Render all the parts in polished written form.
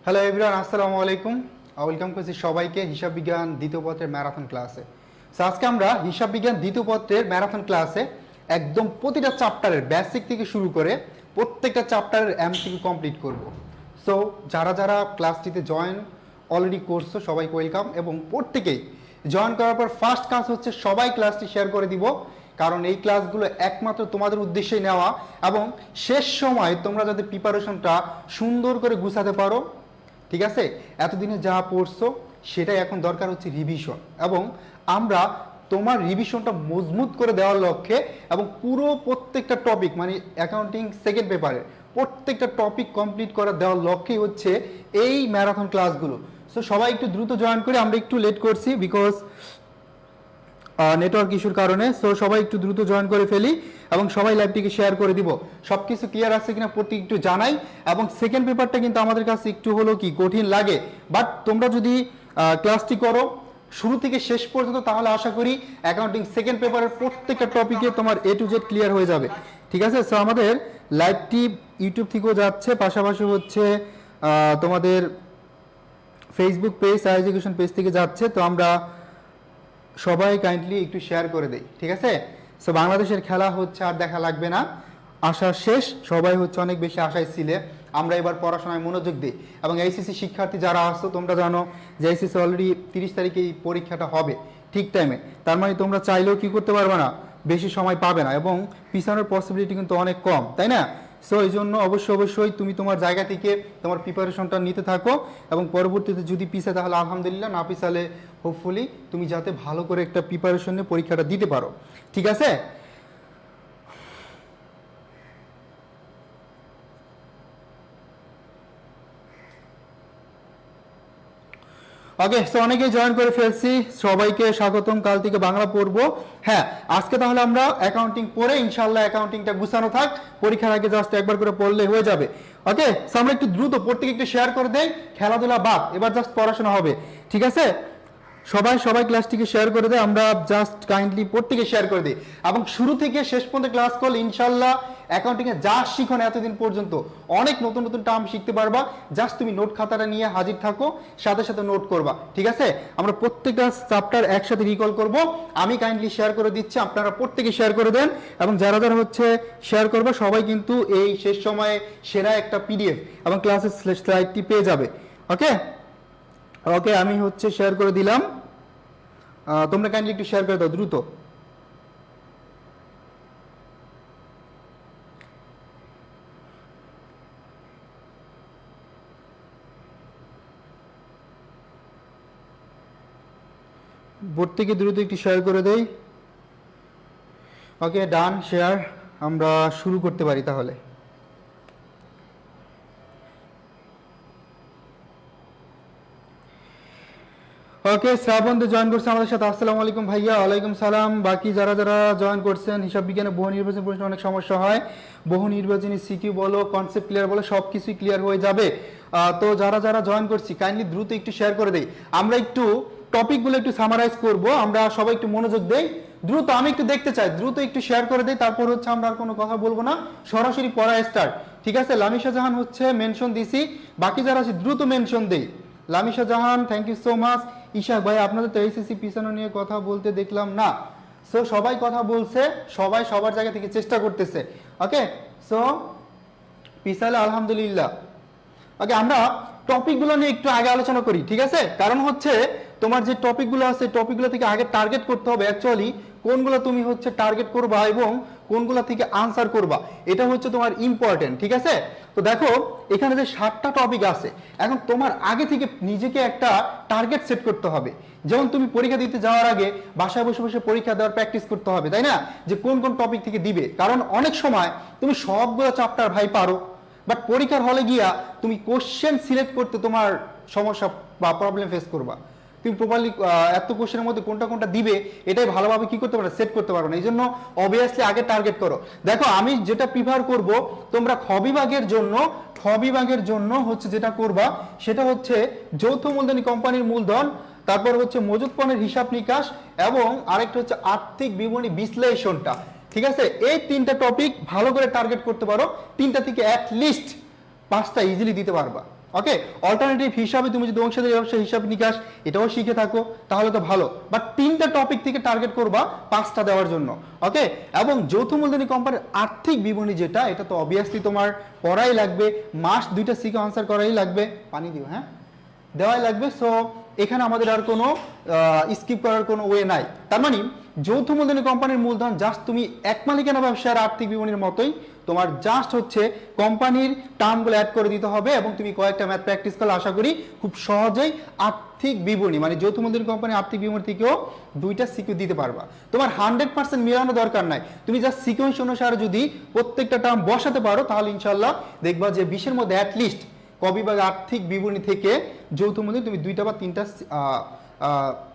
Hello everyone, আসসালামু আলাইকুম। Welcome করছি সবাইকে হিসাব বিজ্ঞান দ্বিতীয় পত্রের ম্যারাথন ক্লাসে। সো আজকে আমরা হিসাব বিজ্ঞান দ্বিতীয় পত্রের ম্যারাথন ক্লাসে একদম প্রতিটা চ্যাপ্টারের বেসিক থেকে শুরু করে প্রত্যেকটা চ্যাপ্টারের এমসিকিউ কমপ্লিট করব। সো যারা যারা ক্লাসটিতে জয়েন অলরেডি করছো সবাইকে ওয়েলকাম, এবং প্রত্যেকেই জয়েন করার পর ফার্স্ট কাজ হচ্ছে সবাই ক্লাসটি শেয়ার করে দিব, কারণ এই ক্লাসগুলো একমাত্র তোমাদের উদ্দেশ্যেই নেওয়া, এবং শেষ সময় তোমরা যাতে প্রিপারেশনটা সুন্দর করে গুছাতে পারো। ঠিক আছে, এতদিনে যা পড়ছো সেটাই এখন দরকার হচ্ছে রিভিশন, এবং আমরা তোমার রিভিশনটা মজবুত করে দেওয়ার লক্ষ্যে এবং পুরো প্রত্যেকটা টপিক মানে অ্যাকাউন্টিং সেকেন্ড পেপারের প্রত্যেকটা টপিক কমপ্লিট করে দেওয়ার লক্ষ্যেই হচ্ছে এই ম্যারাথন ক্লাসগুলো। সো সবাই একটু দ্রুত জয়েন করে, আমরা একটু লেট করছি বিকজ নেটওয়ার্ক ইস্যুর কারণে। সো সবাই একটু দ্রুত জয়েন করে ফেলি এবং সবাই লাইভটিকে শেয়ার করে দিব। সব কিছু ক্লিয়ার আছে কিনা প্রতি একটু জানাই। এবং সেকেন্ড পেপারটা কিন্তু আমাদের কাছে একটু হলেও কি কঠিন লাগে, বাট তোমরা যদি ক্লাসটি করো শুরু থেকে শেষ পর্যন্ত তাহলে আশা করি অ্যাকাউন্টিং সেকেন্ড পেপারের প্রত্যেকটা টপিকে তোমার এ টু জেড ক্লিয়ার হয়ে যাবে। ঠিক আছে, সো আমাদের লাইভটি ইউটিউব থেকেও যাচ্ছে, পাশাপাশি হচ্ছে তোমাদের ফেসবুক পেজ এডুকেশন পেজ থেকে যাচ্ছে। তো আমরা সবাই কাইন্ডলি একটু শেয়ার করে দেই। ঠিক আছে, সো বাংলাদেশের খেলা হচ্ছে আর দেখা লাগবে না, আশা শেষ। সবাই হচ্ছে অনেক বেশি আশায় ছিলে আমরা এবার পড়াশোনায় মনোযোগ দিই। এবং এইচএসসি শিক্ষার্থী যারা আসছো তোমরা জানো যে এইচএসসি অলরেডি 30 তারিখে এই পরীক্ষাটা হবে ঠিক টাইমে। তার মানে তোমরা চাইলেও কি করতে পারবে না, বেশি সময় পাবে না, এবং পিছানোর পসিবিলিটি কিন্তু অনেক কম, তাই না? সো এই জন্য অবশ্যই তুমি তোমার জায়গা থেকে তোমার প্রিপারেশনটা নিতে থাকো, এবং পরবর্তীতে যদি পিছায় তাহলে আলহামদুলিল্লাহ, না পিছালে হোপফুলি তুমি যাতে ভালো করে একটা প্রিপারেশন নিয়ে পরীক্ষাটা দিতে পারো। ঠিক আছে, ওকে। সো অনেকেই জয়েন করে ফেলছি, সবাইকে স্বাগতম। কাল থেকে বাংলা পড়বো। হ্যাঁ, আজকে তাহলে আমরা অ্যাকাউন্টিং পড়ে ইনশাল্লাহ অ্যাকাউন্টিংটা গুছানো থাক, পরীক্ষার আগে জাস্ট একবার করে পড়লে হয়ে যাবে। ওকে, সো আমরা একটু দ্রুত প্রত্যেকে একটু শেয়ার করে দেই, খেলাধুলা বাদ, এবার জাস্ট পড়াশোনা হবে। ঠিক আছে, সবাই ক্লাসটিকে শেয়ার করে দেয়, আমরা জাস্ট কাইন্ডলি প্রত্যেকে শেয়ার করে দিই, এবং শুরু থেকে শেষ পর্যন্ত ক্লাস করলে ইনশাল্লাহ অ্যাকাউন্টিংয়ে যা শিখো না এতদিন পর্যন্ত অনেক নতুন নতুন টার্ম শিখতে পারবা। জাস্ট তুমি নোট খাতাটা নিয়ে হাজির থাকো, সাথে সাথে নোট করবা। ঠিক আছে, আমরা প্রত্যেকটা চ্যাপ্টার একসাথে রিকল করব। আমি কাইন্ডলি শেয়ার করে দিচ্ছি, আপনারা প্রত্যেকে শেয়ার করে দেন, এবং যারা যারা হচ্ছে শেয়ার করবে সবাই কিন্তু এই শেষ সময়ে সেরা একটা পিডিএফ এবং ক্লাসের স্লাইডটি পেয়ে যাবে। ওকে ওকে, আমি হচ্ছে শেয়ার করে দিলাম, তোমরা কাইন্ডলি একটু শেয়ার করে দাও দ্রুত। বোর্ড থেকে দ্রুত একটু শেয়ার করে দেই। ওকে, ডান, শেয়ার। আমরা শুরু করতে পারি তাহলে। ওকে, শ্রাবন্ত জয়েন করছে আমাদের সাথে, আসসালামু আলাইকুম ভাইয়া। ওয়ালাইকুম সালাম। বাকি যারা যারা জয়েন করছেন, হিসাব বিজ্ঞানে বহু নির্বাচনী প্রশ্ন অনেক সমস্যা হয়, বহু নির্বাচনী সিকিউ বলো, কনসেপ্ট ক্লিয়ার বলো, সব কিছুই ক্লিয়ার হয়ে যাবে। তো যারা যারা জয়েন করছি কাইন্ডলি দ্রুত একটু শেয়ার করে দেই। আমরা একটু টপিকগুলো একটু সামারাইজ করব, আমরা সবাই একটু মনোযোগ দেই। দ্রুত আমি একটু দেখতে চাই, দ্রুত একটু শেয়ার করে দেই, তারপর হচ্ছে আমরা আর কোনো কথা বলবো না, সরাসরি পড়া স্টার্ট। ঠিক আছে, লামিশা জাহান হচ্ছে মেনশন দিছি, বাকি যারা আছে দ্রুত মেনশন দেই। Lamisha Jahan, thank you so much. Ishaq ভাই, আপনাদের তো এইচএসসি পিছানো নিয়ে কথা বলতে দেখলাম না। সো সবাই কথা বলছে, সবাই সবার জায়গা থেকে চেষ্টা করতেছে। ওকে, সো পিছালে আলহামদুলিল্লাহ। ওকে, আমরা টপিকগুলো নিয়ে একটু আগে আলোচনা করি। ঠিক আছে, কারণ হচ্ছে তোমার যে টপিকগুলো আছে টপিকগুলো থেকে আগে টার্গেট করতে হবে অ্যাকচুয়ালি কোনগুলো তুমি হচ্ছে টার্গেট করবা এবং কোনগুলো থেকে আনসার করবা, এটা হচ্ছে তোমার ইম্পর্টেন্ট। ঠিক আছে, তো দেখো এখানে যে 7টা টপিক আছে, এখন তোমার আগে থেকে নিজেকে একটা টার্গেট সেট করতে হবে। যেমন তুমি পরীক্ষা দিতে যাওয়ার আগে বাসায় বসে বসে পরীক্ষা দেওয়ার প্র্যাকটিস করতে হবে, তাই না? যে কোন কোন টপিক থেকে দিবে, কারণ অনেক সময় তুমি সবগুলো চ্যাপ্টার ভাই পারো, বাট পরীক্ষার হলে গিয়া তুমি কোশ্চেন সিলেক্ট করতে তোমার সমস্যা বা প্রবলেম ফেস করবা। তুমি প্রপারলি এত কোশ্চেনের মধ্যে কোনটা কোনটা দিবে এটাই ভালোভাবে কি করতে পারো, সেট করতে পারো না। এই জন্য অবভিয়াসলি আগে টার্গেট করো। দেখো আমি যেটা প্রিফার করব, তোমরা খ বিভাগের জন্য হচ্ছে যেটা করবা সেটা হচ্ছে যৌথ মূলধনী কোম্পানির মূলধন, তারপর হচ্ছে মজুত পণ্যের হিসাব নিকাশ, এবং আরেকটা হচ্ছে আর্থিক বিবরণী বিশ্লেষণটা। ঠিক আছে, এই 3টা টপিক ভালো করে টার্গেট করতে পারো, 3টা থেকে অ্যাটলিস্ট 5টা ইজিলি দিতে পারবা। ওকে, অল্টারনেটিভ হিসাবে তুমি যদি অংশীদারি ব্যবসা হিসাব নিকাশ এটাও শিখে থাকো তাহলে তো ভালো, বাট 3টা টপিক থেকে টার্গেট করবা 5টা দেওয়ার জন্য। ওকে, এবং যৌথ মূলধনী কোম্পানির আর্থিক বিবরণী যেটা, এটা তো অবভিয়াসলি তোমার পড়াই লাগবে, মাস্ট 2টা সিকে আনসার করাই লাগবে, পানি দিও হ্যাঁ, দেওয়াই লাগবে। সো এখানে আমাদের আর কোনো স্কিপ করার কোনো ওয়ে নাই। তার মানে যৌথ মূলধনী কোম্পানির মূলধন জাস্ট তুমি এক মালিকানা ব্যবসার আর্থিক বিবরণীর মতোই, তোমার জাস্ট হচ্ছে কোম্পানির টার্মগুলো অ্যাড করে দিতে হবে এবং তুমি কয়েকটা ম্যাথ প্র্যাকটিস করলে আশা করি খুব সহজেই আর্থিক বিবরণী মানে যৌথ মূলধনী কোম্পানির আর্থিক বিবরণী থেকেও 2টা সিকিউ দিতে পারবা। তোমার 100% মেলানো দরকার নাই, তুমি জাস্ট সিকোয়েন্স অনুসারে যদি প্রত্যেকটা টার্ম বসাতে পারো তাহলে ইনশাল্লাহ দেখবা যে 20-এর মধ্যে অ্যাটলিস্ট কবিভাগ আর্থিক বিবরণী থেকে যৌথ মূলধনী তুমি 2টা বা 3টা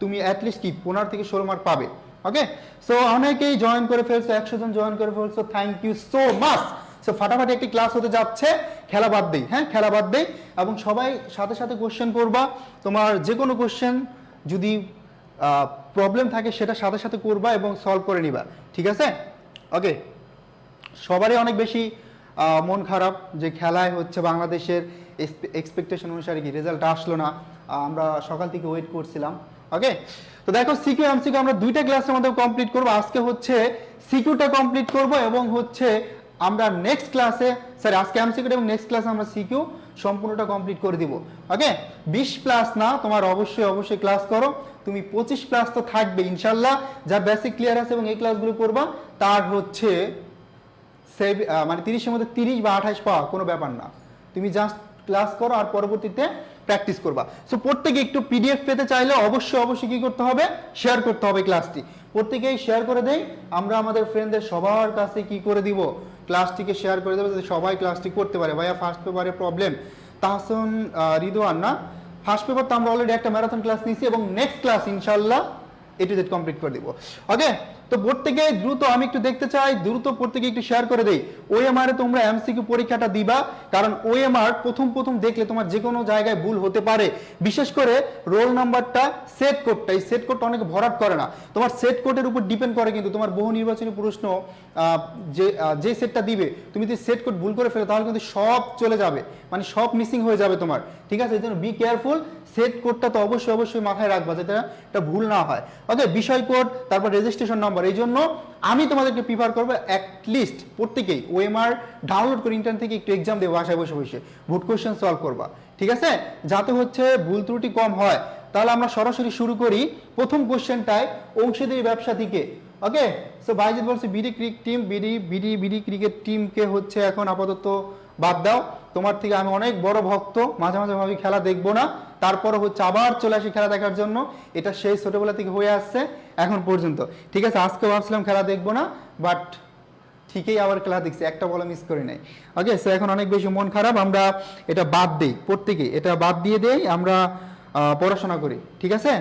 তুমি অ্যাটলিস্ট কি 15 থেকে 16 মার্ক পাবে। ওকে, সো অনেকেই জয়েন করে ফেলছো, 100 জন জয়েন করে ফেলছো, thank you so much. So ফাটাফাটি একটি ক্লাস হতে যাচ্ছে, খেলা বাদ দেই, হ্যাঁ খেলা বাদ দেই, এবং সবাই সাথে সাথে কোশ্চেন করবা। তোমার যে কোনো কোশ্চেন যদি প্রবলেম থাকে সেটা সাথে সাথে করবা এবং সলভ করে নিবা, ঠিক আছে? ওকে, সবারই অনেক বেশি মন খারাপ যে খেলায় হচ্ছে বাংলাদেশের এক্সপেকটেশন অনুসারে কি রেজাল্ট আসলো না, আমরা সকাল থেকে ওয়েট করছিলাম। ওকে, তো দেখো সিকিউ এমসিকিউ আমরা 2টা ক্লাসের মধ্যে কমপ্লিট করব। আজকে হচ্ছে সিকিউটা কমপ্লিট করব এবং হচ্ছে আমরা নেক্সট ক্লাসে আজকে এমসিকিউ এবং নেক্সট ক্লাসে আমরা সিকিউ সম্পূর্ণটা কমপ্লিট করে দিব। ওকে, 20+ না, তোমার অবশ্যই ক্লাস করো, তুমি 25+ তো থাকবে ইনশাল্লাহ। যার বেসিক ক্লিয়ার আছে এবং এই ক্লাসগুলো করবা তার হচ্ছে মানে 30-এর মধ্যে 30 বা 28 পাওয়া কোনো ব্যাপার না, তুমি জাস্ট ক্লাস করো আর পরবর্তীতে প্র্যাকটিস করবা। সো প্রত্যেকে একটু পিডিএফ পেতে চাইলে অবশ্যই কি করতে হবে, শেয়ার করতে হবে ক্লাসটি। প্রত্যেকেই শেয়ার করে দেই, আমরা আমাদের ফ্রেন্ডদের সবার কাছে কি করে দিব, ক্লাসটিকে শেয়ার করে দেবো যাতে সবাই ক্লাসটি করতে পারে। ভাইয়া ফার্স্ট পেপারে প্রবলেম, তাহসন রিদওয়ান না, ফার্স্ট পেপার তো আমরা অলরেডি একটা ম্যারাথন ক্লাস নিয়েছি এবং নেক্সট ক্লাস ইনশাল্লাহ A to Z কমপ্লিট করে দিব। ওকে, তো প্রত্যেকে দ্রুত, আমি একটু দেখতে চাই দ্রুত প্রত্যেকে একটু শেয়ার করে দেই। ওএমআর এ তোমরা এমসিকিউ পরীক্ষাটা দিবা, কারণ ওএমআর প্রথম দেখলে তোমার যে কোনো জায়গায় ভুল হতে পারে, বিশেষ করে রোল নাম্বারটা সেট কোডটা, এই সেট কোডটা অনেকে ভরাট করে না, তোমার সেট কোডের উপর ডিপেন্ড করে কিন্তু তোমার বহু নির্বাচনী প্রশ্ন যে সেটটা দিবে, তুমি যদি সেট কোড ভুল করে ফেলো তাহলে কিন্তু সব চলে যাবে, মানে সব মিসিং হয়ে যাবে তোমার, ঠিক আছে? এই জন্য বি কেয়ারফুল, সেট কোডটা তো অবশ্যই মাথায় রাখবা যাতে এটা ভুল না হয়। ওকে, বিষয় কোড, তারপর রেজিস্ট্রেশন নাম্বার। এই জন্য আমি তোমাদেরকে প্রিফার করবো অ্যাটলিস্ট প্রত্যেকেই ওএমআর ডাউনলোড করে ইন্টারনেট থেকে একটু এক্সাম দেবো, বাসায় বসে ভুট কোশ্চেন সলভ করবা, ঠিক আছে? যাতে হচ্ছে ভুল ত্রুটি কম হয়। তাহলে আমরা সরাসরি শুরু করি প্রথম কোশ্চেনটায় অংশীদারি ব্যবসা থেকে। ওকে, সো বাইজিৎ বলছে BD cricket team, BD cricket টিমকে হচ্ছে এখন আপাতত বাদ দাও, তোমার থেকে আমি অনেক বড় ভক্ত, মাঝে ভাবি খেলা দেখবো না, তারপরে হচ্ছে আবার চলে আসি খেলা দেখার জন্য, এটা সেই ছোটবেলা থেকে হয়ে আসছে এখন পর্যন্ত, ঠিক আছে? আজকে ভাবছিলাম খেলা দেখবো না, বাট ঠিকই আবার খেলা দেখছি, একটা বলে মিস করি নাই। ওকে, সো এখন অনেক বেশি মন খারাপ, আমরা এটা বাদ দিই, প্রত্যেকে এটা বাদ দিয়ে দেই, আমরা পড়াশোনা করি, ঠিক আছে?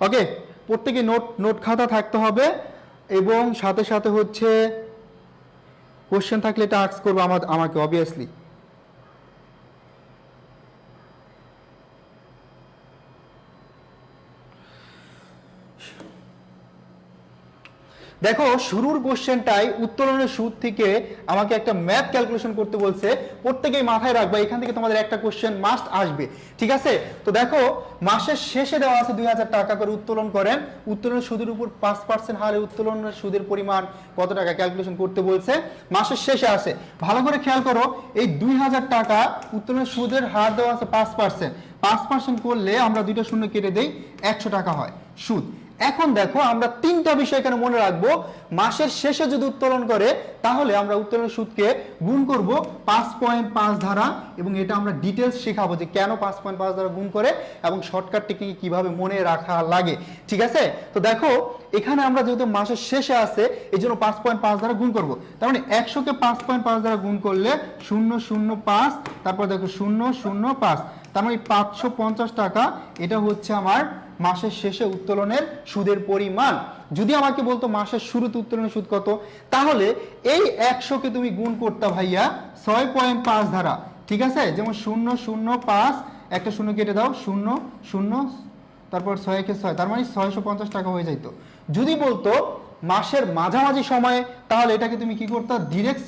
ওকে, প্রত্যেকে নোট খাতা থাকতে হবে এবং সাথে সাথে হচ্ছে কোশ্চেন থাকলে এটা আস্ক করবো আমাকে অবভিয়াসলি। দেখো শুরুর কোশ্চেনটাই উত্তোলনের সুদ থেকে আমাকে একটা ম্যাথ ক্যালকুলেশন করতে বলছে, প্রত্যেকেই মাথায় রাখবা এখান থেকে তোমাদের একটা কোশ্চেন মাস্ট আসবে, ঠিক আছে? তো দেখো মাসের শেষে দেওয়া আছে 2000 টাকা করে উত্তোলন করেন, উত্তোলনের সুদের উপর 5% হারে উত্তোলনের সুদের পরিমাণ কত টাকা ক্যালকুলেশন করতে বলছে, মাসের শেষে আছে। ভালো করে খেয়াল করো, এই 2000 টাকা উত্তোলনের সুদের হার দেওয়া আছে 5% করলে আমরা 2টা শূন্য কেটে দেই, 100 টাকা হয় সুদ। এখন দেখো আমরা 3টা বিষয় এখানে মনে রাখবো, মাসের শেষে যদি উত্তোলন করে তাহলে আমরা উত্তোলনের সুদকে গুণ করব 5.5 দ্বারা, এবং এটা আমরা ডিটেলস শেখাবো যে কেন 5.5 দ্বারা গুণ করে এবং শর্টকাট টেকনিক কিভাবে মনে রাখা লাগে, ঠিক আছে? তো দেখো এখানে আমরা যেহেতু মাসের শেষে আছে এই জন্য 5.5 দ্বারা গুণ করব, তার মানে 100কে 5.5 দ্বারা গুণ করলে 005, তারপর দেখো 005, তার মানে 550 টাকা, এটা হচ্ছে আমার মাসের শেষে উত্তোলনের সুদের পরিমাণ। যদি আমাকে বলতো মাসের শুরুতে উত্তোলনের সুদ কত, তাহলে এই 100কে তুমি গুণ করতে ভাইয়া 6.5 দ্বারা, ঠিক আছে? যেমন 005, একটা শূন্য কেটে দাও, 0 তারপর 6 6, তার মানে 650 টাকা হয়ে যাইতো। যদি বলতো মাসের মাঝামাঝি সময়ে তাহলে এটাকে তুমি কি করতে, ডিরেক্ট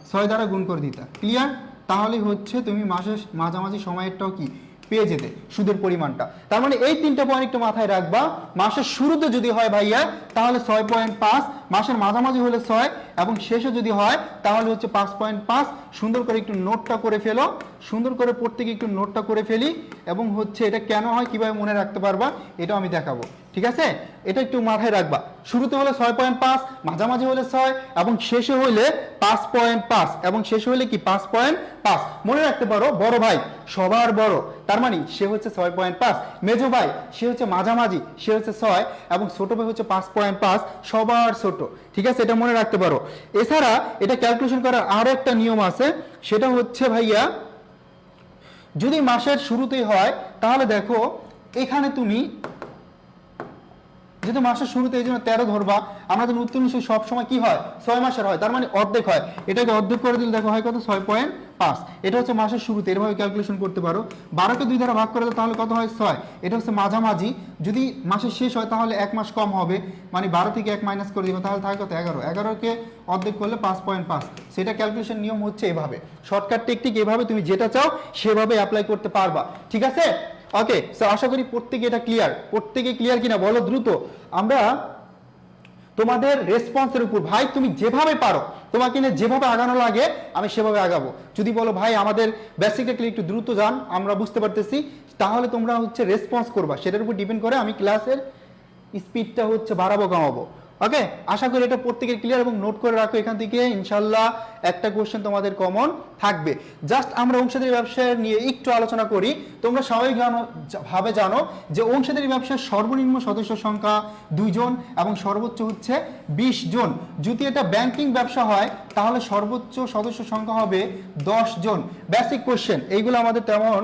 6 দ্বারা গুণ করে দিতা, ক্লিয়ার? তাহলে হচ্ছে তুমি মাসের মাঝামাঝি সময়েরটাও কি পেয়ে যেতে সুদের পরিমাণটা। তার মানে এই তিনটা পয়েন্ট একটু মাথায় রাখবা। মাসের শুরুতে যদি হয় ভাইয়া তাহলে 6.5, মাসের মাঝামাঝি হলে 6 এবং শেষে যদি হয় তাহলে হচ্ছে 5.5। সুন্দর করে একটু নোটটা করে ফেলো, সুন্দর করে প্রত্যেকে একটু নোটটা করে ফেলি এবং হচ্ছে এটা কেন হয় কিভাবে মনে রাখতে পারবা এটাও আমি দেখাবো, ঠিক আছে? এটা একটু মাথায় রাখবা। শুরুতে হলে 6.5, মাঝামাঝি হলে 6 এবং শেষে হইলে 5.5 এবং শেষে হলে কি 5.5। মনে রাখতে পারো বড় ভাই সবার বড়, তার মানে সে হচ্ছে 6.5, মেজো ভাই সে হচ্ছে মাঝামাঝি সে হচ্ছে 6 এবং ছোট ভাই হচ্ছে 5.5, সবার ছোট, ঠিক আছে? এটা মনে রাখতে পারো। এছাড়া এটা ক্যালকুলেশন করার আরো একটা নিয়ম আছে, সেটা হচ্ছে ভাইয়া যদি মাসের শুরুতেই হয় তাহলে দেখো এখানে তুমি যেহেতু মাসের শুরুতে এই জন্য 13 ধরবা, আমরা যদি উত্তোলন সুদ সবসময় কি হয় 6 মাসের হয়, তার মানে অর্ধেক হয়, এটাকে অর্ধেক করে দিলে দেখো হয় কত 6.5। এটা হচ্ছে মাসের শুরুতে, এরভাবে ক্যালকুলেশন করতে পারো। 12কে 2 দ্বারা ভাগ করে দিলে তাহলে কত হয় 6। এটা হচ্ছে মাঝামাঝি, যদি মাসের শেষ হয় তাহলে 1 মাস কম হবে, মানে 12 থেকে 1 মাইনাস করে দিবে তাহলে থাকে কত 11। 11কে অর্ধেক করলে 5.5। সেটা ক্যালকুলেশন নিয়ম হচ্ছে এভাবে, শর্টকাট টেকনিক এভাবে, তুমি যেটা চাও সেভাবে অ্যাপ্লাই করতে পারবা, ঠিক আছে? ওকে, সো আশা করি প্রত্যেকে এটা ক্লিয়ার, প্রত্যেকে ক্লিয়ার কিনা বলো দ্রুত। আমরা তোমাদের রেসপন্সের উপর ভাই তুমি যেভাবে পারো, তোমাকে নিয়ে যেভাবে আগানো লাগে আমি সেভাবে আগাবো। যদি বলো ভাই আমাদের বেসিকটা একটু দ্রুত যান, আমরা বুঝতে পারতেছি, তাহলে তোমরা হচ্ছে রেসপন্স করবা, সেটার উপর ডিপেন্ড করে আমি ক্লাসের স্পিডটা হচ্ছে বাড়াবো কমাবো। ওকে, আশা করি এটা প্রত্যেকের ক্লিয়ার এবং নোট করে রাখো, এখান থেকে ইনশাল্লাহ একটা কোশ্চেন তোমাদের কমন থাকবে। জাস্ট আমরা অংশীদারি ব্যবসা নিয়ে একটু আলোচনা করি। তোমরা স্বাভাবিকভাবে জানো যে অংশীদারি ব্যবসার সর্বনিম্ন সদস্য সংখ্যা 2 জন এবং সর্বোচ্চ হচ্ছে 20 জন। যদি এটা ব্যাংকিং ব্যবসা হয় তাহলে সর্বোচ্চ সদস্য সংখ্যা হবে 10 জন। বেসিক কোশ্চেন এইগুলো আমাদের তেমন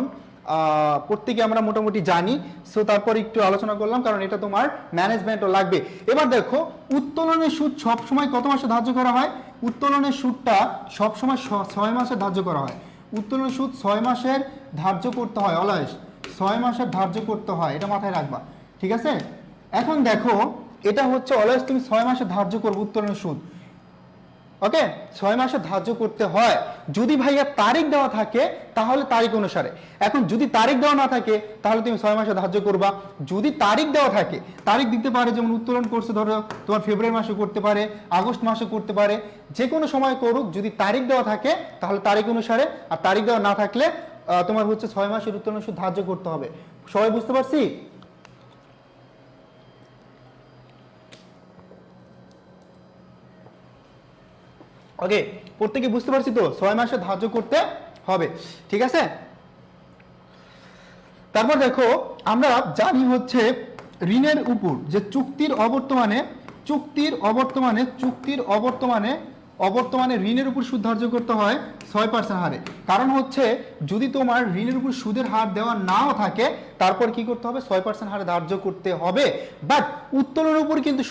প্রত্যেকে আমরা মোটামুটি জানি, সো তারপর একটু আলোচনা করলাম কারণ এটা তোমার ম্যানেজমেন্টও লাগবে। এবার দেখো উত্তোলনের সুদ সবসময় কত মাসে ধার্য করা হয়? উত্তোলনের সুদটা সবসময় 6 মাসে ধার্য করা হয়। উত্তোলনের সুদ 6 মাসের ধার্য করতে হয়, অলওয়েজ 6 মাসের ধার্য করতে হয়, এটা মাথায় রাখবা, ঠিক আছে? এখন দেখো এটা হচ্ছে অলওয়েজ তুমি 6 মাসে ধার্য করবে উত্তোলনের সুদ। ওকে, 6 মাসে ধার্য করতে হয়। যদি ভাইয়া তারিখ দেওয়া থাকে তাহলে তারিখ অনুসারে, এখন যদি তারিখ দেওয়া না থাকে তাহলে তুমি 6 মাসে ধার্য করবা। যদি তারিখ দেওয়া থাকে, তারিখ দিতে পারে, যেমন উত্তোলন করছে ধরো তোমার ফেব্রুয়ারি মাসে করতে পারে, আগস্ট মাসে করতে পারে, যে কোনো সময় করুক, যদি তারিখ দেওয়া থাকে তাহলে তারিখ অনুসারে, আর তারিখ দেওয়া না থাকলে তোমার হচ্ছে 6 মাসের উত্তোলন সুদ ধার্য করতে হবে। সবাই বুঝতে পারছি? ওকে, প্রত্যেকে বুঝতে পারছি তো 6 মাসে ধার্য করতে হবে, ঠিক আছে? তারপর দেখো আমরা জানি হচ্ছে ঋণের উপর যে চুক্তির অবর্তমানে ঋণের উপর সুদ ধার্য করতে হয় 6% হারে। কারণ হচ্ছে যদি তোমার ঋণের উপর সুদের হার দেওয়া নাও থাকে তারপর কি করতে হবে 6% হারে ধার্য করতে হবে। বাট উত্তোলনের উপর কিন্তু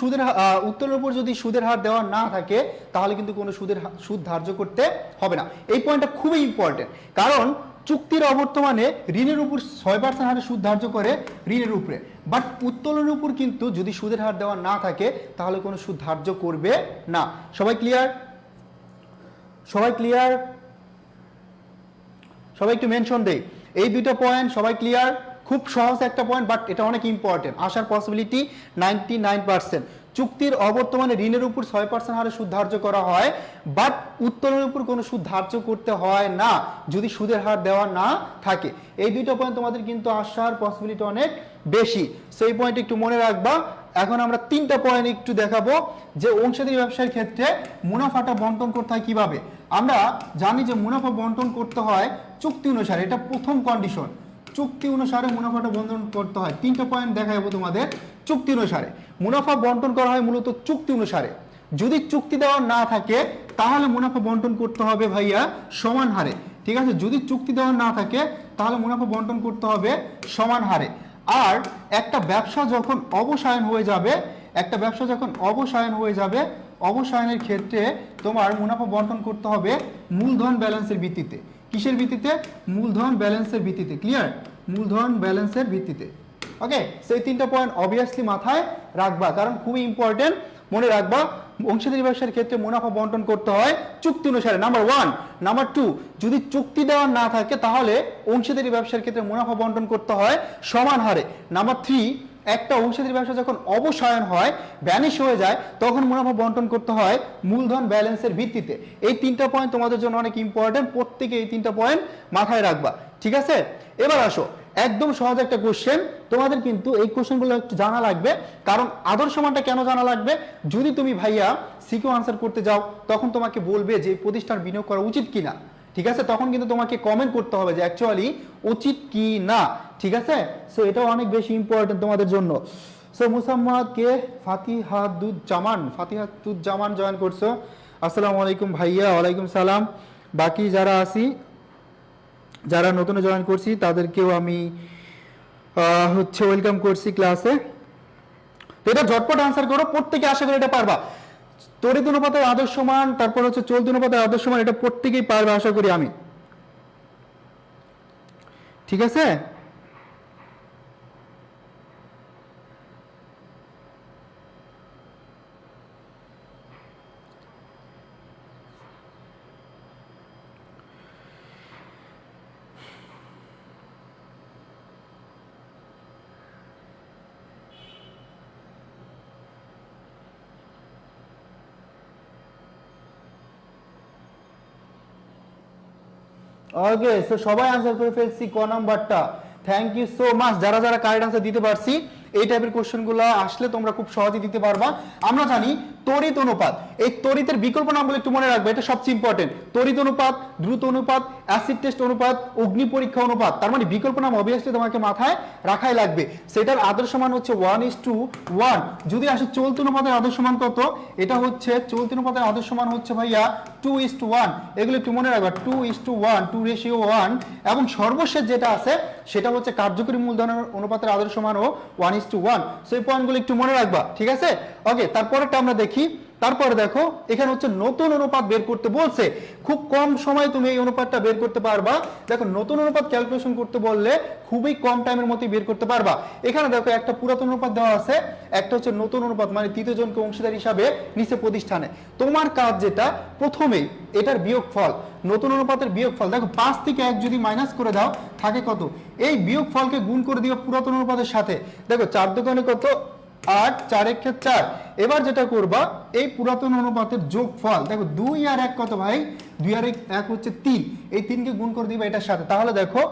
উত্তোলনের উপর যদি সুদের হার দেওয়া না থাকে তাহলে কিন্তু কোনো সুদ ধার্য করতে হবে না। এই পয়েন্টটা খুবই ইম্পর্টেন্ট, কারণ চুক্তির অবর্তমানে ঋণের উপর 6% হারে সুদ ধার্য করে ঋণের উপরে, বাট উত্তোলনের উপর কিন্তু যদি সুদের হার দেওয়া না থাকে তাহলে কোনো সুদ ধার্য করবে না। সবাই ক্লিয়ার? সবাই ক্লিয়ার? সবাই একটু মেনশন দেই এই দুটো পয়েন্ট। সবাই ক্লিয়ার? খুব সহজ একটা পয়েন্ট, বাট এটা অনেক ইম্পর্টেন্ট, আসার পসিবিলিটি 99%। চুক্তির অবর্তমানে ঋণের উপর 6% হারে সুদ ধার্য করা হয়, বাট উত্তোলনের উপর কোনো সুদ ধার্য করতে হয় না যদি সুদের হার দেওয়া না থাকে। এই দুটো পয়েন্ট তোমাদের কিন্তু আসার পসিবিলিটি অনেক বেশি, সেই পয়েন্ট একটু মনে রাখবা। এখন আমরা 3টা পয়েন্ট একটু দেখাবো যে অংশীদারি ব্যবসার ক্ষেত্রে মুনাফাটা বন্টন করতে হয় কিভাবে। আমরা জানি যে মুনাফা বন্টন করতে হয় চুক্তি অনুসারে, এটা প্রথম কন্ডিশন। চুক্তি অনুসারে মুনাফাটা বন্টন করতে হয়। 3টা পয়েন্ট দেখাবো তোমাদের। চুক্তি অনুসারে মুনাফা বন্টন করা হয় মূলত চুক্তি অনুসারে। যদি চুক্তি দেওয়া না থাকে তাহলে মুনাফা বন্টন করতে হবে ভাইয়া সমান হারে, ঠিক আছে? যদি চুক্তি দেওয়া না থাকে তাহলে মুনাফা বন্টন করতে হবে সমান হারে। আর একটা ব্যবসা যখন অবসায়ন হয়ে যাবে, অবসায়নের ক্ষেত্রে তোমার মুনাফা বন্টন করতে হবে মূলধন ব্যালেন্সের ভিত্তিতে। কিসের ভিত্তিতে? মূলধন ব্যালেন্সের ভিত্তিতে। ক্লিয়ার? মূলধন ব্যালেন্সের ভিত্তিতে। ওকে, সেই 3টা পয়েন্ট অবভিয়াসলি মাথায় রাখবা কারণ খুবই ইম্পর্টেন্ট। মনে রাখবা অংশীদারি ব্যবসার ক্ষেত্রে মুনাফা বন্টন করতে হয় চুক্তি অনুসারে, নাম্বার 1। নাম্বার 2, যদি চুক্তি দেওয়া না থাকে তাহলে অংশীদারি ব্যবসার ক্ষেত্রে মুনাফা বন্টন করতে হয় সমান হারে। নাম্বার 3, একটা অংশীদারি ব্যবসা যখন অবসায়ন হয়, ভ্যানিশ হয়ে যায়, তখন মুনাফা বন্টন করতে হয় মূলধন ব্যালেন্সের ভিত্তিতে। এই 3টা পয়েন্ট তোমাদের জন্য অনেক ইম্পর্টেন্ট, প্রত্যেকে এই 3টা পয়েন্ট মাথায় রাখবা, ঠিক আছে? এবার আসো একদম সহজ একটা কোশ্চেন, তোমাদের কিন্তু এই কোশ্চেনগুলো একটু জানা লাগবে। কারণ আদর্শ মানটা কেন জানা লাগবে, যদি তুমি ভাইয়া সিকিউ আনসার করতে যাও তখন তোমাকে বলবে যে প্রতিষ্ঠান বিনিয়োগ করা উচিত কিনা, ঠিক আছে? তখন কিন্তু তোমাকে কমেন্ট করতে হবে যে অ্যাকচুয়ালি উচিত কি না, ঠিক আছে? সো এটাও অনেক বেশি ইম্পর্টেন্ট তোমাদের জন্য। সো মুসাম্মদ কে ফাতিহাতুজ্জামান জয়েন করছো, আসসালামু আলাইকুম ভাইয়া। ওয়ালাইকুম সালাম। বাকি যারা আছি, যারা নতুন জয়েন করছি তাদেরকেও আমি হচ্ছে ওয়েলকাম করছি ক্লাসে। তো এটা ঝটপট আনসার করো, প্রত্যেকে আশা করি এটা পারবা। তড়িৎ অনুপাতের আদর্শ মান, তারপর হচ্ছে চলতি অনুপাতের আদর্শ মান, এটা প্রত্যেকেই পারবে আশা করি আমি, ঠিক আছে? ওকে, সো সবাই আনসার করে ফেলছি ক নাম্বারটা। Thank you so much. যারা যারা কারেক্ট আনসার দিতে পারছি, এই টাইপের কোশ্চেনগুলো আসলে তোমরা খুব সহজেই দিতে পারবা। আমরা জানি তড়িৎ অনুপাত, এই তড়িতের বিকল্প নামগুলো একটু মনে রাখবে, এটা সবচেয়ে ইম্পর্টেন্ট। তড়িৎ অনুপাত, দ্রুত অনুপাত, অ্যাসিড টেস্ট অনুপাত, অগ্নি পরীক্ষা অনুপাত, তার মানে বিকল্প নাম অবভিয়াসলি তোমাকে মাথায় রাখাই লাগবে। সেটার আদর্শ মান হচ্ছে 1:1। যদি আসে চলতি অনুপাতের আদর্শ মান কত, এটা হচ্ছে চলতি অনুপাতের আদর্শ মান হচ্ছে ভাইয়া 2:1। এগুলো একটু মনে রাখবা, 2:1, 2:1। এবং সর্বশেষ যেটা আছে সেটা হচ্ছে কার্যকরী মূলধনের অনুপাতের আদর্শ মানও 1:1। সেই পয়েন্টগুলো একটু মনে রাখবা, ঠিক আছে? ওকে, তারপরেরটা আমরা দেখি। তারপরে দেখো এখানে হচ্ছে নতুন অনুপাত বের করতে বলছে। খুব কম সময়ে তুমি এই অনুপাতটা বের করতে পারবা। দেখো নতুন অনুপাত ক্যালকুলেশন করতে বললে খুবই কম টাইমের মধ্যে বের করতে পারবা। এখানে দেখো একটা পুরাতন অনুপাত দেওয়া আছে, একটা হচ্ছে নতুন অনুপাত, মানে তৃতীয় জনকে অংশীদার হিসাবে নিচে প্রতিষ্ঠানে। তোমার কাজ যেটা, প্রথমেই এটার বিয়োগফল, নতুন অনুপাতের বিয়োগফল। দেখো 5 থেকে 1 যদি মাইনাস করে দাও থাকে কত, এই বিয়োগফলকে গুণ করে দিও পুরাতন অনুপাতের সাথে। দেখো 4 দোকানে কত, 8, 4 একে 4। এবার যেটা করবা, এই পুরাতন অনুপাতের যোগফল, দেখো 2 আর 1 কত ভাই, 2 আর 1 হচ্ছে 3, এই 3 কে গুণ করে দিবা এটার সাথে, তাহলে দেখো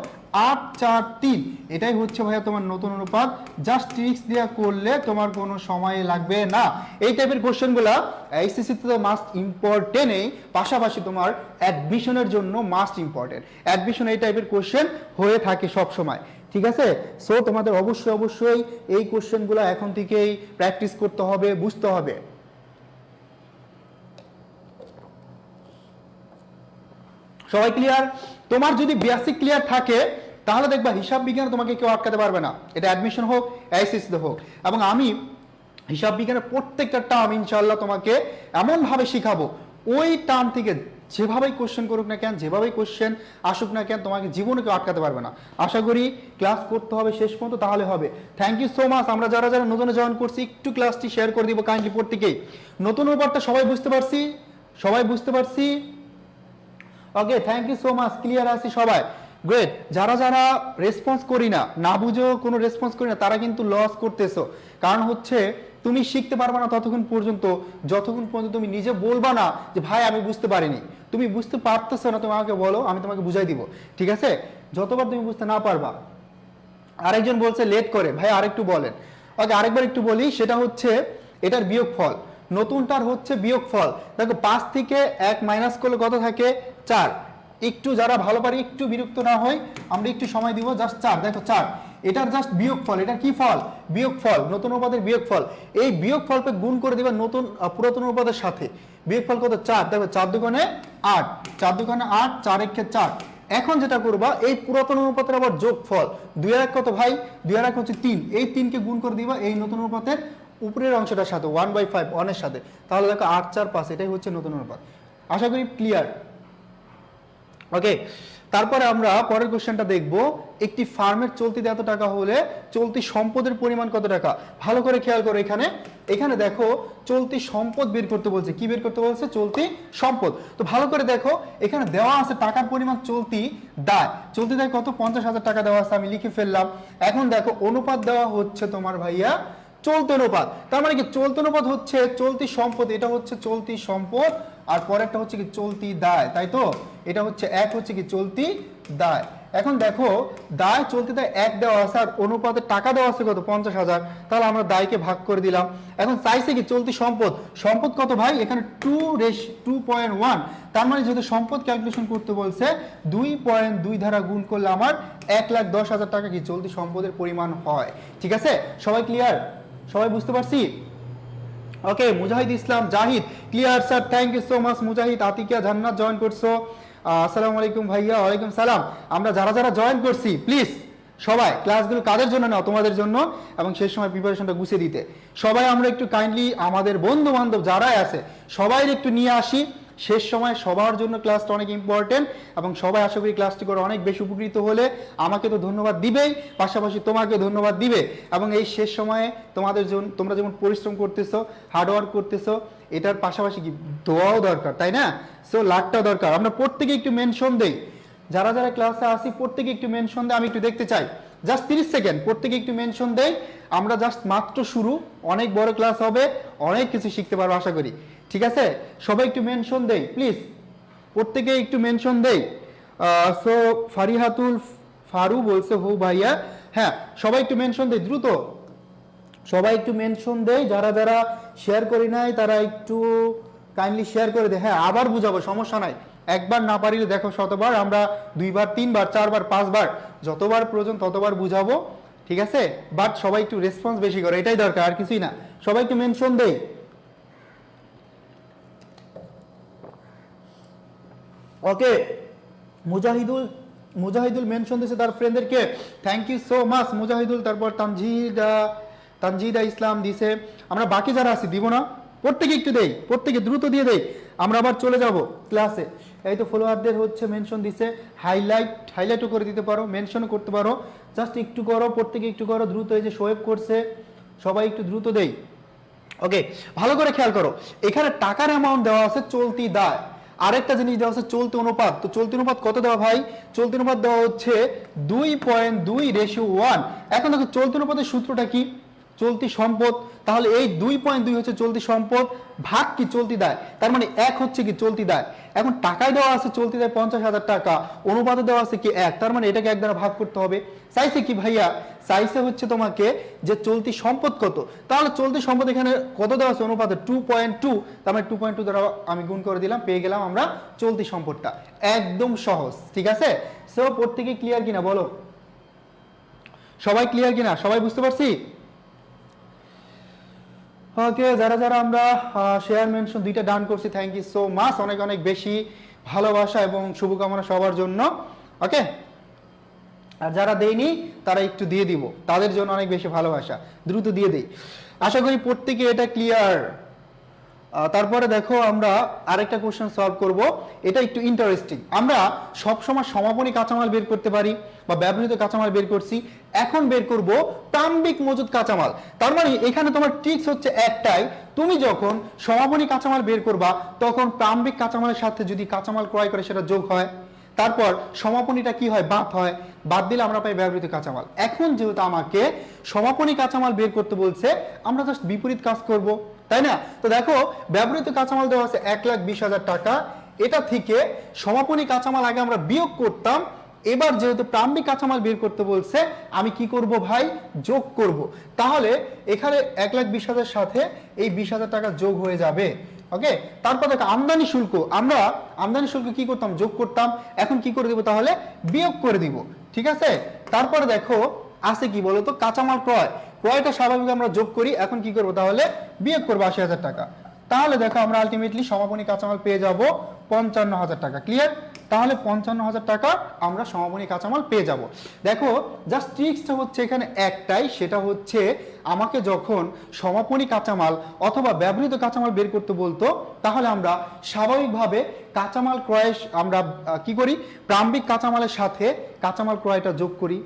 8, 4, 3, এটাই হচ্ছে ভাইয়া তোমার নতুন অনুপাত। জাস্ট ট্রিক্স দেওয়া করলে তোমার কোনো সময় লাগবে না। এই টাইপের কোশ্চেনগুলা এইচএসসি তে তো মাস্ট ইম্পর্টেন্ট, এই পাশাপাশি তোমার অ্যাডমিশনের জন্য মাস্ট ইম্পর্টেন্ট। অ্যাডমিশন এই টাইপের কোশ্চেন হয়ে থাকে সব সময়, ঠিক আছে? সো তোমাদের অবশ্যই এই কোশ্চেনগুলো এখন থেকেই প্র্যাকটিস করতে হবে, বুঝতে হবে। সবাই ক্লিয়ার? তোমার যদি বেসিক ক্লিয়ার থাকে তাহলে দেখবা হিসাব বিজ্ঞানে তোমাকে কেউ আটকাতে পারবে না, এটা অ্যাডমিশন হোক, এইচএসসি হোক। এবং আমি হিসাব বিজ্ঞানের প্রত্যেকটা টার্ম ইনশাআল্লাহ তোমাকে এমন ভাবে শিখাবো, ওই টার্ম থেকে যেভাবেই কোশ্চেন করুক না কেন, যেভাবেই কোশ্চেন আসুক না কেন, তোমাকে জীবনে কেউ আটকাতে পারবে না। আশা করি ক্লাস করতে হবে শেষ পর্যন্ত, তাহলে হবে। Thank you so much. আমরা যারা যারা নতুন জয়েন করছি একটু ক্লাসটি শেয়ার করে দিব কাইন্ডলি প্রত্যেকেই। নতুন ব্যাপারটা সবাই বুঝতে পারছি, সবাই বুঝতে পারছি। Okay, thank you so much. Clear আছি সবাই? গ্রেট। যারা যারা রেসপন্স করি না, না বুঝেও কোনো রেসপন্স করি না, তারা কিন্তু লস করতেছো। কারণ হচ্ছে তুমি শিখতে পারবে না ততক্ষণ পর্যন্ত যতক্ষণ পর্যন্ত তুমি নিজে বলবা না যে ভাই আমি বুঝতে পারিনি। তুমি বুঝতে পারতেছো না, তুমি আমাকে বলো, আমি তোমাকে বুঝাই দিব, ঠিক আছে? যতবার তুমি বুঝতে না পারবা। আরেকজন বলছে লেট করে, ভাই আরেকটু বলেন। ওকে, আরেকবার একটু বলি, সেটা হচ্ছে এটার বিয়োগফল, নতুনটার হচ্ছে বিয়োগফল। দেখো 5 থেকে 1 মাইনাস করলে কত থাকে, 4। একটু যারা ভালো পারি একটু বিরক্ত না হয়, আমরা একটু সময় দিব, জাস্ট 4। দেখো 4, এটার জাস্ট বিয়োগফল। এটার কি ফল, বিয়োগফল, নতুন অনুপাতের বিয়োগফল। এই বিয়োগফলকে গুণ করে দিবা নতুন পুরাতন অনুপাতের সাথে। বিয়োগফল কত, 4। দেখো 4 দুগুণে 8, 4 দুগুণে 8, 4 একে 4। এখন যেটা করবা, এই পুরাতন অনুপাতের আবার যোগফল, 2 আর 1 কত ভাই, 2 আর 1 হচ্ছে 3, এই 3 কে গুণ করে দিবা এই নতুন অনুপাতের উপরের অংশটার সাথে, 1/5 1 এর সাথে, তাহলে দেখো 8, 4, 5, এটাই হচ্ছে নতুন অনুপাত। আশা করি ক্লিয়ার। ওকে, তারপরে আমরা পরের কোশ্চেনটা দেখব, একটি ফার্মের চলতিতে এত টাকা হলে চলতি সম্পদের পরিমাণ কত টাকা। ভালো করে খেয়াল করো, এখানে দেখো চলতি সম্পদ বের করতে বলছে। কি বের করতে বলছে? চলতি সম্পদ। তো ভালো করে দেখো, এখানে দেওয়া আছে টাকার পরিমাণ চলতি দায়। চলতি দায় কত? 50,000 টাকা দেওয়া আছে, আমি লিখে ফেললাম। এখন দেখো অনুপাত দেওয়া হচ্ছে তোমার ভাইয়া চলতি অনুপাত। তার মানে কি চলতি অনুপাত হচ্ছে চলতি সম্পদ, এটা হচ্ছে চলতি সম্পদ, আর পরেরটা হচ্ছে কি চলতি দায়, তাই তো? এটা হচ্ছে এক হচ্ছে কি চলতি দায়। এখন দেখো দায় চলতি দায় এক দেওয়া আছে আর অনুপাতে টাকা দেওয়া আছে কত? 50,000। তাহলে আমরা দায়কে ভাগ করে দিলাম। এখন চাইছে কি চলতি সম্পদ। সম্পদ কত ভাই? এখানে 2:1। তার মানে যেহেতু সম্পদ ক্যালকুলেশন করতে বলছে 2.2 দ্বারা গুণ করলে আমার 1,10,000 টাকা কি চলতি সম্পদের পরিমাণ হয়। ঠিক আছে, সবাই ক্লিয়ার? সবাই বুঝতে পারছি? Okay, Mujahid Islam Zahid clear sir, thank you so much Mujahid. Atikia Jannat join করছো, আসসালামু আলাইকুম ভাইয়া। ওয়ালাইকুম সালাম। আমরা যারা যারা জয়েন করছি প্লিজ সবাই ক্লাসগুলো কাদের জন্য নাও? তোমাদের জন্য, এবং শেষ সময় প্রিপারেশনটা গুছিয়ে দিতে। সবাই আমরা একটু কাইন্ডলি আমাদের বন্ধু বান্ধব যারাই আছে সবাই একটু নিয়ে আসি। শেষ সময় সবার জন্য ক্লাসটা অনেক ইম্পর্টেন্ট, এবং সবাই আশা করি ক্লাসটি করে অনেক বেশি উপকৃত হলে আমাকে তো ধন্যবাদ দিবেই, পাশাপাশি তোমাকে ধন্যবাদ দিবে। এবং এই শেষ সময়ে তোমাদের জন্য তোমরা যেমন পরিশ্রম করতেছো, হার্ডওয়ার্ক করতেছো, এটার পাশাপাশি কি দোয়াও দরকার, তাই না? সো লাখটাও দরকার। আমরা প্রত্যেকে একটু মেনশন দেই, যারা যারা ক্লাসে আসি প্রত্যেকে একটু মেনশন দেয়, আমি একটু দেখতে চাই। জাস্ট 30 সেকেন্ড প্রত্যেকে একটু মেনশন দেই। আমরা জাস্ট মাত্র শুরু, অনেক বড় ক্লাস হবে, অনেক কিছু শিখতে পারবো আশা করি। ঠিক আছে, সবাই একটু মেনশন দেই প্লিজ, প্রত্যেকে একটু মেনশন দেই। সো ফারিহাতুল ফারু বলছে হো ভাইয়া, হ্যাঁ সবাই একটু মেনশন দেই দ্রুত, সবাই একটু মেনশন দেই। যারা যারা শেয়ার করি নাই তারা একটু কাইন্ডলি শেয়ার করে দে। হ্যাঁ আবার বুঝাবো, সমস্যা নাই, একবার না পারিলে দেখো শতবার, আমরা 2বার 3বার 4বার 5বার যতবার প্রয়োজন ততবার বুঝাবো। ঠিক আছে, বাট সবাই একটু রেসপন্স বেশি করে, এটাই দরকার, আর কিছুই না। সবাই একটু মেনশন দেই। ওকে, মুজাহিদুল মেনশন দিয়েছে তার ফ্রেন্ডদেরকে, thank you so much Mujahidul. তারপর তানজিদা ইসলাম দিছে। আমরা বাকি যারা আছি দিব না? প্রত্যেকে একটু দেই, প্রত্যেকে দ্রুত দিয়ে দেই, আমরা আবার চলে যাব ক্লাসে। এই তো ফলোয়ারদের হচ্ছে মেনশন দিছে, হাইলাইটও করে দিতে পারো, মেনশনও করতে পারো, জাস্ট একটু করো, প্রত্যেকে একটু করো দ্রুত। এই যে শোয়েব করছে, সবাই একটু দ্রুত দেই। ওকে, ভালো করে খেয়াল করো, এখানে টাকার অ্যামাউন্ট দেওয়া আছে চলতি দায়, আরেকটা জিনিস দেওয়া আছে চলতি অনুপাত। তো চলতি অনুপাত কত দেওয়া ভাই? চলতি অনুপাত দেওয়া হচ্ছে 2.2:1। এখন দেখো চলতি অনুপাতের সূত্রটা কি? চলতি সম্পদ, তাহলে এই 2.2 হচ্ছে চলতি সম্পদ, ভাগ কি চলতি দায়, তার মানে 1 হচ্ছে কি চলতি দায়। এখন টাকায় দেওয়া আছে চলতি দায় 50,000 টাকা, অনুপাতে দেওয়া আছে কি 1, তার মানে এটাকে 1 দ্বারা ভাগ করতে হবে। চাইছে কি ভাইয়া? চাইছে হচ্ছে তোমাকে যে চলতি সম্পদ কত, তাহলে চলতি সম্পদ এখানে কত দেওয়া আছে অনুপাতে? 2.2, তার মানে 2.2 দ্বারা আমি গুণ করে দিলাম, পেয়ে গেলাম আমরা চলতি সম্পদটা। একদম সহজ, ঠিক আছে? সো প্রত্যেকে ক্লিয়ার কিনা বলো? সবাই ক্লিয়ার কিনা? সবাই বুঝতে পারছি? ওকে, যারা যারা আমরা শেয়ার মেনশন 2টা ডান করছি, থ্যাংক ইউ সো মাচ, অনেক অনেক বেশি ভালোবাসা এবং শুভকামনা সবার জন্য। ওকে, আর যারা দেয়নি তারা একটু দিয়ে দিব, তাদের জন্য অনেক বেশি ভালোবাসা, দ্রুত দিয়ে দেই। আশা করি প্রত্যেকে এটা ক্লিয়ার। তারপরে দেখো আমরা আরেকটা কোশ্চেন সলভ করব, এটা একটু ইন্টারেস্টিং। আমরা সবসময় সমাপনী কাঁচামাল বের করতে পারি বা ব্যবহৃত কাঁচামাল বের করছি, এখন বের করব প্রারম্ভিক মজুদ কাঁচামাল। তার মানে এখানে তোমার ট্রিক্স হচ্ছে একটাই, তুমি যখন সমাপনী কাঁচামাল বের করবা তখন প্রারম্ভিক কাঁচামালের সাথে যদি কাঁচামাল ক্রয় করে সেটা যোগ হয়, তারপর সমাপনীটা কি হয়? বাদ হয়, বাদ দিলে আমরা পাই ব্যবহৃত কাঁচামাল। এখন যেহেতু আমাকে সমাপনী কাঁচামাল বের করতে বলছে, আমরা জাস্ট বিপরীত কাজ করব, তাই না? তো দেখো ব্যবহৃত কাঁচামাল দেওয়া আছে 1,20,000 টাকা, এটা থেকে সমাপনী কাঁচামাল আগে আমরা বিয়োগ করতাম, এবার যেহেতু প্রারম্ভিক কাঁচামাল বের করতে বলছে আমি কি করব ভাই? যোগ করব। তাহলে এখানে 1,20,000 সাথে এই 20,000 টাকা যোগ হয়ে যাবে। ওকে, তারপর দেখো আমদানি শুল্ক, আমরা আমদানি শুল্ক কি করতাম? যোগ করতাম, এখন কি করে দিব? তাহলে বিয়োগ করে দিব। ঠিক আছে, তারপরে দেখো আছে কি বলতো? কাঁচামাল ক্রয়টা স্বাভাবিক আমরা যোগ করি, এখন কি করব? তাহলে বিয়োগ করবো 80,000 টাকা। তাহলে দেখো আমরা আলটিমেটলি সমাপনী কাঁচামাল পেয়ে যাব 55,000 টাকা। ক্লিয়ার? তাহলে 55,000 টাকা আমরা সমাপনী কাঁচামাল পেয়ে যাব। দেখো জাস্ট ট্রিক্সটা হচ্ছে এখানে একটাই, সেটা হচ্ছে আমাকে যখন সমাপনী কাঁচামাল অথবা ব্যবহৃত কাঁচামাল বের করতে বলতো, তাহলে আমরা স্বাভাবিকভাবে কাঁচামাল ক্রয় আমরা কি করি, প্রারম্ভিক কাঁচামালের সাথে কাঁচামাল ক্রয়টা যোগ করি,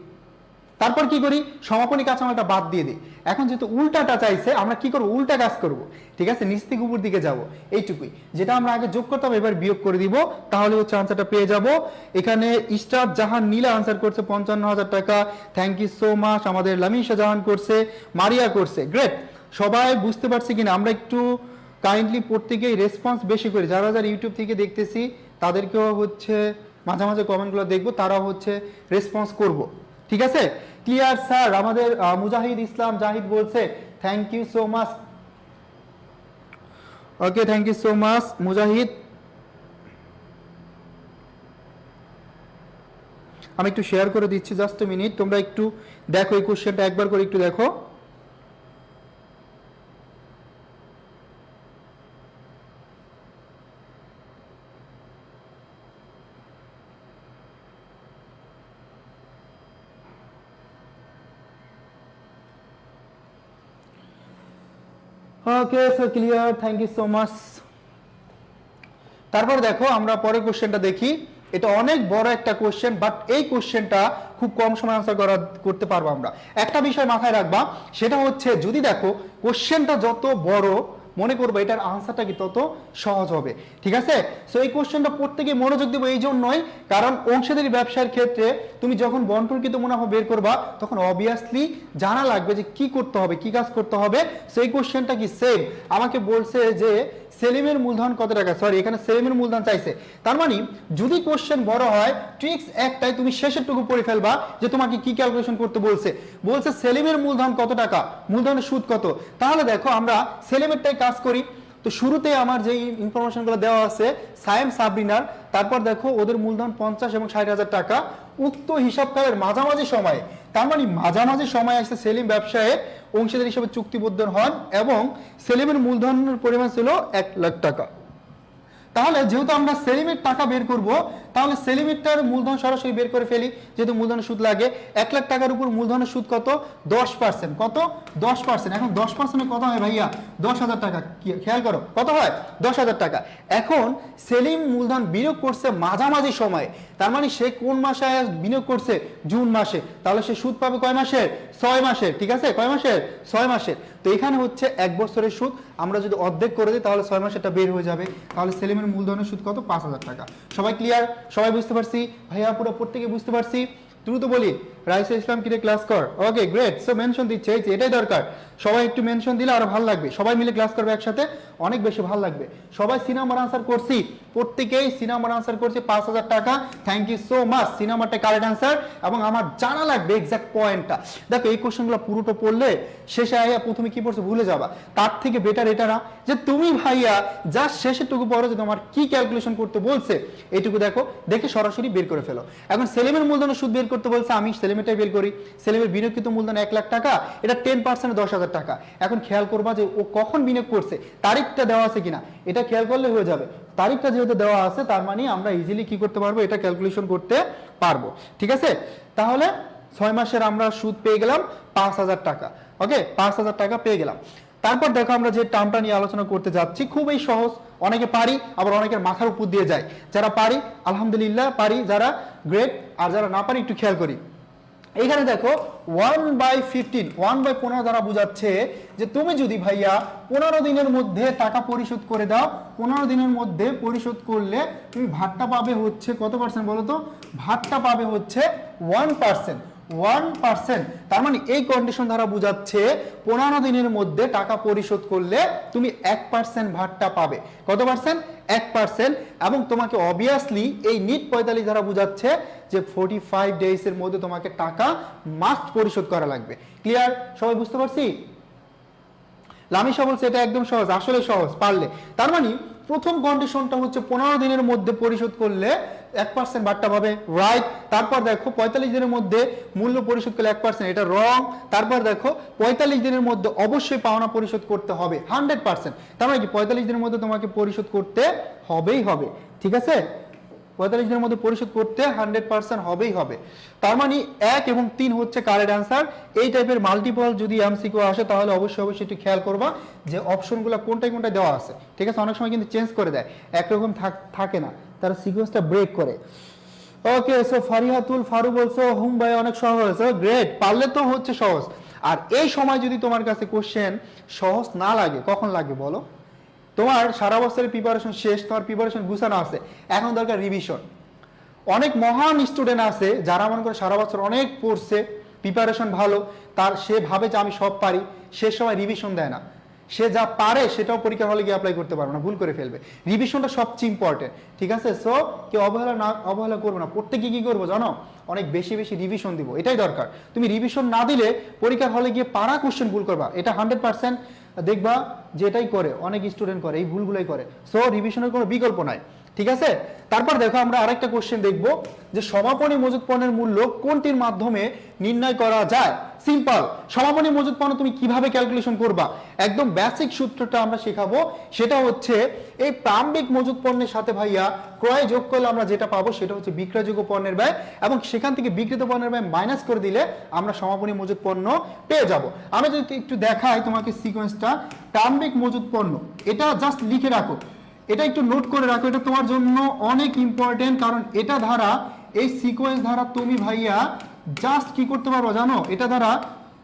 তারপর কি করি, সমাপনী কাঁচামালটা বাদ দিয়ে দিই। এখন যেহেতু উল্টাটা চাইছে, আমরা কি করব, উল্টা কাজ করব, ঠিক আছে, নিচ থেকে উপর দিকে যাব, এইটুকুই। যেটা আমরা আগে যোগ করতাম এবার বিয়োগ করে দিব, তাহলে হচ্ছে আনসারটা পেয়ে যাব। এখানে ইস্টার জাহান নীলা আনসার করছে 55,000 টাকা। Thank you so much. আমাদের লামিশা জাহান করছে, মারিয়া করছে, গ্রেট। সবাই বুঝতে পারছি কিনা, আমরা একটু কাইন্ডলি প্রত্যেকেই রেসপন্স বেশি করি। যারা যারা ইউটিউব থেকে দেখতেছি তাদেরকেও হচ্ছে মাঝে মাঝে কমেন্টগুলো দেখবো, তারাও হচ্ছে রেসপন্স করব, ঠিক আছে। Clear sir? আমাদের মুজাহিদ ইসলাম জাহিদ বলছে thank you so much. Okay, thank you so much Mujahid. আমি একটু শেয়ার করে দিচ্ছি, জাস্ট এ মিনিট, তোমরা একটু দেখো এই কোশ্চেনটা একবার করে একটু দেখো। Okay, so clear, thank you so much. তারপর দেখো আমরা পরের কোশ্চেনটা দেখি। এটা অনেক বড় একটা কোশ্চেন, বাট এই কোশ্চেনটা খুব কম সময় আনসার করতে পারবো আমরা। একটা বিষয় মাথায় রাখবা, সেটা হচ্ছে যদি দেখো কোশ্চেনটা যত বড় মনে করবো এটার আনসারটা কি তত সহজ হবে, ঠিক আছে। সো এই কোশ্চেনটা প্রত্যেকে মনোযোগ দেবো এই জন্যই, কারণ অংশীদারি ব্যবসার ক্ষেত্রে তুমি যখন বন্টনকৃত মুনাফা বের করবা তখন অবভিয়াসলি জানা লাগবে যে কি করতে হবে, কি কাজ করতে হবে। সো এই কোশ্চেনটা কি সেম আমাকে বলছে যে সেলিমের মূলধন কত টাকা, সরি এখানে সেলিমের মূলধন চাইছে। তার মানে যদি কোশ্চেন বড় হয় ট্রিক্স একটাই, তুমি শেষের টুকু পড়ে ফেলবা যে তোমাকে কি ক্যালকুলেশন করতে বলছে। বলছে সেলিমের মূলধন কত টাকা, মূলধনের সুদ কত। তাহলে দেখো আমরা সেলিমেরটাই কাজ করি। তো শুরুতে আমার যে ইনফরমেশনগুলো দেওয়া আছে সায়েম সাবরিনার, তারপর দেখো ওদের মূলধন 50 এবং 60,000 টাকা উক্ত হিসাবকালের মাঝামাঝি সময়ে। তার মানে মাঝামাঝি সময় আসছে সেলিম ব্যবসায়ে অংশীদার হিসেবে চুক্তিবদ্ধ হন এবং সেলিমের মূলধনের পরিমাণ ছিল 1 লাখ টাকা। তাহলে যেহেতু আমরা সেলিমের টাকা বের করব, তাহলে সেলিমেরটার মূলধন সরাসরি বের করে ফেলি, যেহেতু মূলধনের সুদ লাগে। 1 লাখ টাকার উপর মূলধনের সুদ কত, 10%। কত, 10%। এখন 10% কত হয় ভাইয়া, 10,000 টাকা। খেয়াল করো কত হয়, 10,000 টাকা। এখন সেলিম মূলধন বিনিয়োগ করছে মাঝামাঝি সময়ে, তার মানে সে কোন মাসে বিনিয়োগ করছে, জুন মাসে। তাহলে সে সুদ পাবে কয় মাসের, 6 মাসের, ঠিক আছে, কয় মাসের, 6 মাসের। তো এখানে হচ্ছে 1 বছরের সুদ, আমরা যদি অর্ধেক করে দিই তাহলে 6 মাসেরটা বের হয়ে যাবে। তাহলে সেলিমের মূলধনের সুদ কত, 5,000 টাকা। সবাই ক্লিয়ার? সবাই বুঝতে পারছি ভাইয়া? পুরো প্রত্যেকে বুঝতে পারছি? দ্রুত বলি, রাইসা ইসলাম কিরে ক্লাস কর। Okay great. সো মেনশন দিচ্ছে, এটাই দরকার। সবাই একটু মেনশন দিলে আরো ভালো লাগবে, সবাই মিলে ক্লাস করবে একসাথে, অনেক বেশি ভালো লাগবে। সবাই সি নাম্বার আনসার করছি, প্রত্যেকেই সি নাম্বার আনসার করছি, 5,000 টাকা। Thank you so much. C নাম্বারটা কারেক্ট আনসার এবং আমার জানা লাগবে এক্সাক্ট পয়েন্টটা। দেখো এই কোশ্চেনগুলো পুরোটা পড়লে শেষে আইয়া প্রথমে কি পড়ছে ভুলে যাবা। তার থেকে বেটার এটা না যে তুমি ভাইয়া জাস্ট শেষের টুকু পড়ো যে তোমার কি ক্যালকুলেশন করতে বলছে, এইটুকু দেখো, দেখে সরাসরি বের করে ফেলো। এখন সেলিমের মূলধনের সুদ বের করতে বলছে, আমি সেলিমেরটাই বের করি। সেলিমের বিনিয়োগকৃত মূলধন 1 লাখ টাকা, এটা 10% 10,000 টাকা। এখন খেয়াল করবা যে ও কখন বিনিয়োগ করছে, তারিখটা দেওয়া আছে কিনা, এটা খেয়াল করলে হয়ে যাবে। তারিখটা যেহেতু দেওয়া আছে তার মানে আমরা ইজিলি কি করতে পারবো, এটা ক্যালকুলেশন করতে পারবো, ঠিক আছে। তাহলে 6 মাসের আমরা সুদ পেয়ে গেলাম 5,000 টাকা। ওকে, 5,000 টাকা পেয়ে গেলাম। তারপর দেখো আমরা যে টার্মটা নিয়ে আলোচনা করতে যাচ্ছি খুবই সহজ, অনেকে পারি আবার অনেকের মাথার উপর দিয়ে যায়। যারা পারি আলহামদুলিল্লাহ পারি, যারা গ্রেট, আর যারা না পারি একটু খেয়াল করি। এইখানে দেখো 1/15, 1/15 দ্বারা বোঝাচ্ছে যে তুমি যদি ভাইয়া 15 দিনের মধ্যে টাকা পরিশোধ করে দাও, 15 দিনের মধ্যে পরিশোধ করলে তুমি ভাগটা পাবে হচ্ছে কত পার্সেন্ট বলো তো, ভাগটা পাবে হচ্ছে 1%। 1%, তার মানে এই কন্ডিশন দ্বারা বোঝাচ্ছে 15 দিনের মধ্যে টাকা পরিশোধ করলে তুমি 1% ভাগটা পাবে। কত পার্সেন্ট, 1%। এবং তোমাকে অবভিয়াসলি এই নিট 45 দ্বারা বোঝাচ্ছে যে 45 ডেজ এর মধ্যে তোমাকে টাকা মাস্ট পরিশোধ করা লাগবে। ক্লিয়ার? সবাই বুঝতে পারছি? লামিশা বলছে এটা একদম সহজ, আসলে সহজ পারলে। তার মানে প্রথম কন্ডিশনটা হচ্ছে 15 দিনের মধ্যে পরিশোধ করলে 1% ভাগটা পাবে, রাইট। তারপর দেখো 45 দিনের মধ্যে মূল্য পরিশোধ করলে 1%, এটা রং। তারপর দেখো 45 দিনের মধ্যে অবশ্যই পাওনা পরিশোধ করতে হবে 100%। তার মানে কি 45 দিনের মধ্যে তোমাকে পরিশোধ করতে হবেই হবে, ঠিক আছে। 45 দিনের মধ্যে পরিশোধ করতে 100% হবেই হবে। তার মানে 1 এবং 3 হচ্ছে কারেক্ট অ্যান্সার। এই টাইপের মাল্টিপল যদি এমসিকিউ আসে তাহলে অবশ্যই অবশ্যই একটু খেয়াল করবা যে অপশনগুলো কোনটায় কোনটায় দেওয়া আছে, ঠিক আছে? অনেক সময় কিন্তু চেঞ্জ করে দেয়, একরকম থাকে না, তারা সিকোয়েন্সটা ব্রেক করে। ওকে, সো ফারিহাতুল ফারু বলছো হুম ভাই অনেক সহজ, গ্রেট, পারলে তো হচ্ছে সহজ। আর এই সময় যদি তোমার কাছে কোশ্চেন সহজ না লাগে, কখন লাগে বলো? তোমার সারা বছরের প্রিপারেশন শেষ, তোমার প্রিপারেশন গুছানো আছে, এখন দরকার রিভিশন। অনেক মহান স্টুডেন্ট আছে যারা মনে করে সারা বছর অনেক পড়ছে, প্রিপারেশন ভালো, তার সে ভাবে যে আমি সব পারি, সে সময় রিভিশন দেয় না, সে যা পারে সেটাও পরীক্ষার হলে গিয়ে অ্যাপ্লাই করতে পারবে না, ভুল করে ফেলবে। রিভিশনটা সবচেয়ে ইম্পর্টেন্ট, ঠিক আছে? সো কেউ অবহেলা করবো না, প্রত্যেকে কি করবো জানো, অনেক বেশি বেশি রিভিশন দিব, এটাই দরকার। তুমি রিভিশন না দিলে পরীক্ষার হলে গিয়ে পারা কোশ্চেন ভুল করবা, এটা 100% দেখবা যে এটাই করে, অনেক স্টুডেন্ট করে, এই ভুলগুলোই করে। সো রিভিশনের কোনো বিকল্প নাই, ঠিক আছে? তারপর দেখো আমরা আরেকটা কোশ্চেন দেখব যে সমাপনী মজুত পণ্যের মূল্য কোনটির মাধ্যমে নির্ণয় করা যায়। সিম্পল, সমাপনী মজুত পণ্য তুমি কিভাবে ক্যালকুলেশন করবা, একদম বেসিক সূত্রটা আমরা শেখাবো। সেটা হচ্ছে এই প্রারম্ভিক মজুত পণ্যের সাথে ভাইয়া ক্রয় যোগ করলে আমরা যেটা পাবো সেটা হচ্ছে বিক্রয়যোগ্য পণ্যের ব্যয়, এবং সেখান থেকে বিক্রিত পণ্যের ব্যয় মাইনাস করে দিলে আমরা সমাপনী মজুত পণ্য পেয়ে যাব। আমি যদি একটু দেখাই তোমাকে সিকোয়েন্সটা, প্রারম্ভিক মজুত পণ্য, এটা জাস্ট লিখে রাখো, এটা একটু নোট করে রাখো, এটা তোমার জন্য অনেক ইম্পর্টেন্ট। কারণ এটা ধারা, এই সিকোয়েন্স ধারা তুমি ভাইয়া জাস্ট কি করতে পারবা জানো, এটা দ্বারা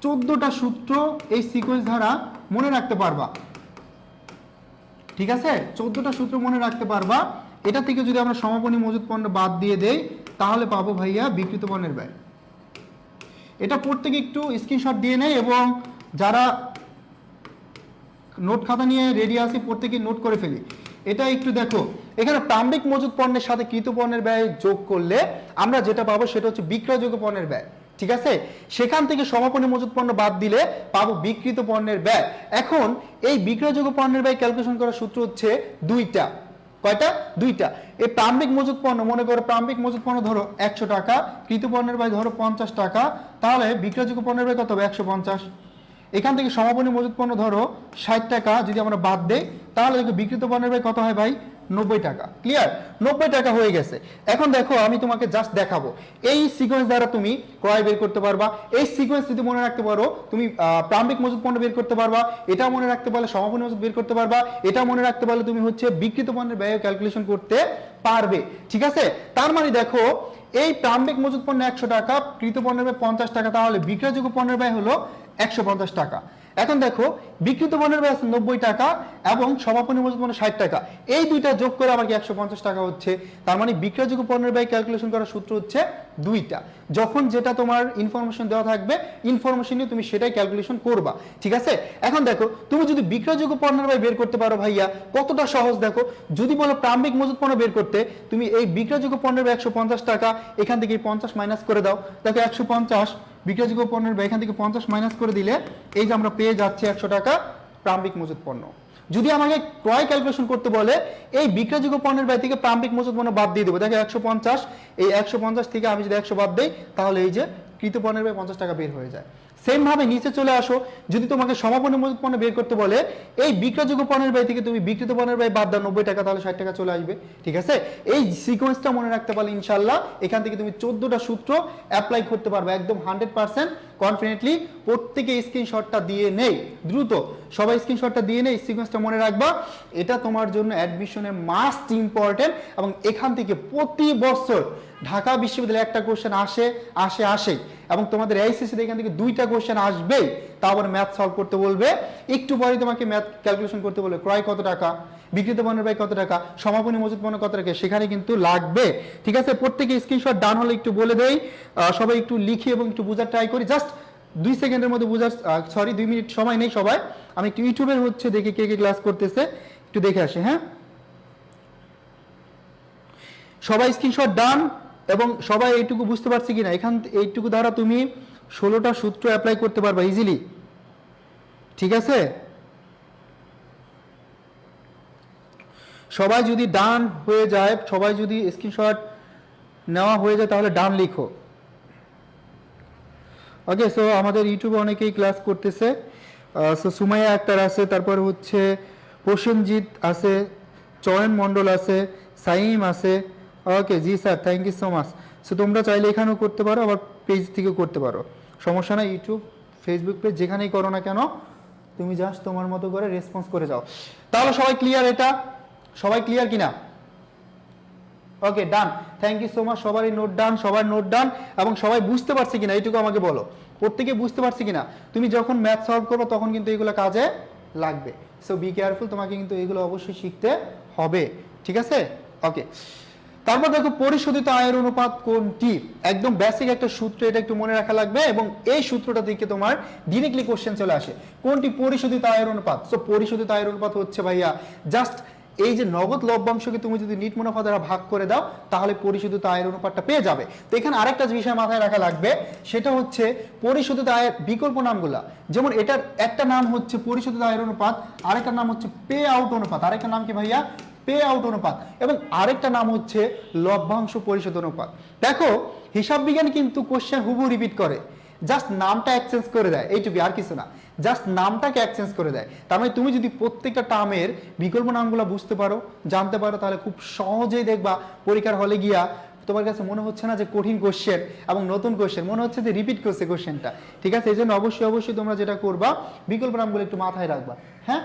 14টা সূত্র এই সিকোয়েন্স ধারা মনে রাখতে পারবা, ঠিক আছে? 14টা সূত্র মনে রাখতে পারবা। এটা থেকে যদি আমরা সমাপনী মজুত পণ্য বাদ দিয়ে দেই তাহলে পাবো ভাইয়া বিক্রিত পণ্যের ব্যয়। এটা প্রত্যেকে একটু স্ক্রিনশট দিয়ে নেয়, এবং যারা নোট খাতা নিয়ে রেডি আছি প্রত্যেকে নোট করে ফেলি। এটা একটু দেখো, এখানে প্রারম্ভিক মজুত পণ্যের সাথে কৃত পণ্যের ব্যয় যোগ করলে আমরা যেটা পাবো সেটা হচ্ছে বিক্রয়যোগ্য পণ্যের ব্যয়, ঠিক আছে? সেখান থেকে সমাপনী মজুত পণ্য বাদ দিলে পাবো বিক্রিত পণ্যের ব্যয়। এখন এই বিক্রয়যোগ্য পণ্যের ব্যয় ক্যালকুলেশন করার সূত্র হচ্ছে দুইটা। কয়টা? দুইটা। এই প্রারম্ভিক মজুত পণ্য, মনে করো প্রারম্ভিক মজুত পণ্য ধরো 100 টাকা, কৃত পণ্যের ব্যয় ধরো 50 টাকা, তাহলে বিক্রয়যোগ্য পণ্যের ব্যয় কত হবে? 150। এখান থেকে সমাপনী মজুত পণ্য ধরো 60 টাকা, যদি আমরা বাদ দেই তাহলে দেখো বিক্রিত পণ্যের ব্যয় কত হয় ভাই? 90 টাকা। ক্লিয়ার? 90 টাকা হয়ে গেছে। এখন দেখো আমি তোমাকে জাস্ট দেখাবো, এই সিকোয়েন্স দ্বারা তুমি ক্রয় বের করতে পারবা। এই সিকোয়েন্স যদি মনে রাখতে পারো তুমি প্রারম্ভিক মজুত পণ্য বের করতে পারবা, এটা মনে রাখতে পারলে সমাপনী মজুত বের করতে পারবা, এটা মনে রাখতে পারলে তুমি হচ্ছে বিক্রিত পণ্যের ব্যয় ক্যালকুলেশন করতে পারবে, ঠিক আছে? তার মানে দেখো এই প্রারম্ভিক মজুত পণ্য 100 টাকা, কৃত পণ্যের ব্যয় 50 টাকা, তাহলে বিক্রয়যোগ্য পণ্যের ব্যয় হলো 150 টাকা। এখন দেখো বিক্রিত পণ্যের ব্যয় আছে 90 টাকা এবং সমাপনী মজুত পণ্য 60 টাকা, এই দুইটা যোগ করে আবার কি 150 টাকা হচ্ছে। তার মানে বিক্রয়যোগ্য পণ্যের ব্যয় ক্যালকুলেশন করার সূত্র হচ্ছে দুইটা। যখন যেটা তোমার ইনফরমেশন দেওয়া থাকবে, ইনফরমেশন নিয়ে তুমি সেটাই ক্যালকুলেশন করবা, ঠিক আছে? এখন দেখো তুমি যদি বিক্রয়যোগ্য পণ্যের ব্যয় বের করতে পারো ভাইয়া, কতটা সহজ দেখো। যদি বলো প্রারম্ভিক মজুত পণ্য বের করতে, তুমি এই বিক্রয়যোগ্য পণ্যের ব্যয় 150 টাকা, এখান থেকে 50 মাইনাস করে দাও, দেখো 150, বিক্রয়যোগ্য পণ্যের ব্যয় এখান থেকে 50 মাইনাস করে দিলে এই যে আমরা পেয়ে যাচ্ছি 100 টাকা প্রারম্ভিক মজুত পণ্য। যদি আমাকে ক্রয় ক্যালকুলেশন করতে বলে, এই বিক্রয়যোগ্য পণ্যের ব্যয় থেকে প্রারম্ভিক মজুত পণ্য বাদ দিয়ে দেবো, দেখো 150, এই 150 থেকে আমি যদি 100 বাদ দেই তাহলে এই যে কৃত পণ্যের ব্যয় 50 টাকা বের হয়ে যায়। সেম ভাবে নিচে চলে আসো, যদি তোমাকে সমাপনী মজুত পণ্য বের করতে বলে, এই বিক্রয়যোগ্য পণ্যের ব্যয় থেকে তুমি বিক্রিত পণ্যের ব্যয় বাদ দাও 90 টাকা, তাহলে 60 টাকা চলে আসবে, ঠিক আছে? এই সিকোয়েন্সটা মনে রাখতে পারলে ইনশাআল্লাহ এখান থেকে তুমি 14টা সূত্র অ্যাপ্লাই করতে পারবে একদম 100% কনফিডেন্টলি। প্রত্যেকে স্ক্রিনশটটা দিয়ে নেই, দ্রুত সবাই স্ক্রিনশটটা দিয়ে নেই, সিকোয়েন্সটা মনে রাখবা, এটা তোমার জন্য অ্যাডমিশনের মাস্ট ইম্পর্টেন্ট। এবং এখান থেকে প্রতি বছর ঢাকা বিশ্ববিদ্যালয়ে একটা কোশ্চেন আসে, এবং তোমাদের এইচএসসি এখান থেকে 2টা কোশ্চেন আসবেই, তা আবার ম্যাথ সলভ করতে বলবে, একটু পরে তোমাকে ম্যাথ ক্যালকুলেশন করতে বলবে, ক্রয় কত টাকা, বিক্রিত পণ্যের ব্যয় কত টাকা, সমাপনী মজুত পণ্য কত টাকা, সেখানে কিন্তু লাগবে, ঠিক আছে? প্রত্যেকে স্ক্রিনশট ডান হলে একটু বলে দেই, সবাই একটু লিখি এবং একটু বোঝার ট্রাই করি, জাস্ট 2 সেকেন্ডের মধ্যে বোঝার, 2 মিনিট সময় নেই সবাই। আমি একটু ইউটিউবের হচ্ছে দেখি কে কে ক্লাস করতেছে, একটু দেখে আসি। হ্যাঁ, সবাই স্ক্রিনশট ডান, এবং সবাই এইটুকু বুঝতে পারছি কিনা, এইটুকু দ্বারা তুমি 16টা সূত্র অ্যাপ্লাই করতে পারবা ইজিলি, ঠিক আছে? সবাই যদি ডান হয়ে যায়, সবাই যদি স্ক্রিনশট নেওয়া হয়ে যায় তাহলে ডান লিখো। ওকে, সো আমাদের ইউটিউবে অনেকেই ক্লাস করতেছে। সো সুমাইয়া আক্তার আছে, তারপর হচ্ছে প্রসেনজিৎ আছে, চয়ন মণ্ডল আছে, সাইম আছে, okay ji sir, thank you so much. So তোমরা চাইলে এখানেও করতে পারো, আবার পেজ থেকেও করতে পারো, সমস্যা না। ইউটিউব, ফেসবুক পেজ যেখানেই করো না কেন, তুমি জাস্ট তোমার মতো করে রেসপন্স করে যাও। তাহলে সবাই ক্লিয়ার? এটা সবাই ক্লিয়ার কিনা? ওকে ডান, থ্যাংক ইউ সো মাচ। সবারই নোট ডান, সবার নোট ডান। এবং সবাই বুঝতে পারছে কিনা এইটুকু আমাকে বলো, প্রত্যেকে বুঝতে পারছে কিনা? তুমি যখন ম্যাথ সলভ করবে তখন কিন্তু এগুলো কাজে লাগবে। সো বি কেয়ারফুল, তোমাকে কিন্তু এগুলো অবশ্যই শিখতে হবে, ঠিক আছে? ওকে, তারপর দেখো পরিশোধিত আয়ের অনুপাত কোনটি? একদম বেসিক একটা সূত্র, এটা একটু মনে রাখা লাগবে, এবং এই সূত্রটা থেকে তোমার ডিরেক্টলি কোশ্চেন চলে আসে। কোনটি পরিশোধিত আয়ের অনুপাত? সো পরিশোধিত আয়ের অনুপাত হচ্ছে ভাইয়া জাস্ট এই যে নগদ লভ্যাংশকে তুমি যদি নিট মুনাফা দ্বারা ভাগ করে দাও তাহলে পরিশোধিত আয়ের অনুপাতটা পেয়ে যাবে। তো এখানে আরেকটা বিষয় মাথায় রাখা লাগবে, সেটা হচ্ছে পরিশোধিত আয়ের বিকল্প নামগুলা। যেমন এটার একটা নাম হচ্ছে পরিশোধিত আয়ের অনুপাত, আরেকটা নাম হচ্ছে পে আউট অনুপাত, আরেকটা নাম কি ভাইয়া? পে আউট অনুপাত, এবং আরেকটা নাম হচ্ছে লভ্যাংশ পরিশোধ অনুপাত। দেখো হিসাব বিজ্ঞান কিন্তু কোশ্চেন হুবহু রিপিট করে, জাস্ট নামটা এক্সচেঞ্জ করে দেয়, এইটুকু, আর কিছু না। জাস্ট নামটাকে এক্সচেঞ্জ করে দেয়। তার মানে তুমি যদি প্রত্যেকটা টার্মের বিকল্প নামগুলো বুঝতে পারো, জানতে পারো, তাহলে খুব সহজেই দেখবা পরীক্ষার হলে গিয়া তোমার কাছে মনে হচ্ছে না যে কঠিন কোশ্চেন এবং নতুন কোশ্চেন, মনে হচ্ছে যে রিপিট করছে কোশ্চেনটা, ঠিক আছে? এই জন্য অবশ্যই অবশ্যই তোমরা যেটা করবা, বিকল্প নামগুলো একটু মাথায় রাখবা, হ্যাঁ?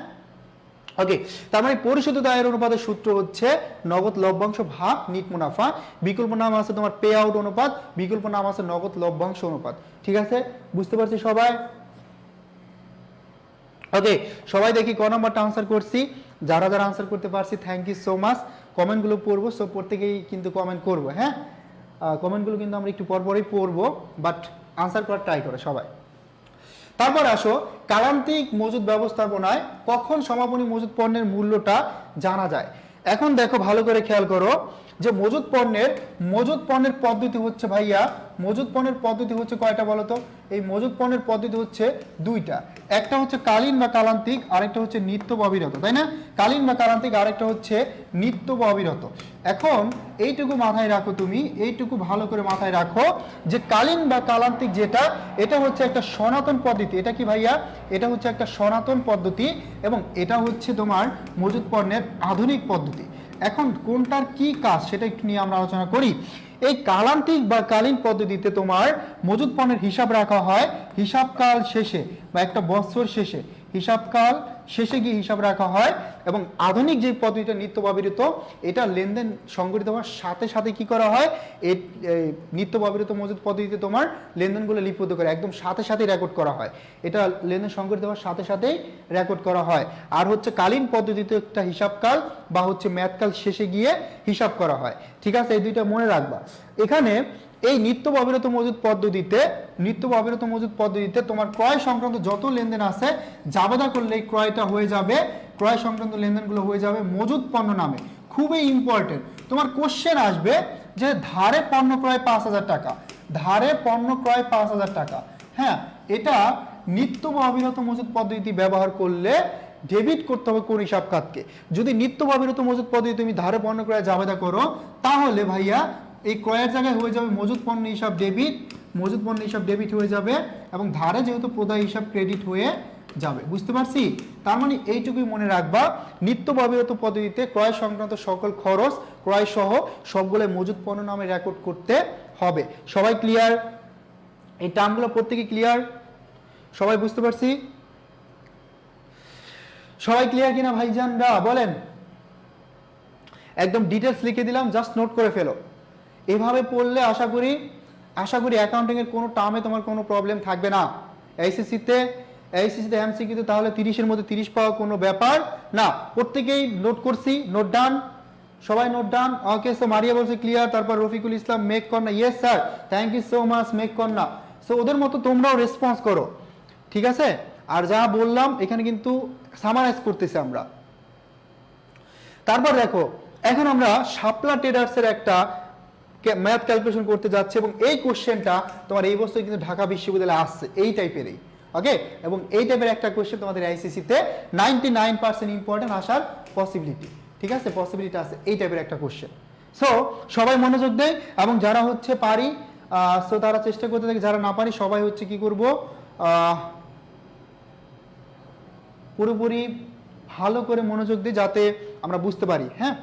ওকে, তার মানে পরিশোধিত আয়ের অনুপাতের সূত্র হচ্ছে নগদ লভ্যাংশ ভাগ নিট মুনাফা। বিকল্প নাম আছে তোমার পে আউট অনুপাত, বিকল্প নাম আছে নগদ লভ্যাংশ অনুপাত, ঠিক আছে? বুঝতে পারছি সবাই? ওকে, সবাই দেখি ক নাম্বারটা আনসার করছি। যারা যারা আনসার করতে পারছি থ্যাংক ইউ সো মাচ। কমেন্টগুলো পড়বো, সো প্রত্যেকেই কিন্তু কমেন্ট করবো, হ্যাঁ? কমেন্টগুলো কিন্তু আমরা একটু পরপরই পড়বো, বাট আনসার করার ট্রাই করো সবাই। তারপর আসো, কালান্তিক মজুদ ব্যবস্থাপনায় কখন সমাপনী মজুদ পণ্যের মূল্যটা জানা যায়? এখন দেখো ভালো করে খেয়াল করো যে মজুদ পণ্যের পদ্ধতি হচ্ছে ভাইয়া, মজুদ পণ্যের পদ্ধতি হচ্ছে কয়টা বলো তো? এই মজুদ পণ্যের পদ্ধতি হচ্ছে দুইটা, একটা হচ্ছে কালীন বা কালান্তিক, আরেকটা হচ্ছে নিত্য বা অবিরত, তাই না? কালীন বা কালান্তিক, আরেকটা হচ্ছে নিত্য বা অবিরত। এখন এইটুকু মাথায় রাখো, তুমি এইটুকু ভালো করে মাথায় রাখো যে কালীন বা কালান্তিক যেটা, এটা হচ্ছে একটা সনাতন পদ্ধতি। এটা কি ভাইয়া? এটা হচ্ছে একটা সনাতন পদ্ধতি, এবং এটা হচ্ছে তোমার মজুদ পণ্যের আধুনিক পদ্ধতি। এখন কোনটার কি কাজ সেটা একটু নিয়ে আমরা আলোচনা করি। এই কালান্তিক বা কালীন পদ্ধতিতে তোমার মজুদ পণ্যের হিসাব রাখা হয় হিসাবকাল শেষে বা একটা বছর শেষে, হিসাবকাল শেষে গিয়ে হিসাব রাখা হয়। এবং আধুনিক যে পদ্ধতিটা নিত্য ব্যবহৃত, এটা লেনদেন সংগঠিত হওয়ার সাথে সাথে কি করা হয়, এই নিত্য ব্যবহৃত মজুদ পদ্ধতিতে তোমার লেনদেনগুলো লিপিবদ্ধ করে একদম সাথে সাথে রেকর্ড করা হয়, এটা লেনদেন সংগঠিত হওয়ার সাথে সাথেই রেকর্ড করা হয়। আর হচ্ছে কালীন পদ্ধতিতে একটা হিসাবকাল বা হচ্ছে ম্যাথকাল শেষে গিয়ে হিসাব করা হয়, ঠিক আছে? এই দুইটা মনে রাখবা। এখানে এই নিত্য ব্যবহৃত মজুদ পদ্ধতিতে তোমার ক্রয় সংক্রান্ত যত লেনদেন আছে জাবেদা করলে ক্রয়টা হয়ে যাবে, ক্রয় সংক্রান্ত লেনদেনগুলো হয়ে যাবে মজুদ পণ্য নামে। খুবই ইম্পর্টেন্ট, তোমার কোশ্চেন আসবে যে ধারে পণ্য ক্রয় 5,000 টাকা, ধারে পণ্য ক্রয় 5,000 টাকা, হ্যাঁ, এটা নিত্য বা অবিরত মজুদ পদ্ধতি ব্যবহার করলে ডেবিট করতে হবে কোন হিসাব খাতকে। যদি নিত্য বা অবিরত মজুদ পদ্ধতি তুমি ধারে পণ্য ক্রয় জাবেদা করো, তাহলে ভাইয়া এই ক্রয়ের জায়গায় হয়ে যাবে মজুদ পণ্য হিসাব ডেবিট, মজুদ পণ্য হিসাব ডেবিট হয়ে যাবে, এবং ধারে যেহেতু প্রদায় হিসাব ক্রেডিট হয়ে যাবে। বুঝতে পারছি? তার মানে এইটুকুই মনে রাখবা, নিত্য ব্যবহৃত পদ্ধতিতে ক্রয় সংক্রান্ত সকল খরচ ক্রয় সহ সবগুলো মজুদ পণ্য নামে রেকর্ড করতে হবে। সবাই ক্লিয়ার? এই টার্মগুলো প্রত্যেকে ক্লিয়ার? সবাই বুঝতে পারছি? সবাই ক্লিয়ার কিনা ভাইজানরা বলেন? একদম ডিটেলস লিখে দিলাম, জাস্ট নোট করে ফেলো। এভাবে পড়লে আশা করি অ্যাকাউন্টিং এর কোনো টার্মে তোমার কোনো প্রবলেম থাকবে না। এইচএসসিতে এমসিকিউতে তাহলে 30-এর মধ্যে 30 পাওয়া কোনো ব্যাপার না। প্রত্যেকেই নোট করছি, নোট ডান, সবাই নোট ডান। ওকে, সো মারিয়া বলছে ক্লিয়ার, তারপর রফিকুল ইসলাম মেক কন্যা, yes sir, thank you so much মেক কন্যা। সো ওদের মতো তোমরাও রেসপন্স করো, ঠিক আছে? আর যা বললাম এখানে কিন্তু সামারাইজ করতেছি আমরা। তারপর দেখো, এখন আমরা শাপলা ট্রেডার্সের একটা ম্যাথ ক্যালকুলেশন করতে যাচ্ছে, এবং এই কোশ্চেনটা তোমার এই বছর কিন্তু ঢাকা বিশ্ববিদ্যালয়ে আসছে এই টাইপেরই, ওকে? এবং এই টাইপের একটা কোশ্চেন তোমাদের আইসিসিতে 99% ইম্পর্টেন্ট আসার পসিবিলিটি, ঠিক আছে? পসিবিলিটি আছে এই টাইপের একটা কোশ্চেন। সো সবাই মনোযোগ দেয়, এবং যারা হচ্ছে পারি সো তারা চেষ্টা করতে থাকে, যারা না পারি সবাই হচ্ছে কি করব, পুরোপুরি ভালো করে মনোযোগ দিই যাতে আমরা বুঝতে পারি, হ্যাঁ?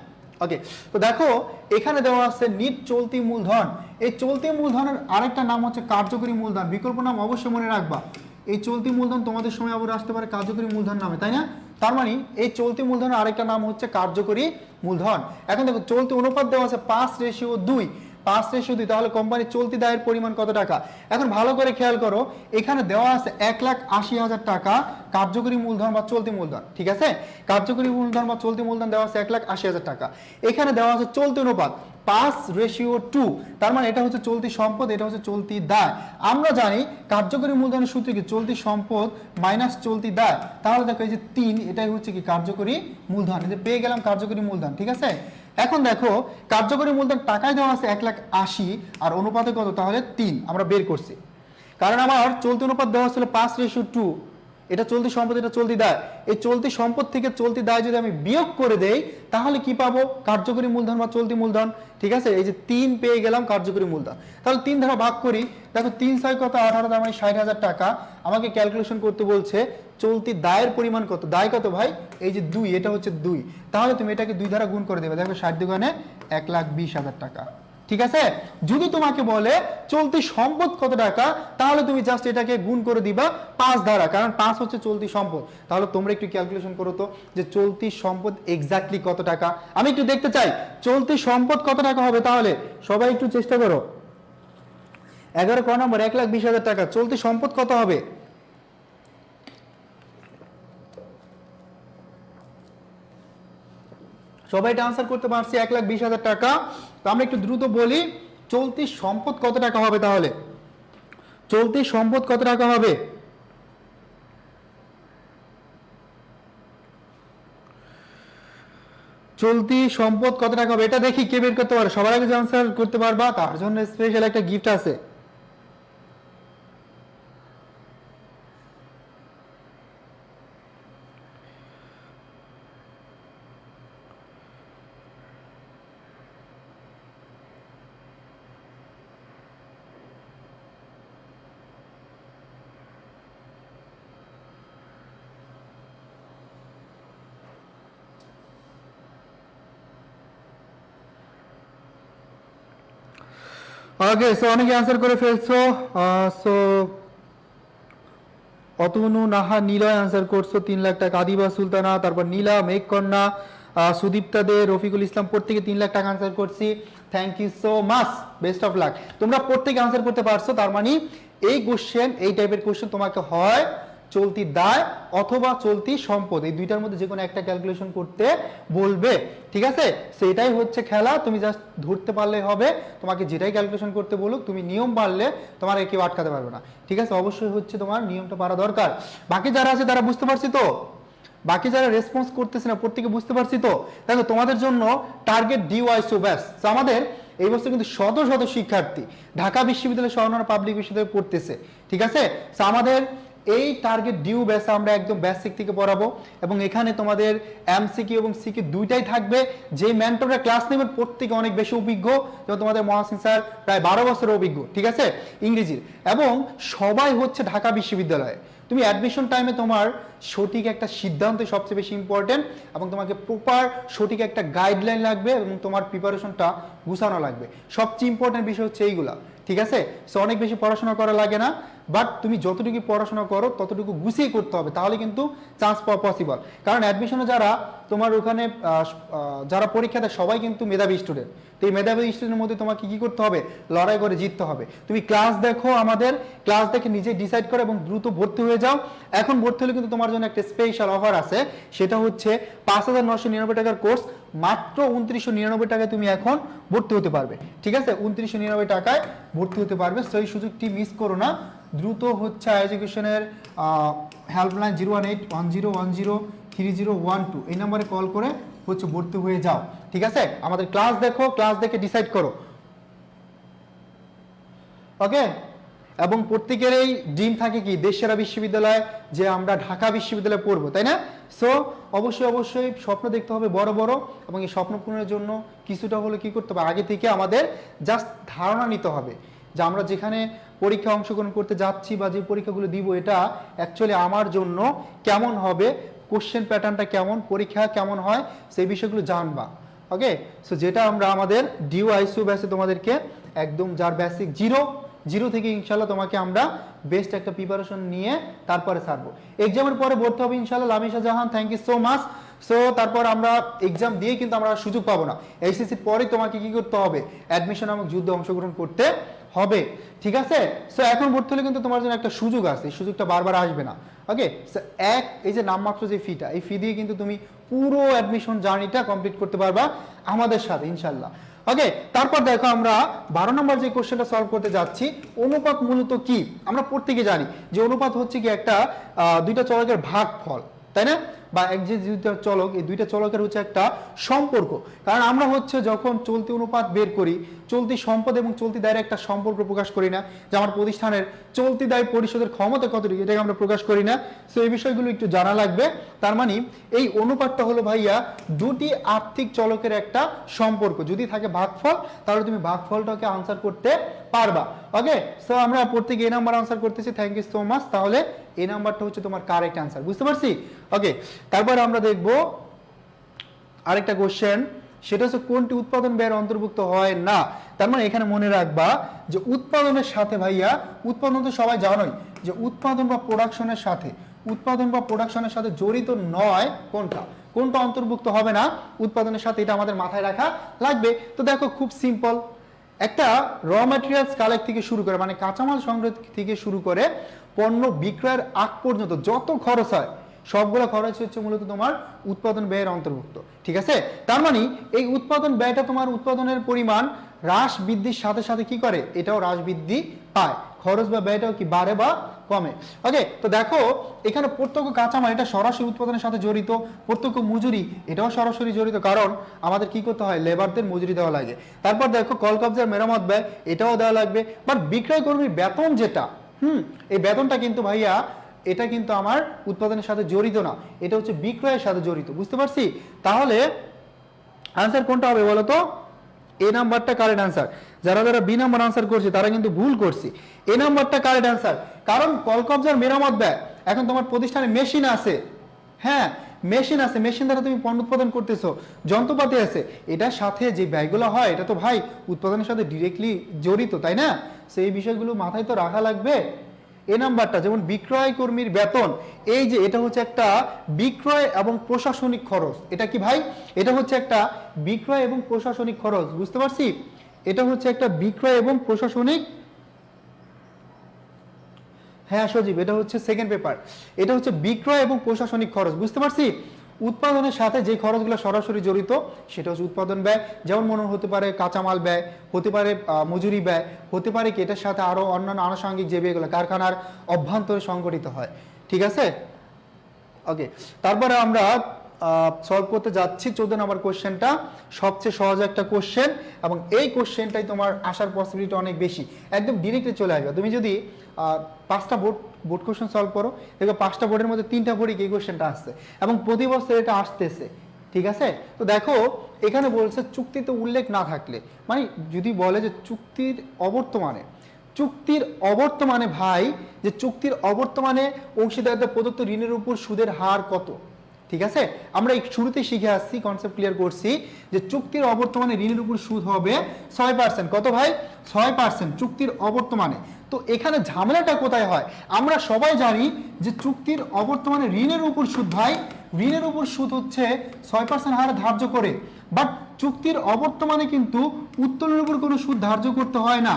ওকে, তো দেখো এখানে দেওয়া আছে নিট চলতি মূলধন। এই চলতি মূলধনের আরেকটা নাম হচ্ছে কার্যকরী মূলধন, বিকল্প নাম অবশ্যই মনে রাখবা। এই চলতি মূলধন তোমাদের সময় আবার আসতে পারে কার্যকরী মূলধন নামে, তাই না? তার মানে এই চলতি মূলধনের আরেকটা নাম হচ্ছে কার্যকরী মূলধন। এখন দেখো চলতি অনুপাত দেওয়া আছে 5:2, 5:2, তাহলে কোম্পানির চলতি দায়ের পরিমাণ কত টাকা? এখন ভালো করে খেয়াল করো, এখানে দেওয়া আছে 1,80,000 টাকা কার্যকরী মূলধন বা চলতি মূলধন, ঠিক আছে? কার্যকরী মূলধন বা চলতি মূলধন দেওয়া আছে 1,80,000 টাকা। এখানে দেওয়া আছে চলতি অনুপাত 5:2, তার মানে এটা হচ্ছে চলতি সম্পদ, এটা হচ্ছে চলতি দায়। আমরা জানি কার্যকরী মূলধনের সূত্র কি? চলতি সম্পদ মাইনাস চলতি দায়। তাহলে দেখো এই যে 3, এটাই হচ্ছে কি কার্যকরী মূলধন। এই যে পেয়ে গেলাম কার্যকরী মূলধন, ঠিক আছে? এখন দেখো কার্যকরী মূলধন টাকায় দেওয়া আছে 1,80,000 আর অনুপাতে কত? তাহলে 3 আমরা বের করছি, কারণ আমার চলতি অনুপাত দেওয়া ছিল 5:2, এটা চলতি সম্পদ, এটা চলতি দায়। এই চলতি সম্পদ থেকে চলতি দায় যদি আমি বিয়োগ করে দেই তাহলে কি পাবো? কার্যকরী মূলধন বা চলতি মূলধন, ঠিক আছে? এই যে 3 পেয়ে গেলাম কার্যকরী মূলধন। তাহলে 3 দ্বারা ভাগ করি, দেখো 3×6 কত? 18, তার মানে 60,000 টাকা। আমাকে ক্যালকুলেশন করতে বলছে চলতি দায়ের পরিমাণ কত? দায় কত ভাই? এই যে 2, এটা হচ্ছে 2। তাহলে তুমি এটাকে 2 দ্বারা গুণ করে দেবে, দেখো 60 × 1,20,000 টাকা, ঠিক আছে? যদি তোমাকে বলে চলতি সম্পদ কত টাকা, তাহলে তুমি জাস্ট এটাকে গুণ করে দিবা 5 দ্বারা, কারণ 5 হচ্ছে চলতি সম্পদ। তাহলে তোমরা একটু ক্যালকুলেশন করো তো যে চলতি সম্পদ এক্স্যাক্টলি কত টাকা। আমি একটু দেখতে চাই চলতি সম্পদ কত টাকা হবে। তাহলে সবাই একটু চেষ্টা করো, 11 ক নম্বর? 1,20,000 টাকা। চলতি সম্পদ কত হবে? সবাই এটা আনসার করতে পারছি 1,20,000 টাকা। তো আমরা একটু দ্রুত বলি চলতি সম্পদ কত টাকা হবে। তাহলে চলতি সম্পদ কত টাকা হবে? চলতি সম্পদ কত টাকা হবে এটা দেখি কে বের করতে পারে। সবার আগে আনসার করতে পারবা তার জন্য স্পেশাল একটা গিফট আছে। ওকে, সো অনেকে আনসার করে ফেলছো। সো অতনু নাহা নীলয় আনসার করছো 3 লাখ টাকা। আদিবা সুলতানা, তারপর নীলা, মেঘকন্যা, সুদীপ্তা দে, রফিকুল ইসলাম, প্রত্যেকে 3 লাখ টাকা আনসার করছি। Thank you so much, best of luck. তোমরা প্রত্যেকে আনসার করতে পারছো, তার মানে এই কোশ্চেন, এই টাইপের কোশ্চেন তোমাকে হয় চলতি দায় অথবা চলতি সম্পদ, এই দুইটার মধ্যে যে কোনো একটা ক্যালকুলেশন করতে বলবে, ঠিক আছে? সেটাই হচ্ছে খেলা। তুমি জাস্ট ধরতে পারলে হবে, তোমাকে যেটাই ক্যালকুলেশন করতে বলুক তুমি নিয়ম পারলে তোমার কেউ আটকাতে পারবে না, ঠিক আছে? অবশ্যই হচ্ছে তোমার নিয়মটা পারা দরকার। বাকি যারা আছে তারা বুঝতে পারছি তো? বাকি যারা রেসপন্স করতেছে না প্রত্যেকে বুঝতে পারছি তো? দেখো তোমাদের জন্য টার্গেট ডিওয়াইসো ব্যাস। আমাদের এই বছর কিন্তু শত শত শিক্ষার্থী ঢাকা বিশ্ববিদ্যালয় সহ অন্যান্য পাবলিক বিশ্ববিদ্যালয়ে পড়তেছে, ঠিক আছে? আমাদের এই টার্গেট ডিউ ব্যাসে আমরা একদম বেসিক থেকে পড়াবো, এবং এখানে তোমাদের এমসিকিউ এবং সিকিউ দুইটাই থাকবে। যে মেন্টররা ক্লাস নেবেন প্রত্যেকে অনেক বেশি অভিজ্ঞ, যেমন তোমাদের মহাসিন স্যার প্রায় 12 বছরের অভিজ্ঞ, ঠিক আছে, ইংরেজির, এবং সবাই হচ্ছে ঢাকা বিশ্ববিদ্যালয়ে। তুমি অ্যাডমিশন টাইমে তোমার সঠিক একটা সিদ্ধান্ত সবচেয়ে বেশি ইম্পর্টেন্ট, এবং তোমাকে প্রপার সঠিক একটা গাইডলাইন লাগবে, এবং তোমার প্রিপারেশনটা গুছানো লাগবে। সবচেয়ে ইম্পর্টেন্ট বিষয় হচ্ছে এইগুলা, ঠিক আছে? সো অনেক বেশি পড়াশোনা করা লাগে না, বাট তুমি যতটুকু পড়াশোনা করো ততটুকু গুছিয়ে করতে হবে, তাহলে কিন্তু চান্স পাওয়া পসিবল। কারণ অ্যাডমিশনে যারা তোমার ওখানে যারা পরীক্ষা দেয় সবাই কিন্তু মেধাবী স্টুডেন্ট। তো এই মেধাবী স্টুডেন্টের মধ্যে তোমাকে কি করতে হবে? লড়াই করে জিততে হবে। তুমি ক্লাস দেখো, আমাদের ক্লাস দেখে নিজে ডিসাইড করো এবং দ্রুত ভর্তি হয়ে যাও। এখন ভর্তি হলে কিন্তু তোমার জন্য একটা স্পেশাল অফার আছে, সেটা হচ্ছে 5,999 টাকার কোর্স মাত্র 2,999 টাকায় তুমি এখন ভর্তি হতে পারবে, ঠিক আছে? 2,999 টাকায় ভর্তি হতে পারবে। সেই সুযোগটি মিস করো না। দ্রুত হচ্ছে এডুকেশনের হেল্পলাইন 01810103012 এই নাম্বারে কল করে হচ্ছে ভর্তি হয়ে যাও, ঠিক আছে? আমাদের ক্লাস দেখো, ক্লাস দেখে ডিসাইড করো, ওকে? এবং প্রত্যেকের এই ড্রিম থাকে কি দেশসেরা বিশ্ববিদ্যালয়, যে আমরা ঢাকা বিশ্ববিদ্যালয়ে পড়বো, তাই না? সো অবশ্যই অবশ্যই স্বপ্ন দেখতে হবে বড় বড়, এবং এই স্বপ্ন পূরণের জন্য কিছুটা হলে কি করতে হবে? আগে থেকে আমাদের জাস্ট ধারণা নিতে হবে যে আমরা যেখানে পরীক্ষা অংশগ্রহণ করতে যাচ্ছি বা যে পরীক্ষাগুলো দিব এটা অ্যাকচুয়ালি আমার জন্য কেমন হবে, কোশ্চেন প্যাটার্নটা কেমন, পরীক্ষা কেমন হয়, সেই বিষয়গুলো জানবা। ওকে, সো যেটা আমরা আমাদের ডিউ আইসিউ ব্যাচে তোমাদেরকে একদম যার বেসিক জিরো থেকে ইনশাল্লাহ তোমাকে আমরা বেস্ট একটা প্রিপারেশন নিয়ে তারপরে ছাড়বো। এক্সামের পরে ভর্তি হবে ইনশাল্লাহ Lamisha Jahan, thank you so much. So তারপর আমরা এক্সাম দিয়ে কিন্তু আমরা সুযোগ পাবো না, এইচএসসির পরে তোমাকে কি করতে হবে, অ্যাডমিশন এবং যুদ্ধে অংশগ্রহণ করতে হবে, ঠিক আছে। সো এখন ভর্তি হলে কিন্তু তোমার জন্য একটা সুযোগ আছে, এই সুযোগটা বারবার আসবে না। ওকে, সো এই যে নামমাত্র যে ফিটা, এই ফি দিয়ে কিন্তু তুমি পুরো অ্যাডমিশন জার্নিটা কমপ্লিট করতে পারবা আমাদের সাথে ইনশাল্লাহ। ওকে, তারপর দেখো আমরা 12 নম্বর যে কোশ্চেনটা সলভ করতে যাচ্ছি, অনুপাত মূলত কি। আমরা প্রত্যেকে জানি যে অনুপাত হচ্ছে কি একটা দুইটা চলকের ভাগফল, তাই না, বা এক যে দুইটা চলক, এই দুইটা চলকের হচ্ছে একটা সম্পর্ক। কারণ আমরা হচ্ছে যখন চলতি অনুপাত বের করি, চলতি সম্পদ এবং চলতি দায়ের একটা সম্পর্ক প্রকাশ করি না, যে আমার প্রতিষ্ঠানের চলতি দায় পরিশোধের ক্ষমতা কতটুকু, এটাকে আমরা প্রকাশ করি না। সো এই বিষয়গুলো একটু জানা লাগবে। তার মানে এই অনুপাতটা হলো ভাইয়া দুটি আর্থিক চলকের একটা সম্পর্ক, যদি থাকে ভাগফল তাহলে তুমি ভাগফলটাকে আনসার করতে পারবা। ওকে, সো আমরা প্রত্যেকে এই নাম্বার আনসার করতেছি, থ্যাংক ইউ সো মাচ। তাহলে এই নাম্বারটা হচ্ছে তোমার কারেক্ট আনসার, বুঝতে পারছি। ওকে, তারপর আমরা দেখবো আরেকটা কোশ্চেন, সেটা হচ্ছে কোনটি উৎপাদন ব্যয়ের অন্তর্ভুক্ত হয় না। তার মানে এখানে মনে রাখবা যে উৎপাদনের সাথে ভাইয়া, উৎপাদন তো সবাই জানোই যে উৎপাদন বা প্রোডাকশনের সাথে জড়িত নয় কোনটা, কোনটা অন্তর্ভুক্ত হবে না উৎপাদনের সাথে, এটা আমাদের মাথায় রাখা লাগবে। তো দেখো খুব সিম্পল, একটা র ম্যাটেরিয়ালস কালেক্ট থেকে শুরু করে, মানে কাঁচামাল সংগ্রহ থেকে শুরু করে পণ্য বিক্রয়ের আগ পর্যন্ত যত খরচ হয় সবগুলো খরচ হচ্ছে মূলত তোমার উৎপাদন ব্যয়ের অন্তর্ভুক্ত, ঠিক আছে। তার মানে এই উৎপাদন ব্যয়টা তোমার উৎপাদনের পরিমাণ হ্রাস বৃদ্ধির সাথে সাথে কি করে, এটাও হ্রাস বৃদ্ধি পায়, খরচ বা ব্যয়টাও কি বাড়ে বা কমে। ওকে, তো দেখো এখানে প্রত্যক্ষ কাঁচামাল এটা সরাসরি উৎপাদনের সাথে জড়িত, প্রত্যক্ষ মজুরি এটাও সরাসরি জড়িত, কারণ আমাদের কি করতে হয়, লেবারদের মজুরি দেওয়া লাগে। তারপর দেখো কলকবজার মেরামত ব্যয় এটাও দেওয়া লাগবে, বাট বিক্রয় কর্মীর বেতন যেটা, এই বেতনটা কিন্তু ভাইয়া এটা কিন্তু আমার উৎপাদনের সাথে জড়িত না, এটা হচ্ছে বিক্রয়ের সাথে জড়িত, বুঝতে পারছি। তাহলে আনসার কোনটা হবে বলো তো, এ নাম্বারটা কারেক্ট আনসার। যারা যারা বি নাম্বার আনসার করছে তারা কিন্তু ভুল করছে, এ নাম্বারটা কারেক্ট আনসার। কারণ কলকবজার মেরামত ব্যয়, এখন তোমার প্রতিষ্ঠানে মেশিন আছে, হ্যাঁ মেশিন আছে, মেশিন দ্বারা তুমি পণ্য উৎপাদন করতেছো, যন্ত্রপাতি আছে, এটার সাথে যে ব্যয়গুলো হয় এটা তো ভাই উৎপাদনের সাথে ডিরেক্টলি জড়িত, তাই না। সেই বিষয়গুলো মাথায় তো রাখা লাগবে। এ নাম্বারটা যেমন বিক্রয় কর্মীর বেতন, এই যে এটা হচ্ছে একটা বিক্রয় এবং প্রশাসনিক খরচ, এটা কি ভাই, এটা হচ্ছে একটা বিক্রয় এবং প্রশাসনিক খরচ, বুঝতে পারছি। এটা হচ্ছে একটা বিক্রয় এবং প্রশাসনিক, হ্যাঁ সজীব এটা হচ্ছে সেকেন্ড পেপার, এটা হচ্ছে বিক্রয় এবং প্রশাসনিক খরচ, বুঝতে পারছি। উৎপাদনের সাথে যে খরচগুলো সরাসরি জড়িত সেটা হচ্ছে উৎপাদন ব্যয়, যেমন মনে হতে পারে কাঁচামাল ব্যয়, হতে পারে মজুরি ব্যয়, হতে পারে কি এটার সাথে আরো অন্যান্য আনুষঙ্গিক যে ব্যয়গুলো কারখানার অভ্যন্তরে সংগঠিত হয়, ঠিক আছে। ওকে, তারপরে আমরা সলভ করতে যাচ্ছি 14 নম্বর কোশ্চেনটা, সবচেয়ে সহজ একটা কোশ্চেন, এবং এই কোশ্চেনটাই তোমার আসার পসিবিলিটি অনেক বেশি, একদম ডিরেক্টলি চলে আসবে। তুমি যদি 5টা বোর্ড কোশ্চেন সলভ করো, দেখো 5টা বোর্ডের মধ্যে 3টা বোর্ডে এই কোশ্চেনটা আসছে, এবং প্রতি বছর এটা আসতেছে, ঠিক আছে। তো দেখো এখানে বলছে চুক্তিতে উল্লেখ না থাকলে, মানে যদি বলে যে চুক্তির অবর্তমানে ভাই, যে চুক্তির অবর্তমানে অংশীদারদের প্রদত্ত ঋণের উপর সুদের হার কত, ঠিক আছে। আমরা এই শুরুতে শিখে আসছি, কনসেপ্ট ক্লিয়ার করছি যে চুক্তির অবর্তমানে ঋণের উপর সুদ হবে 6%, কত ভাই 6% চুক্তির অবর্তমানে। তো এখানে ঝামেলাটা কোথায় হয়, আমরা সবাই জানি যে চুক্তির অবর্তমানে ঋণের উপর সুদ, ভাই ঋণের উপর সুদ হচ্ছে 6% হারে ধার্য করে, বাট চুক্তির অবর্তমানে কিন্তু উত্তোলনের উপর কোনো সুদ ধার্য করতে হয় না,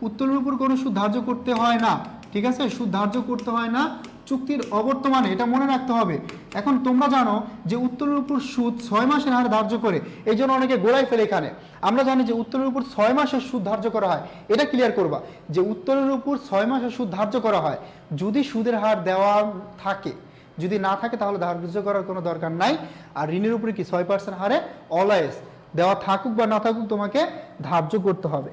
উত্তোলনের উপর কোনো সুদ ধার্য করতে হয় না, ঠিক আছে, সুদ ধার্য করতে হয় না চুক্তির অবর্তমানে, এটা মনে রাখতে হবে। এখন তোমরা জানো যে উত্তোলনের উপর সুদ 6 মাসের হারে ধার্য করে, এই জন্য অনেকে গোড়ায় ফেলে এখানে। আমরা জানি যে উত্তোলনের উপর 6 মাসের সুদ ধার্য করা হয়, এটা ক্লিয়ার করবা যে উত্তোলনের উপর 6 মাসের সুদ ধার্য করা হয় যদি সুদের হার দেওয়া থাকে, যদি না থাকে তাহলে ধার্য করার কোনো দরকার নাই। আর ঋণের উপরে কি 6% হারে অলওয়েজ দেওয়া থাকুক বা না থাকুক তোমাকে ধার্য করতে হবে।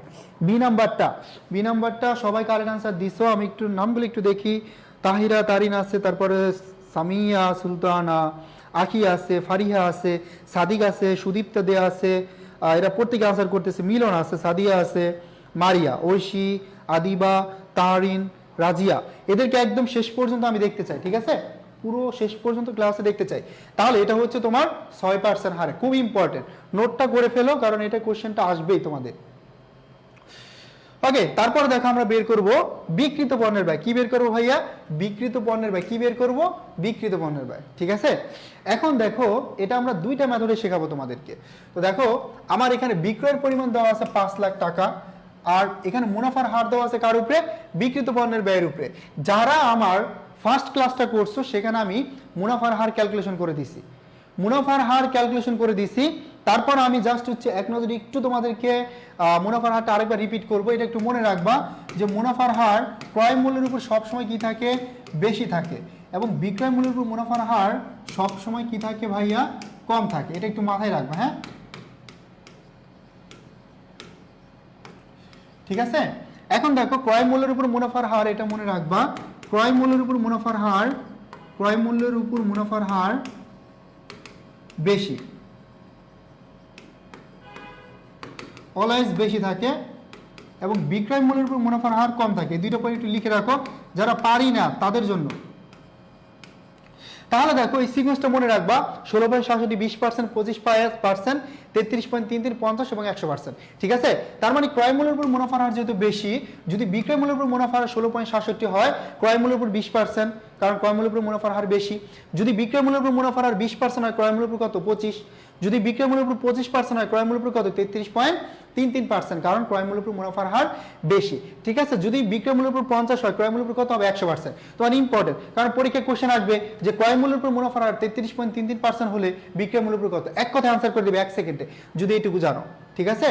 বি নাম্বারটা সবাই কারেক্ট আনসার দিছো, আমি একটু নামগুলো একটু দেখি। তাহিরা তারিন আছে, তারপরে সামিয়া সুলতানা, আখি আছে, ফারিহা আছে, সাদিক আছে, সুদীপ্তা দে আছে, এরা প্রত্যেকে আনসার করতেছে। মিলন আছে, সাদিয়া আছে, মারিয়া, ঐশী, আদিবা, তারিন, রাজিয়া, এদেরকে একদম শেষ পর্যন্ত আমি দেখতে চাই, ঠিক আছে। পুরো শেষ পর্যন্ত ক্লাসে দেখতে চাই, তাহলে এটা হচ্ছে তোমার 6% হারে, খুব ইম্পর্টেন্ট, নোটটা করে ফেলো কারণ এটা কোশ্চেনটা আসবেই তোমাদের। ওকে, তারপর দেখো আমরা বের করব বিকৃত পণ্যের ব্যয়। কি বের করব ভাইয়া? বিকৃত পণ্যের ব্যয়। কি বের করব? বিকৃত পণ্যের ব্যয়। ঠিক আছে, এখন দেখো এটা আমরা দুইটা মেথডে শেখাবো তোমাদেরকে। তো দেখো আমার এখানে বিক্রয়ের পরিমাণ দেওয়া আছে 5 লাখ টাকা, আর এখানে মুনাফার হার দেওয়া আছে কার উপরে? বিকৃত পণ্যের ব্যয়ের উপরে। যারা আমার ফার্স্ট ক্লাসটা করছো সেখানে আমি মুনাফার হার ক্যালকুলেশন করে দিছি, মুনাফার হার ক্যালকুলেশন করে দিছি। তারপর আমি জাস্ট হচ্ছে এক নজরে একটু তোমাদেরকে মুনাফার হারটা আরেকবার রিপিট করব। এটা একটু মনে রাখবা যে মুনাফার হার ক্রয় মূল্যের উপর সবসময় কি থাকে? বেশি থাকে, এবং বিক্রয় মূল্যের উপর মুনাফার হার সবসময় কি থাকে ভাইয়া? কম থাকে। এটা একটু মাথায় রাখবা, হ্যাঁ, ঠিক আছে। এখন দেখো ক্রয় মূল্যের উপর মুনাফার হার, এটা মনে রাখবা, ক্রয় মূল্যের উপর মুনাফার হার, ক্রয় মূল্যের উপর মুনাফার হার বেশি, অলওয়েজ বেশি থাকে, এবং বিক্রয় মূল্যের উপর মুনাফার হার কম থাকে। দুইটা পয়েন্ট একটু লিখে রাখো যারা পারি না তাদের জন্য। তাহলে দেখো এই সিকোয়েন্সটা মনে রাখবা, 16.67, 20%, 25%, 33.33, 50 এবং 100%। ঠিক আছে, তার মানে ক্রয় মূল্যের উপর মুনাফার হার যেহেতু বেশি, যদি বিক্রয় মূল্যের উপর মুনাফার হার 16.67 হয়, ক্রয় মূল্যের উপর 20%, কারণ ক্রয় মূল্যের উপর মুনাফার হার বেশি। যদি বিক্রয় মূল্যের উপর মুনাফার হার 20% হয়, ক্রয় মূল্যের উপর কত? 25। যদি বিক্রয় মূল্যের উপর 25% হয়, ক্রয় মূল্যের উপর কত? 33.33%, কারণ ক্রয় মূল্যের উপর মুনাফার হার বেশি। ঠিক আছে, যদি বিক্রয় মূল্যের উপর 50 হয়, ক্রয় মূল্যের উপর কত হবে? 100%। তোমার ইম্পর্টেন্ট, কারণ পরীক্ষায় কোশ্চেন আসবে যে ক্রয় মূল্যের উপর মুনাফার হার 33.33% হলে বিক্রয় মূল্যের উপর কত? এক কথায় আনসার করে দেবে 1 সেকেন্ডে, যদি এইটুকু জানো। ঠিক আছে,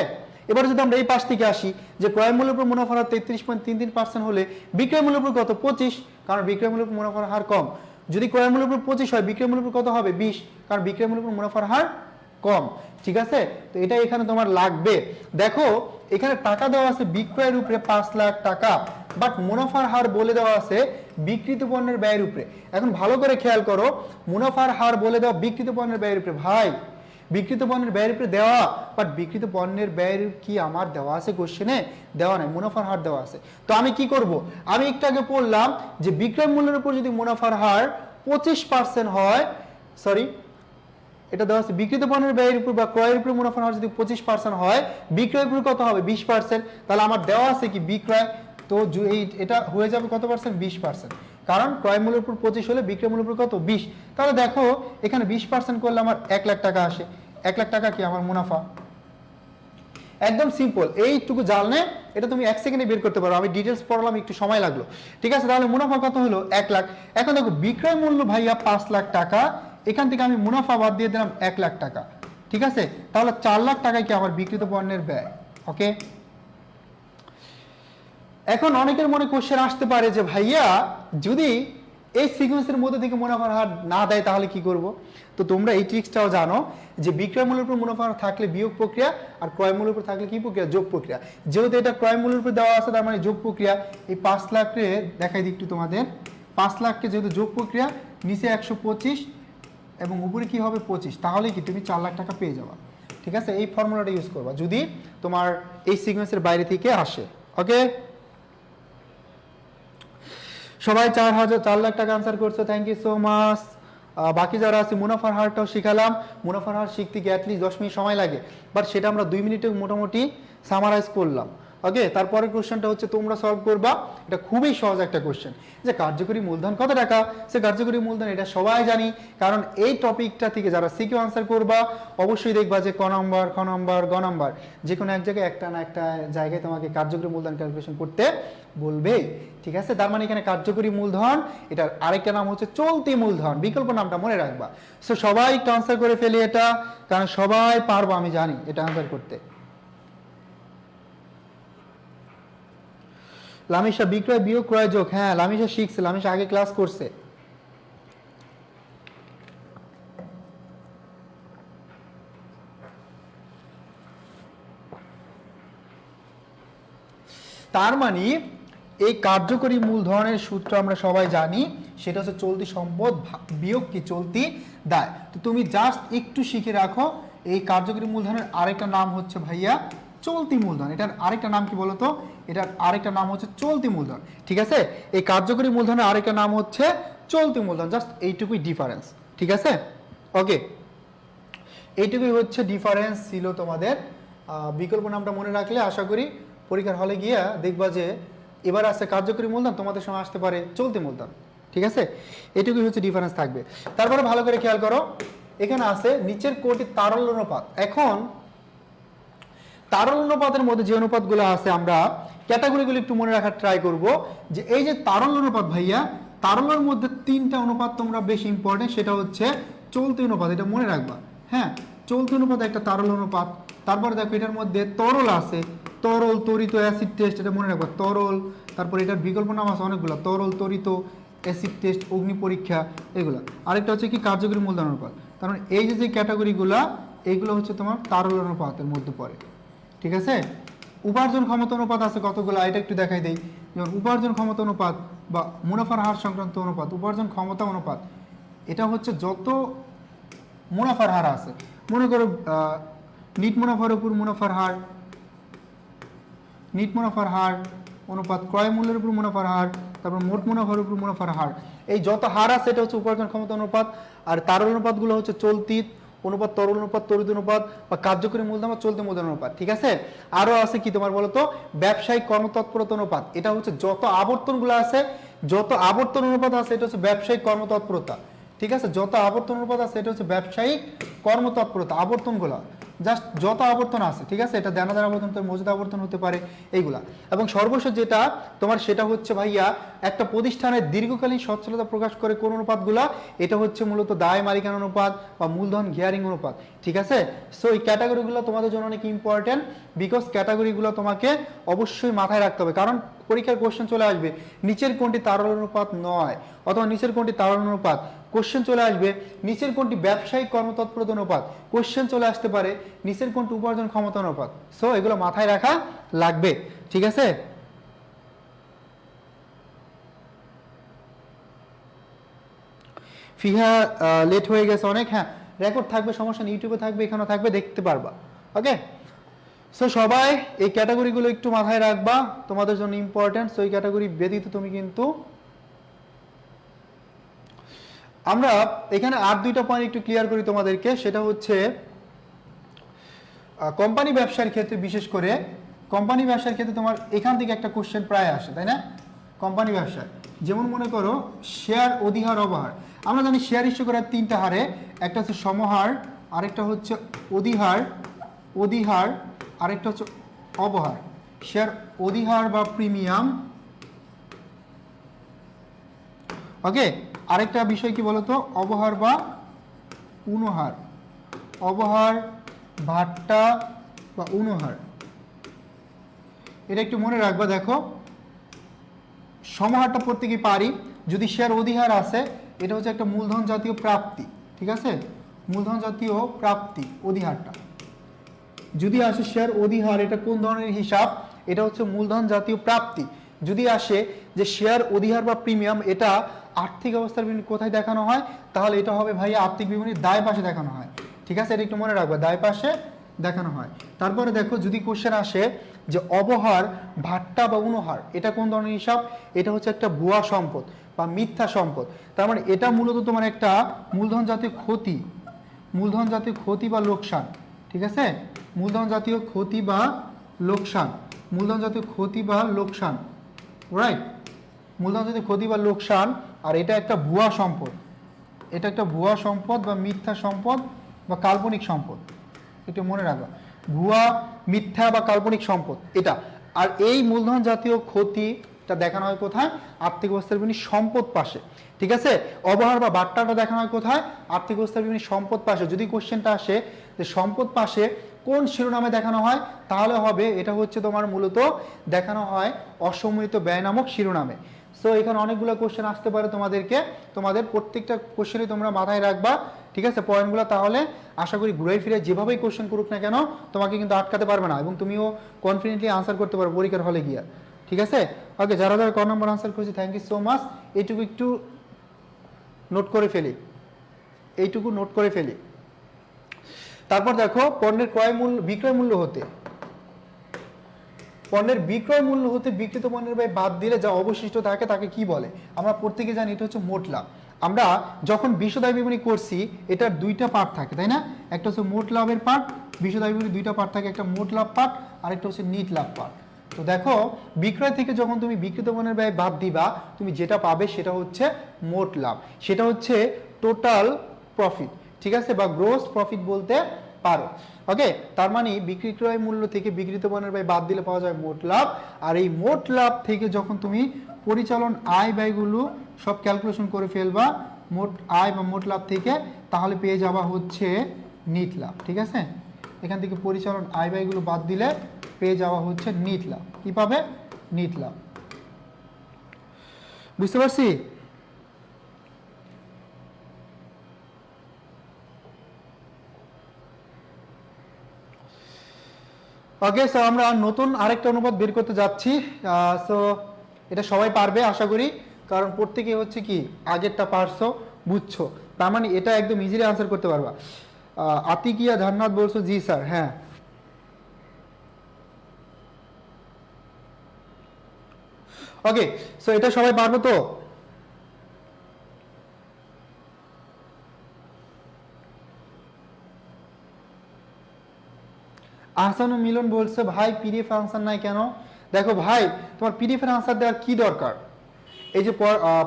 এবার যদি আমরা এই পাশ থেকে আসি যে ক্রয় মূল্যের উপর মুনাফার হার 33.33% হলে বিক্রয় মূল্যের উপর কত? 25, কারণ বিক্রয় মূল্যের উপর মুনাফার হার কম। যদি ক্রয় মূল্যের উপর 25 হয়, বিক্রয় মূল্যের উপর কত হবে? 20, কারণ বিক্রয় মূল্যের উপর মুনাফার হার কম। ঠিক আছে, তো এটা এখানে তোমার লাগবে। দেখো এখানে টাকা দেওয়া আছে বিক্রয়ের উপরে 5 লাখ টাকা, বাট মুনাফার হার বলে দেওয়া আছে বিক্রিত পণ্যের ব্যয়ের উপরে। এখন ভালো করে খেয়াল করো, মুনাফার হার বলে দেওয়া বিক্রিত পণ্যের ব্যয়ের উপরে। ভাই বিক্রিত পণ্যের ব্যয়ের উপরে দেওয়া, বাট বিক্রিত পণ্যের ব্যয়ের কি আমার দেওয়া আছে কোশ্চেনে? দেওয়া নাই, মুনাফার হার দেওয়া আছে। তো আমি কি করব? আমি একটু আগে পড়লাম যে বিক্রয় মূল্যের উপর যদি মুনাফার হার 25% হয়, সরি এটা দেওয়া আছে বিক্রিত পণ্যের ব্যয়ের উপর বা ক্রয়ের উপর মুনাফার হার যদি 25% হয়, বিক্রয়ের উপর কত হবে? 20%। তাহলে আমার দেওয়া আছে কি বিক্রয়, তো এটা হয়ে যাবে কত পার্সেন্ট? 20%, কারণ ক্রয় মূল্যের উপর 25 হলে বিক্রয় মূল্যের উপর কত? 20। তাহলে দেখো এখানে 20% করলে আমার 1 লাখ টাকা আসে। 1 লাখ টাকা কি আমার মুনাফা? একদম সিম্পল, এইটুকু জানলে এটা তুমি 1 সেকেন্ডে বের করতে পারো। আমি ডিটেলস পড়লাম, একটু সময় লাগলো। ঠিক আছে, তাহলে মুনাফা কত হলো? 1 লাখ। এখন দেখো বিক্রয় মূল্য ভাইয়া 5 লাখ টাকা, এখান থেকে আমি মুনাফা বাদ দিয়ে দিলাম 1 লাখ টাকা। ঠিক আছে, তাহলে 4 লাখ টাকায় কি আমার বিক্রিত পণ্যের ব্যয়। ওকে, এখন অনেকের মনে কোশ্চেন আসতে পারে যে ভাইয়া যদি এই সিকোয়েন্সের মধ্যে থেকে মুনাফার হার না দেয় তাহলে কি করব? তো তোমরা এই ট্রিক্সটাও জানো যে বিক্রয় মূল্যের উপর মুনাফা থাকলে বিয়োগ প্রক্রিয়া, আর ক্রয় মূল্যের উপর থাকলে কি প্রক্রিয়া? যোগ প্রক্রিয়া। যেহেতু এটা ক্রয় মূল্যের উপর দেওয়া আছে, তার মানে যোগ প্রক্রিয়া। এই 5 লাখকে দেখাই দিই একটু তোমাদের। 5 লাখকে যেহেতু যোগ প্রক্রিয়া, নিচে 125 এবং উপরে কি হবে? 25, তাহলে কি তুমি 4 লাখ টাকা পেয়ে যাবা। ঠিক আছে, এই ফর্মুলাটা ইউজ করবা যদি তোমার এই সিকোয়েন্সের বাইরে থেকে আসে। ওকে, সবাই 4 লাখ টাকা আনসার করছো, থ্যাংক ইউ সো মাচ। বাকি যারা আছে মুনাফার হারটাও শিখালাম। মুনাফার হার শিখতে গিয়ে অ্যাটলিস্ট 10 মিনিট সময় লাগে, বাট সেটা আমরা 2 মিনিটে মোটামুটি সামারাইজ করলাম। ওকে, তারপরের কোশ্চেনটা হচ্ছে তোমরা সলভ করবা। এটা খুবই সহজ একটা কোশ্চেন, যে কার্যকরী মূলধন কত টাকা? সে কার্যকরী মূলধন এটা সবাই জানি, কারণ এই টপিকটা থেকে যারা সিকিউ আনসার করবা অবশ্যই দেখবা যে ক নম্বর, খ নম্বর, গ নম্বর, যে কোনো এক জায়গায় একটা না একটা জায়গায় তোমাকে কার্যকরী মূলধন ক্যালকুলেশন করতে বলবে। ঠিক আছে, তার মানে এখানে কার্যকরী মূলধন, এটার আরেকটা নাম হচ্ছে চলতি মূলধন, বিকল্প নামটা মনে রাখবা। সো সবাই একটু আনসার করে ফেলি এটা, কারণ সবাই পারবো আমি জানি এটা আনসার করতে। লামিশা বিক্রয় বিয়োগ ক্রয় যোগ, হ্যাঁ লামিশা শিখছে, লামিশা আগে ক্লাস করছে। তার মানে এই কার্যকরী মূলধনের সূত্র আমরা সবাই জানি, সেটা হচ্ছে চলতি সম্পদ বিয়োগ কি? চলতি দায়। তো তুমি জাস্ট একটু শিখে রাখো, এই কার্যকরী মূলধনের আরেকটা নাম হচ্ছে ভাইয়া চলতি মূলধন। এটার আরেকটা নাম কি বলতো? এটার আরেকটা নাম হচ্ছে চলতি মূলধন। ঠিক আছে, এই কার্যকরী মূলধনের আরেকটা নাম হচ্ছে চলতি মূলধন, জাস্ট এইটুকুই ডিফারেন্স। ঠিক আছে, ওকে, এইটুকুই হচ্ছে ডিফারেন্স ছিল তোমাদের। বিকল্প নামটা মনে রাখলে আশা করি পরীক্ষার হলে গিয়া দেখবা যে এবার আসছে কার্যকরী মূলধন, তোমাদের সময় আসতে পারে চলতি মূলধন। ঠিক আছে, এটুকুই হচ্ছে ডিফারেন্স থাকবে। তারপরে ভালো করে খেয়াল করো, এখানে আছে নিচের কোটি তারল্য অনুপাত। এখন তারল্য অনুপাতের মধ্যে যে অনুপাতগুলো আছে আমরা ক্যাটাগরিগুলো একটু মনে রাখার ট্রাই করব। যে এই যে তারল্য অনুপাত ভাইয়া, তারল্যের মধ্যে 3টা অনুপাত তোমরা বেশি ইম্পর্টেন্ট, সেটা হচ্ছে চলতি অনুপাত, এটা মনে রাখবা। হ্যাঁ, চলতি অনুপাত একটা তারল্য অনুপাত। তারপরে দেখো এটার মধ্যে তরল আছে, তরল, তরিত, অ্যাসিড টেস্ট, এটা মনে রাখবা তরল। তারপর এটার বিকল্প নাম আছে অনেকগুলো, তরল, তরিত, অ্যাসিড টেস্ট, অগ্নি পরীক্ষা, এগুলো। আরেকটা হচ্ছে কি কার্যকরী মূলধন অনুপাত। তার মানে এই যে ক্যাটাগরিগুলো, এইগুলো হচ্ছে তোমার তারল্য অনুপাতের মধ্যে পড়ে। ঠিক আছে, উপার্জন ক্ষমতা অনুপাত আছে কতগুলো, এটা একটু দেখাই দেই। যেমন উপার্জন ক্ষমতা অনুপাত বা মুনাফার হার সংক্রান্ত অনুপাত, উপার্জন ক্ষমতা অনুপাত, এটা হচ্ছে যত মুনাফার হার আছে, মনে করো নিট মুনাফার উপর মুনাফার হার, নিট মুনাফার হার অনুপাত, ক্রয় মূল্যের উপর মুনাফার হার, তারপর মোট মুনাফার উপর মুনাফার হার, এই যত হার আছে এটা হচ্ছে উপার্জন ক্ষমতা অনুপাত। আর তারল অনুপাতগুলো হচ্ছে চলতি অনুপাত, তরল অনুপাত, তড়িৎ অনুপাত বা কার্যকরী মূলধন বা চলতি মূলধন অনুপাত। ঠিক আছে, আরো আছে কি তোমার বলতো ব্যবসায়িক কর্মতৎপরতা অনুপাত, এটা হচ্ছে যত আবর্তনগুলো আছে, যত আবর্তন অনুপাত আছে এটা হচ্ছে ব্যবসায়িক কর্মতৎপরতা। ঠিক আছে, যত আবর্তন অনুপাত আছে এটা হচ্ছে ব্যবসায়িক কর্মতৎপরতা, আবর্তনগুলো জাস্ট যত আবর্তন আছে। ঠিক আছে, এটা দানাদার আবর্তন, তো মজুদ আবর্তন হতে পারে এইগুলা। এবং সর্বশেষ যেটা তোমার সেটা হচ্ছে ভাইয়া একটা প্রতিষ্ঠানের দীর্ঘকালীন সচ্ছলতা প্রকাশ করে কোন অনুপাতগুলা, এটা হচ্ছে মূলত দায় মালিকানা অনুপাত বা মূলধন গিয়ারিং অনুপাত। ঠিক আছে, সো এই ক্যাটাগরিগুলো তোমাদের জন্য অনেক ইম্পর্টেন্ট, বিকজ ক্যাটাগরিগুলো তোমাকে অবশ্যই মাথায় রাখতে হবে, কারণ পরীক্ষার কোশ্চেন চলে আসবে নিচের কোনটি তারল অনুপাত নয়, অথবা নিচের কোনটি তারল অনুপাত, কোশ্চেন চলে আসবে নিচের কোনটি ব্যবসায়িক কর্মতৎপরতা অনুপাত, কোশ্চেন চলে আসতে পারে নিচের কোনটি উপার্জন ক্ষমতা অনুপাত। সো এগুলো মাথায় রাখা লাগবে। ঠিক আছে, ফিহা লেট হয়ে গেছে অনেক। হ্যাঁ, রেকর্ড থাকবে, সমস্যা নেই, ইউটিউবে থাকবে, এখানেও থাকবে, দেখতে পারবা। ওকে, সো সবাই এই ক্যাটাগরিগুলো একটু মাথায় রাখবা, তোমাদের জন্য ইম্পর্টেন্ট। সো এই ক্যাটাগরি ব্যতীত তুমি কিন্তু, আমরা এখানে আর 2টা পয়েন্ট একটু ক্লিয়ার করি তোমাদেরকে। সেটা হচ্ছে কোম্পানি ব্যবসার ক্ষেত্রে, বিশেষ করে কোম্পানি ব্যবসার ক্ষেত্রে তোমার এখান থেকে একটা কোশ্চেন প্রায় আসে, তাই না? কোম্পানি ব্যবসা যেমন মনে করো শেয়ার অধিহার অবহার, আমরা জানি শেয়ার ইস্যু করার 3টা হারে, একটা হচ্ছে সমহার, আরেকটা হচ্ছে অধিহার, অধিহার, আরেকটা হচ্ছে অবহার। শেয়ার অধিহার বা প্রিমিয়াম, ওকে, আরেকটা বিষয় কি বলতো অবহার বা পুনহার, অবহার, ভাট্টা বা অনুহার, এটা একটু মনে রাখবা। দেখো সমাহারটা প্রত্যেকেই পারি, যদি শেয়ার অধিহার আছে এটা হচ্ছে একটা মূলধন জাতীয় প্রাপ্তি। ঠিক আছে, মূলধন জাতীয় প্রাপ্তি অধিহারটা যদি আসে শেয়ার অধিহার, এটা কোন ধরনের হিসাব, এটা হচ্ছে মূলধন জাতীয় প্রাপ্তি। যদি আসে যে শেয়ার অধিহার বা প্রিমিয়াম, এটা আর্থিক অবস্থার বিবরণী কোথায় দেখানো হয়, তাহলে এটা হবে ভাই আর্থিক বিবরণীর দায় পাশে দেখানো হয়। ঠিক আছে, এটা একটু মনে রাখবে, দায় পাশে দেখানো হয়। তারপরে দেখো যদি কোশ্চেন আসে যে অবহার, ভাট্টা বা অনুহার, এটা কোন ধরনের হিসাব, এটা হচ্ছে একটা ভুয়া সম্পদ বা মিথ্যা সম্পদ। তার মানে এটা মূলত তোমার একটা মূলধন জাতীয় ক্ষতি, মূলধন জাতীয় ক্ষতি বা লোকসান। ঠিক আছে, মূলধন জাতীয় ক্ষতি বা লোকসান, মূলধন জাতীয় ক্ষতি বা লোকসান, রাইট, মূলধন জাতীয় ক্ষতি বা লোকসান। আর এটা একটা ভুয়া সম্পদ, এটা একটা ভুয়া সম্পদ বা মিথ্যা সম্পদ বা কাল্পনিক সম্পদ, একটু মনে রাখবা, ভুয়া, মিথ্যা বা কাল্পনিক সম্পদ এটা। আর এই মূলধন জাতীয় ক্ষতিটা দেখানো হয় কোথায়, আর্থিক অবস্থার বিবরণী সম্পদ পাশে। ঠিক আছে, অবহার বা বাট্টাটা দেখানো হয় কোথায়, আর্থিক অবস্থার বিবরণী সম্পদ পাশে। যদি কোশ্চেনটা আসে যে সম্পদ পাশে কোন শিরোনামে দেখানো হয়, তাহলে হবে এটা হচ্ছে তোমার মূলত দেখানো হয় অসম্মিলিত ব্যয় নামক শিরোনামে। সো এখানে অনেকগুলো কোশ্চেন আসতে পারে তোমাদেরকে, তোমাদের প্রত্যেকটা কোশ্চেনই তোমরা মাথায় রাখবা। ঠিক আছে, পয়েন্টগুলো, তাহলে আশা করি ঘুরে ফিরে যেভাবেই কোশ্চেন করুক না কেন তোমাকে কিন্তু আটকাতে পারবে না, এবং তুমিও কনফিডেন্টলি আনসার করতে পারো পরীক্ষার হলে গিয়া। ঠিক আছে, ওকে, যারা যারা ক নম্বর আনসার করছি থ্যাংক ইউ সো মাচ। এইটুকু একটু নোট করে ফেলি, এইটুকু নোট করে ফেলি। তারপর দেখো পণ্যের ক্রয় মূল্য, বিক্রয় মূল্য হতে পণ্যের বিক্রয় মূল্য হতে বিক্রিত পণ্যের ব্যয় বাদ দিলে যা অবশিষ্ট থাকে তাকে কি বলে? আমরা প্রত্যেকে জানি এটা হচ্ছে মোট লাভ। আমরা যখন বিশদায় বিবরণী করছি এটার দুইটা পার্ট থাকে, তাই না? একটা হচ্ছে মোট লাভের পার্ট, বিশদায় বিবরণী দুইটা পার্ট থাকে, একটা মোট লাভ পার্ট আর একটা হচ্ছে নিট লাভ পার্ট। তো দেখো বিক্রয় থেকে যখন তুমি বিক্রিত পণ্যের ব্যয় বাদ দিবা তুমি যেটা পাবে সেটা হচ্ছে মোট লাভ, সেটা হচ্ছে টোটাল প্রফিট, ঠিক আছে, বা গ্রোস প্রফিট বলতে পারো। ওকে, তার মানে বিক্রয় মূল্য থেকে বিক্রিত পণ্যের ব্যয় বাদ দিলে পাওয়া যায় মোট লাভ। আর এই মোট লাভ থেকে যখন তুমি পরিচালন আয় ব্যয়গুলো সব ক্যালকুলেশন করে ফেলবা মোট আয় বা মোট লাভ থেকে, তাহলে পেয়ে যাবা হচ্ছে নিট লাভ। ঠিক আছে, এখান থেকে পরিচালন আয় ব্যয়গুলো বাদ দিলে পেয়ে যাওয়া হচ্ছে নিট লাভ। কি পাবে? নিট লাভ। বুঝতে পারছি? ওকে, সো আমরা নতুন আরেকটা অনুপাত বের করতে যাচ্ছি। সো এটা সবাই পারবে আশা করি, কারণ প্রত্যেকে হচ্ছে কি আগেরটা পারছো, বুঝছো, তার মানে এটা একদম ইজিলি আনসার করতে পারবা। আতিকিয়া ধারনাথ বলছো জি স্যার, হ্যাঁ। ওকে, সো এটা সবাই পারবো তো? আহসান ও মিলন বলছে ভাই পিডিএফ আনসার নাই কেন? দেখো ভাই, তোমার পিডিএফ এর আনসার দেওয়ার কি দরকার? এই যে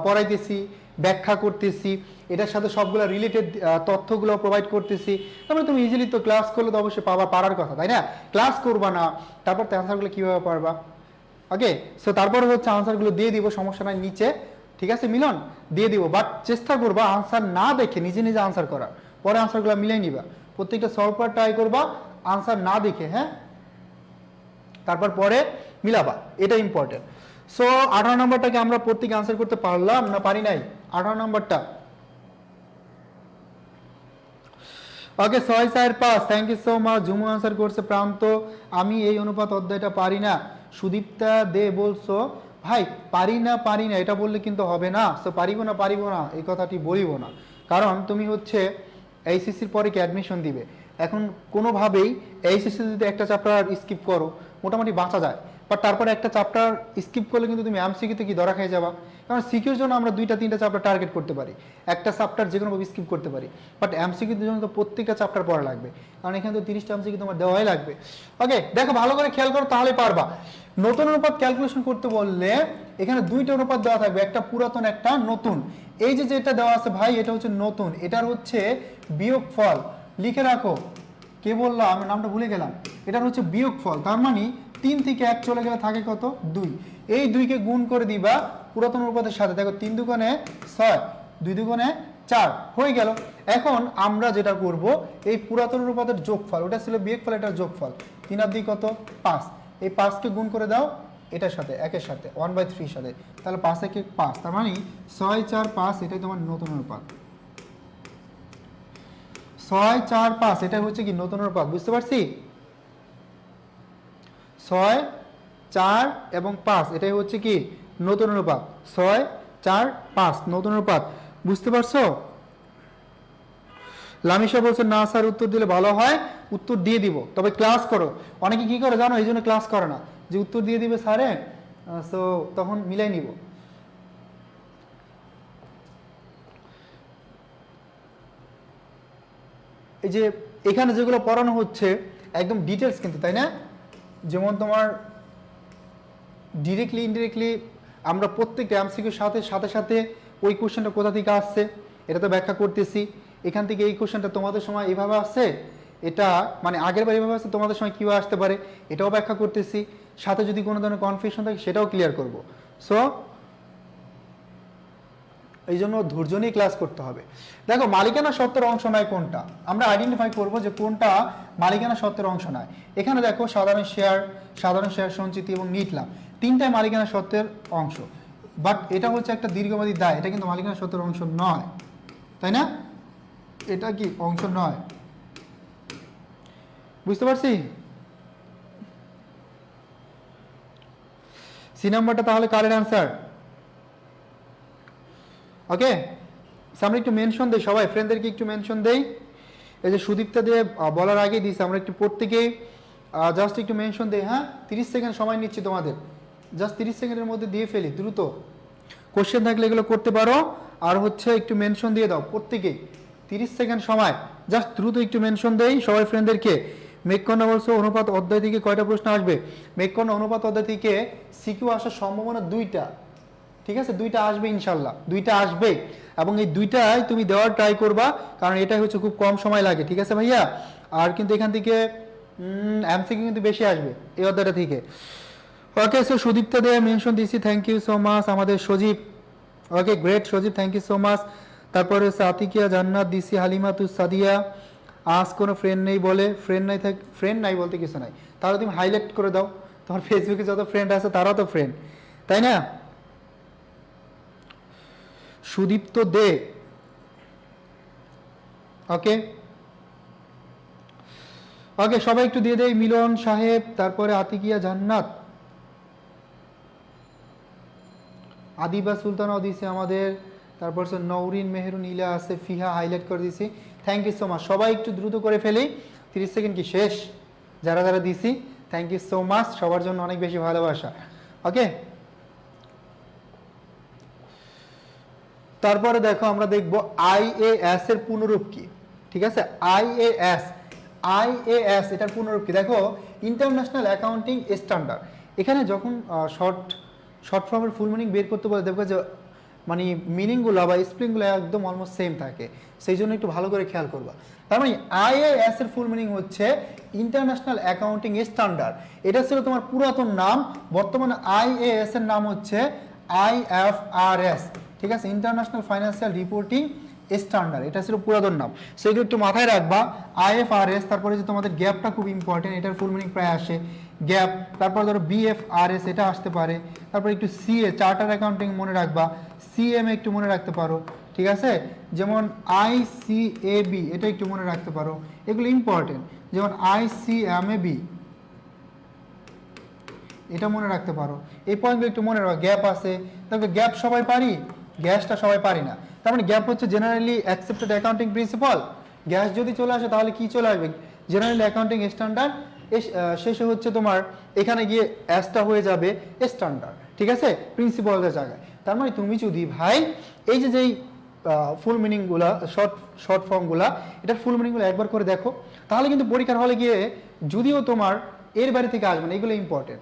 পড়াইতেছি, ব্যাখ্যা করতেছি, এটার সাথে সবগুলো রিলেটেড তথ্যগুলো প্রোভাইড করতেছি, তারপরে তুমি ইজিলি তো ক্লাস করলে তো অবশ্যই পারার কথা, তাই না? ক্লাস করবা না, তারপর তো আনসারগুলো কীভাবে পারবা? ওকে, সো তারপরে হচ্ছে আনসারগুলো দিয়ে দিব, সমস্যা নাই নিচে, ঠিক আছে মিলন, দিয়ে দিব, বাট চেষ্টা করবা আনসার না দেখে নিজে নিজে আনসার করার, পরে আনসারগুলো মিলাই নিবা, প্রত্যেকটা সলভ করার ট্রাই করবা আনসার না দেখে, হ্যাঁ, তারপর পরে মিলাবা, এটা ইম্পর্টেন্ট। সো 18 নম্বরটাকে আমরা প্রত্যেকে আনসার করতে পারলাম না পারি নাই? 18 নম্বরটা okay, 6/5, thank you so much. Jhumu answer করছে প্রান্ত, আমি এই অনুপাত অধ্যায়টা পারি না। সুদীপ্তা দে বলছো ভাই পারি না এটা বললে কিন্তু হবে না। সো পারিব না এই কথাটি বলিব না, কারণ তুমি হচ্ছে এইচএসসির পরে কি অ্যাডমিশন দিবে, এখন কোনোভাবেই এইচএসসি যদি একটা চ্যাপ্টার স্কিপ করো মোটামুটি বাঁচা যায়, বাট তারপরে একটা চ্যাপ্টার স্কিপ করলে কিন্তু তুমি এমসিকিউতে কি ধরা খেয়ে যাবা, কারণ সিকিউর জন্য আমরা 2-3টা চ্যাপ্টার টার্গেট করতে পারি, একটা চ্যাপ্টার যে কোনোভাবে স্কিপ করতে পারি, বাট এমসিকিউর জন্য তো প্রত্যেকটা চ্যাপ্টার পড়া লাগবে, কারণ এখানে তো 30টা এমসিকিউ তোমার দেওয়াই লাগবে। ওকে, দেখো ভালো করে খেয়াল করো তাহলে পারবা। নতুন অনুপাত ক্যালকুলেশন করতে বললে এখানে 2টা অনুপাত দেওয়া থাকবে, একটা পুরাতন একটা নতুন। এই যে যেটা দেওয়া আছে ভাই এটা হচ্ছে নতুন, এটার হচ্ছে বিয়োগফল লিখে রাখো। কে বললো? আমি নামটা ভুলে গেলাম। এটার হচ্ছে বিয়োগফল, তার মানে 3 থেকে 1 চলে গেলে থাকে কত? 2। এই 2কে গুণ করে দিবা পুরাতন অনুপাতের সাথে, দেখো 3 দুগুণে 6, 2 দুগুণে 4 হয়ে গেল। এখন আমরা যেটা করব এই পুরাতন অনুপাতের যোগফল, ওটা ছিল বিয়োগফল, এটার যোগফল, 3 আর 2 কত? 5, এই 5কে গুণ করে দাও এটার সাথে, একের সাথে 1/3 সাথে, তাহলে 5 একে 5, তার মানে 6, 4, 5 এটাই তোমার নতুন অনুপাত। 6, 4, 5 এটা হচ্ছে কি নতুন অনুপাত, বুঝতে পারছি? 6, 4 এবং 5 এটাই হচ্ছে কি নতুন অনুপাত, 6, 4, 5 নতুন অনুপাত, বুঝতে পারছো? লামিশা বলছে না স্যার উত্তর দিলে ভালো হয়, উত্তর দিয়ে দিব, তবে ক্লাস করো। অনেকে কি করে জানো, এই জন্য ক্লাস করে না, যে উত্তর দিয়ে দিবে স্যারে, সো তখন মিলাই নিব। এই যে এখানে যেগুলো পড়ানো হচ্ছে একদম ডিটেলস কিন্তু, তাই না? যেমন তোমার ডিরেক্টলি ইনডিরেক্টলি আমরা প্রত্যেকটা এমসিকিউর সাথে সাথে ওই কোশ্চেনটা কোথা থেকে আসছে এটা তো ব্যাখ্যা করতেছি, এখান থেকে এই কোশ্চেনটা তোমাদের সময় এইভাবে আসছে, এটা মানে আগের বার এইভাবে আসছে, তোমাদের সময় কীভাবে আসতে পারে এটাও ব্যাখ্যা করতেছি, সাথে যদি কোনো ধরনের কনফিউশন থাকে সেটাও ক্লিয়ার করব। সো এই জন্য ধৈর্য নিয়ে ক্লাস করতে হবে। দেখো মালিকানা সত্ত্বের অংশ নয় কোনটা, আমরা আইডেন্টিফাই করব যে কোনটা মালিকানা সত্ত্বের অংশ নয়। এখানে দেখো সাধারণ শেয়ার সঞ্চিতি এবং নিট লাভ, 3টাই মালিকানা সত্ত্বের অংশ, বাট এটা হচ্ছে একটা দীর্ঘমেয়াদী দায়, এটা কিন্তু মালিকানা সত্ত্বের অংশ নয়, তাই না? এটা কি অংশ নয়, বুঝতে পারছি? সি নাম্বারটা তাহলে কারেক্ট অ্যান্সার। ওকে, আমরা একটু মেনশন দেই, সবাই ফ্রেন্ডদেরকে একটু মেনশন দেই। এই যে সুদীপ্তা দিয়ে বলার আগেই দিয়েছে, আমরা একটু প্রত্যেকেই জাস্ট একটু মেনশন দেই, হ্যাঁ 30 সেকেন্ড সময় নিচ্ছি তোমাদের, জাস্ট 30 সেকেন্ডের মধ্যে দিয়ে ফেলি দ্রুত। কোশ্চেন থাকলে এগুলো করতে পারো, আর হচ্ছে একটু মেনশন দিয়ে দাও প্রত্যেকেই, 30 সেকেন্ড সময়, জাস্ট দ্রুত একটু মেনশন দেই সবাই ফ্রেন্ডদেরকে। মেঘকন্যা বলছো অনুপাত অধ্যায় থেকে কয়টা প্রশ্ন আসবে? মেঘকন্যা অনুপাত অধ্যায় থেকে সিকিউ আসার সম্ভাবনা 2টা, ঠিক আছে 2টা আসবে ইনশাল্লাহ, 2টা আসবে, এবং এই 2টাই তুমি দেওয়ার ট্রাই করবা, কারণ এটাই হচ্ছে খুব কম সময় লাগে, ঠিক আছে ভাইয়া। আর কিন্তু এখান থেকে এমসিকিউ কিন্তু বেশি আসবে এই অধ্যায়টা থেকে। Okay, so Sudipta Dey mention দিছি, থ্যাংক ইউ সো মাচ আমাদের Sajib. Okay great Sajib, thank you so much. তারপরে হচ্ছে আতিকিয়া জান্নাত দিছি, হালিমা তু সাদিয়া। আজ কোনো ফ্রেন্ড নেই বলে, ফ্রেন্ড নাই বলতে কিছু নাই, তাহলে তুমি হাইলাইট করে দাও, তোমার ফেসবুকে যত ফ্রেন্ড আছে তারাও তো ফ্রেন্ড, তাই না? সুদীপ্ত দে, ওকে ওকে সবাই একটু দিয়ে দেয়, মিলন সাহেব, তারপরে আতিকিয়া জান্নাত, আদিবা সুলতানাও দিছে আমাদের, তারপর হচ্ছে নৌরিন মেহরুন ইলা আছে, ফিহা হাইলাইট করে দিছি, থ্যাংক ইউ সো মাচ। সবাই একটু দ্রুত করে ফেলি, 30 সেকেন্ড কি শেষ, যারা যারা দিছি থ্যাংক ইউ সো মাচ, সবার জন্য অনেক বেশি ভালোবাসা। ওকে, তারপরে দেখো আমরা দেখব আইএএস এর পুনরূপ কি, ঠিক আছে? আইএএস এটার পুনরূপ কি? দেখো ইন্টারন্যাশনাল অ্যাকাউন্টিং স্ট্যান্ডার্ড, এখানে যখন শর্ট ফর্মের ফুল মিনিং বের করতে বলে দেখবে যে মানে মিনিংগুলো বা স্পেলিংগুলো একদম অলমোস্ট সেম থাকে, সেই জন্য একটু ভালো করে খেয়াল করবা। তার মানে আইএএস এর ফুল মিনিং হচ্ছে ইন্টারন্যাশনাল অ্যাকাউন্টিং স্ট্যান্ডার্ড, এটা ছিল তোমার পুরাতন নাম, বর্তমানে আইএএস এর নাম হচ্ছে আইএফআরএস, ঠিক আছে, ইন্টারন্যাশনাল ফাইন্যান্সিয়াল রিপোর্টিং স্ট্যান্ডার্ড, এটা ছিল পুরাতন নাম, সেগুলো একটু মাথায় রাখবা। আইএফআরএস, তারপরে যে তোমাদের গ্যাপটা খুব ইম্পর্টেন্ট, এটার ফুল মিনিং প্রায় আসে গ্যাপ, তারপর ধরো বিএফআরএস এটা আসতে পারে, তারপর একটু সিএ চার্টার অ্যাকাউন্টিং মনে রাখবা, সিএমএ একটু মনে রাখতে পারো, ঠিক আছে, যেমন আইসিএবি এটা একটু মনে রাখতে পারো, এগুলো ইম্পর্টেন্ট, যেমন আইসিএমএবি এটা মনে রাখতে পারো, এই পয়েন্টগুলো একটু মনে রাখো। গ্যাপ আছে, তারপরে গ্যাপ সবাই পারি, গ্যাসটা সবাই পারি না, তার মানে গ্যাপ হচ্ছে generally accepted accounting principal, gas যদি চলে আসে তাহলে কি চলে আসবে? জেনারেলি অ্যাকাউন্টিং স্ট্যান্ডার্ড, শেষে হচ্ছে তোমার এখানে গিয়ে অ্যাসটা হয়ে যাবে স্ট্যান্ডার্ড, ঠিক আছে, প্রিন্সিপালের জায়গায়। তার মানে তুমি যদি ভাই এই যে যেই ফুল মিনিংগুলা শর্ট ফর্মগুলা, এটার ফুল মিনিংগুলো একবার করে দেখো, তাহলে কিন্তু পরীক্ষার হলে গিয়ে যদিও তোমার এর বাইরে থেকে আসবে না, এগুলো ইম্পর্টেন্ট,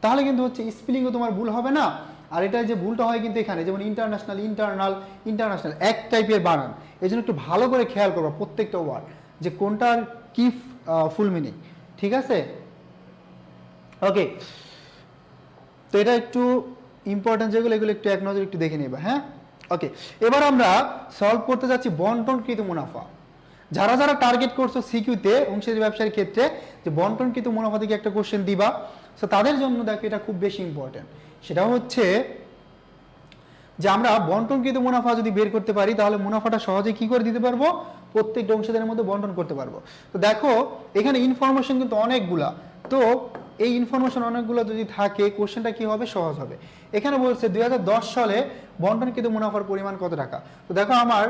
তাহলে কিন্তু হচ্ছে স্পেলিংও তোমার ভুল হবে না। আর এটা যে ভুলটা হয় কিন্তু এখানে, যেমন ইন্টারন্যাশনাল এক টাইপের বানান, এই জন্য একটু ভালো করে খেয়াল করবা প্রত্যেকটা ওয়ার্ড যে কোনটার কি ফুল মিনিং, ঠিক আছে? ওকে, তো এটা একটু ইম্পর্টেন্ট যেগুলো, এগুলো একটু এক নজর একটু দেখে নেবা, হ্যাঁ। ওকে, এবার আমরা সলভ করতে যাচ্ছি বন্টনকৃত মুনাফা। যারা যারা টার্গেট করছো সিকিউতে অংশীদারি ব্যবসার ক্ষেত্রে যে বন্টনকৃত মুনাফা থেকে একটা কোশ্চেন দিবা, সো তাদের জন্য দেখো এটা খুব বেশি ইম্পর্টেন্ট। সেটা হচ্ছে যে আমরা বন্টনকৃত মুনাফা যদি বের করতে পারি তাহলে মুনাফাটা সহজে কি করে দিতে পারবো, প্রত্যেকটা অংশীদারের মধ্যে বন্টন করতে পারবো। তো দেখো এখানে ইনফরমেশন কিন্তু অনেকগুলা, তো এই ইনফরমেশন অনেকগুলো যদি থাকে কোশ্চেনটা কি হবে, সহজ হবে। এখানে বলছে 2010 সালে বন্টনকৃত মুনাফার পরিমাণ কত টাকা। তো দেখো আমার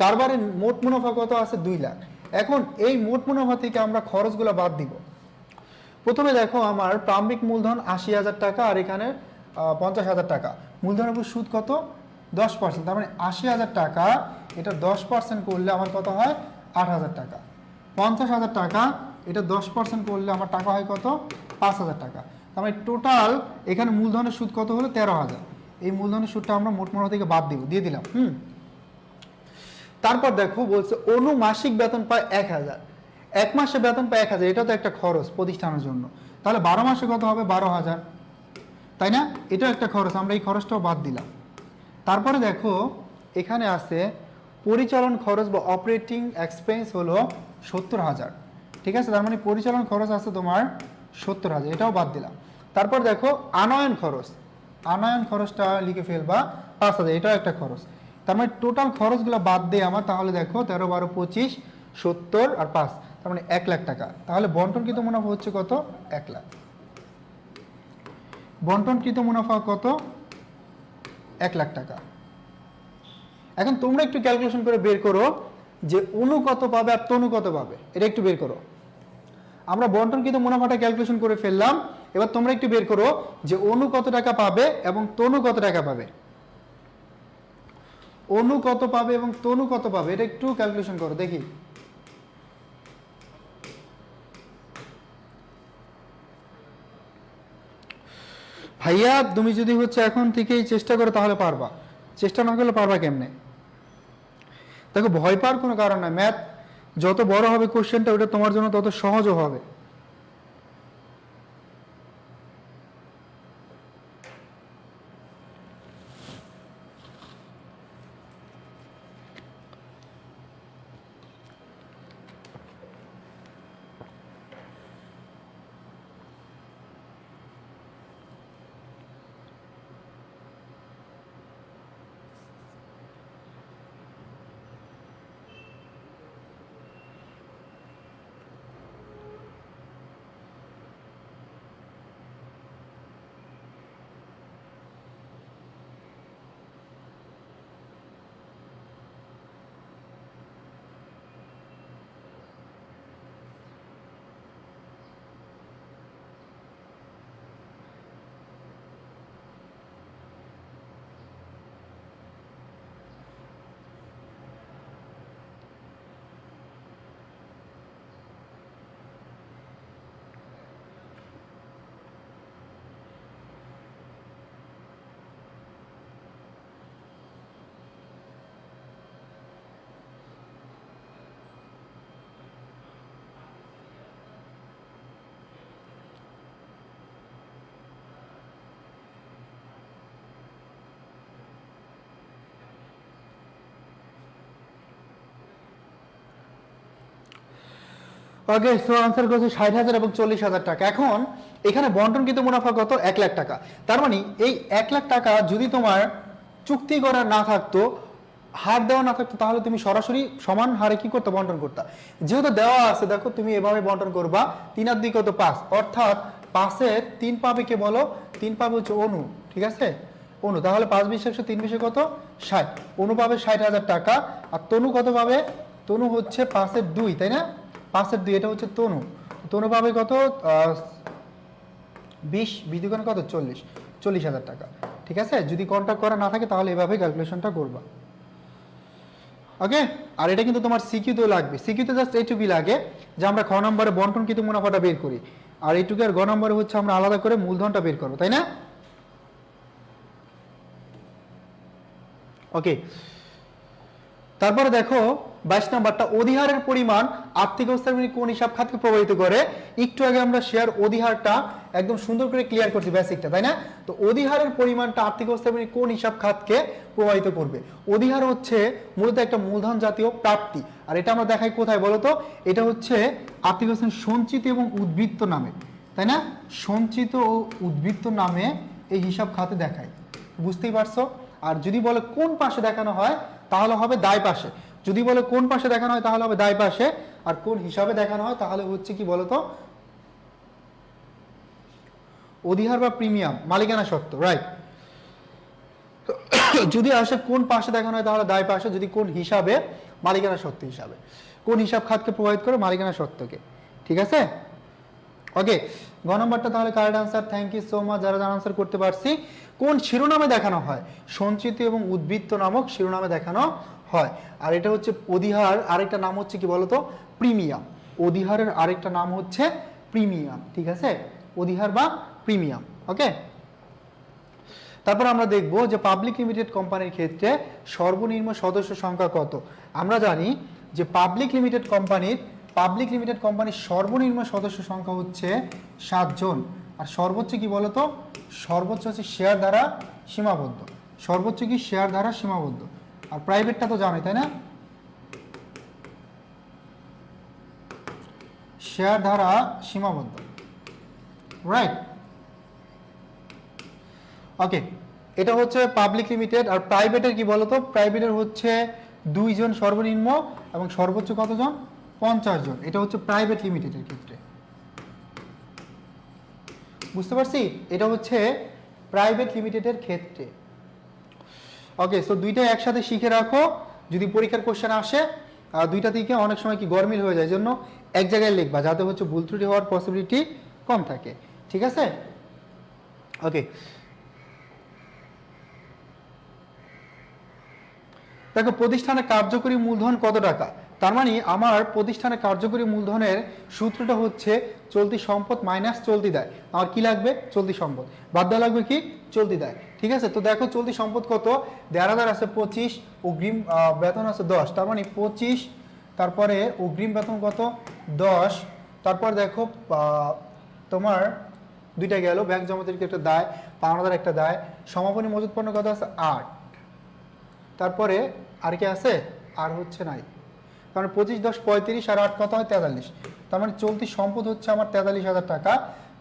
কারবারের মোট মুনাফা কত আছে, 2 লাখ। এখন এই মোট মুনাফা থেকে আমরা খরচগুলো বাদ দিব। প্রথমে দেখো আমার প্রারম্ভিক মূলধন 80,000 টাকা, আর এখানে 50,000 টাকা। মূলধনের উপর সুদ কত, 10%, তার মানে 80,000 টাকা, এটা 10% করলে আমার কত হয়, 8,000 টাকা। 50,000 টাকা, এটা 10% করলে আমার টাকা হয় কত, 5,000 টাকা। তার মানে টোটাল এখানে মূলধনের সুদ কত হলো, 13,000। এই মূলধনের সুদটা আমরা মোট মুনাফা থেকে বাদ দিব, দিয়ে দিলাম। তারপর দেখো বলছে অনুমাসিক বেতন পায় 1,000, এক মাসে বেতন পায় 1,000, এটা তো একটা খরচ প্রতিষ্ঠানের জন্য, তাহলে 12 মাসে কত হবে, 12,000, তাই না? এটাও একটা খরচ, আমরা এই খরচটাও বাদ দিলাম। তারপরে দেখো এখানে আছে পরিচালন খরচ বা অপারেটিং এক্সপেন্স হলো 70,000, ঠিক আছে, তার মানে পরিচালন খরচ আছে তোমার 70,000, এটাও বাদ দিলাম। তারপর দেখো আনয়ন খরচটা লিখে ফেলবা 5,000, এটাও একটা খরচ। তার মানে টোটাল খরচগুলো বাদ দিয়ে আমার, তাহলে দেখো 13, 12, 25, 70 আর 5, তার মানে 1 লাখ টাকা। তাহলে বন্টনকৃত মুনাফা হচ্ছে কত, 1 লাখ। বন্টনকৃত মুনাফা কত, 1 লাখ টাকা। এখন তোমরা একটু ক্যালকুলেশন করে বের করো যে অনু কত পাবে আর তনু কত পাবে, এটা একটু বের করো। আমরা বন্টনকৃত মুনাফাটা ক্যালকুলেশন করে ফেললাম। এবার তোমরা একটু বের করো যে অনু কত টাকা পাবে এবং তনু কত টাকা পাবে। অনু কত পাবে এবং তনু কত পাবে, এটা একটু ক্যালকুলেশন করো দেখি। ভাইয়া তুমি যদি হচ্ছে এখন থেকেই চেষ্টা করো তাহলে পারবা, চেষ্টা না করলে পারবা কেমনে? দেখো ভয় পাওয়ার কোনো কারণ নাই, ম্যাথ যত বড় হবে কোশ্চেনটা ওটা তোমার জন্য তত সহজও হবে। ওকে, সো আনসার করেছে 60,000 এবং 40,000 টাকা। এখন এখানে বন্টনকৃত মুনাফা কত? 1 লাখ টাকা। তার মানে এই 1 লাখ টাকা যদি তোমার চুক্তি করা না থাকতো, হার দেওয়া না থাকতো, তাহলে তুমি সরাসরি সমান হারে কি করতে? বন্টন করতে। যেহেতু দেওয়া আছে দেখো, তুমি এভাবে বন্টন করবা। 3 আর 2 কত? 5, অর্থাৎ 5-এর 3 পাবে কে বলো? 3 পাবে হচ্ছে অনু, ঠিক আছে? অনু, তাহলে 5 20 100, 3 20 কত? 60। অনু পাবে 60,000 টাকা। আর তনু কত পাবে? তনু হচ্ছে 5-এর 2, তাই না? 5-এর 2, এটা হচ্ছে তনু। তনু পাবে কত? 20 বিদ্যুৎ কত? 40,000 টাকা, ঠিক আছে? যদি কন্ট্যাক্ট করা না থাকে তাহলে এভাবে ক্যালকুলেশনটা করবা। ওকে, আর এটা কিন্তু তোমার সিকিউতেও লাগবে। সিকিউতে জাস্ট এইটুকুই লাগে যে আমরা খ নম্বরে বন্টনকৃত মুনাফাটা বের করি, আর এইটুকু আর গ নম্বরে হচ্ছে আমরা আলাদা করে মূলধনটা বের করবো, তাই না? ওকে, তারপরে দেখো 22 নাম্বারটা, অধিহারের পরিমাণ আর্থিক অবস্থার কোন হিসাব খাতকে প্রভাবিত করে। একটু আগে আমরা শেয়ার অধিহারটা একদম সুন্দর করে ক্লিয়ার করছি, বেসিকটা, তাই না? তো অধিহারের পরিমাণটা আর্থিক অবস্থার কোন হিসাব খাতকে প্রভাবিত করবে? অধিহার হচ্ছে মূলত একটা মূলধন জাতীয় প্রাপ্তি, আর এটা আমরা দেখাই কোথায় বলো তো? এটা হচ্ছে আর্থিক অবস্থার সঞ্চিত এবং উদ্বৃত্ত নামে, তাই না? সঞ্চিত ও উদ্বৃত্ত নামে এই হিসাব খাতে দেখায়, বুঝতেই পারছো? আর যদি বলে কোন পাশে দেখানো হয় তাহলে হবে দায় পাশে। যদি বলে কোন পাশে দেখানো হয় তাহলে হবে দায় পাশে, আর কোন হিসাবে দেখানো হয় তাহলে হচ্ছে কি বলতো? অধিহার বা প্রিমিয়াম, মালিকানা সত্ত্ব, রাইট? যদি আসে কোন পাশে দেখানো হয় তাহলে দায় পাশে, যদি কোন হিসাবে? মালিকানা সত্ত্ব হিসাবে। কোন হিসাব খাতকে প্রভাবিত করে? মালিকানা সত্ত্বকে, ঠিক আছে? ওকে, গ নম্বরটা তাহলে correct answer. Thank you so much যারা আনসার করতে পারছি। কোন শিরোনামে দেখানো হয়? সঞ্চিত এবং উদ্বৃত্ত নামক শিরোনামে দেখানো হয়। আর এটা হচ্ছে অধিহার, আরেকটা নাম হচ্ছে কি বলতো? প্রিমিয়াম। অধিহারের আরেকটা নাম হচ্ছে প্রিমিয়াম, ঠিক আছে? অধিহার বা প্রিমিয়াম। ওকে, তারপর আমরা দেখব যে পাবলিক লিমিটেড কোম্পানির ক্ষেত্রে সর্বনিম্ন সদস্য সংখ্যা কত। আমরা জানি যে পাবলিক লিমিটেড কোম্পানির সর্বনিম্ন সদস্য সংখ্যা হচ্ছে 7 জন, আর সর্বোচ্চ কি বলতো? সর্বোচ্চ হচ্ছে শেয়ার দ্বারা সীমাবদ্ধ। সর্বোচ্চ কি? শেয়ার দ্বারা সীমাবদ্ধ। আর প্রাইভেটটা তো জানোই, তাই না? শেয়ার দ্বারা সীমাবদ্ধ, রাইট? ওকে, এটা হচ্ছে পাবলিক লিমিটেড। আর প্রাইভেটের কি বলতো? প্রাইভেটের হচ্ছে 2 জন সর্বনিম্ন এবং সর্বোচ্চ কতজন? 50 জন। এটা হচ্ছে প্রাইভেট লিমিটেডের ক্ষেত্রে, বুঝতে পারছি? এটা হচ্ছে প্রাইভেট লিমিটেডের ক্ষেত্রে। ওকে, সো দুইটা একসাথে শিখে রাখো, যদি পরীক্ষার কোশ্চেন আসে দুইটা থেকে অনেক সময় কি গরমিল হয়ে যায়, জন্য এক জায়গায় লিখবা, যাতে হচ্ছে ভুল ত্রুটি হওয়ার পসিবিলিটি কম থাকে। ঠিক আছে, ওকে। দেখো প্রতিষ্ঠানের কার্যকরী মূলধন কত টাকা, তার মানে আমার প্রতিষ্ঠানের কার্যকরী মূলধনের সূত্রটা হচ্ছে চলতি সম্পদ মাইনাস চলতি দায়। আমার কি লাগবে? চলতি সম্পদ। বাদ দেওয়া লাগবে কি? চলতি দায়। ঠিক আছে, তো দেখো চলতি সম্পদ কত, 1,500 আছে 25, অগ্রিম বেতন আছে 10, তার মানে 25, তারপরে অগ্রিম বেতন কত 10, তারপর দেখো তোমার দুইটা গেল, ব্যাংক জমাতিরিক্ত একটা দায়, পাওনাদার একটা দায়, সমাপনী মজুত পণ্য কত আছে 8, তারপরে আর কি আছে? আর হচ্ছে নাই, তার মানে 25, 10, 35 আর 8 কত হয়? 43। তার মানে চলতি সম্পদ হচ্ছে আমার 43,000 টাকা,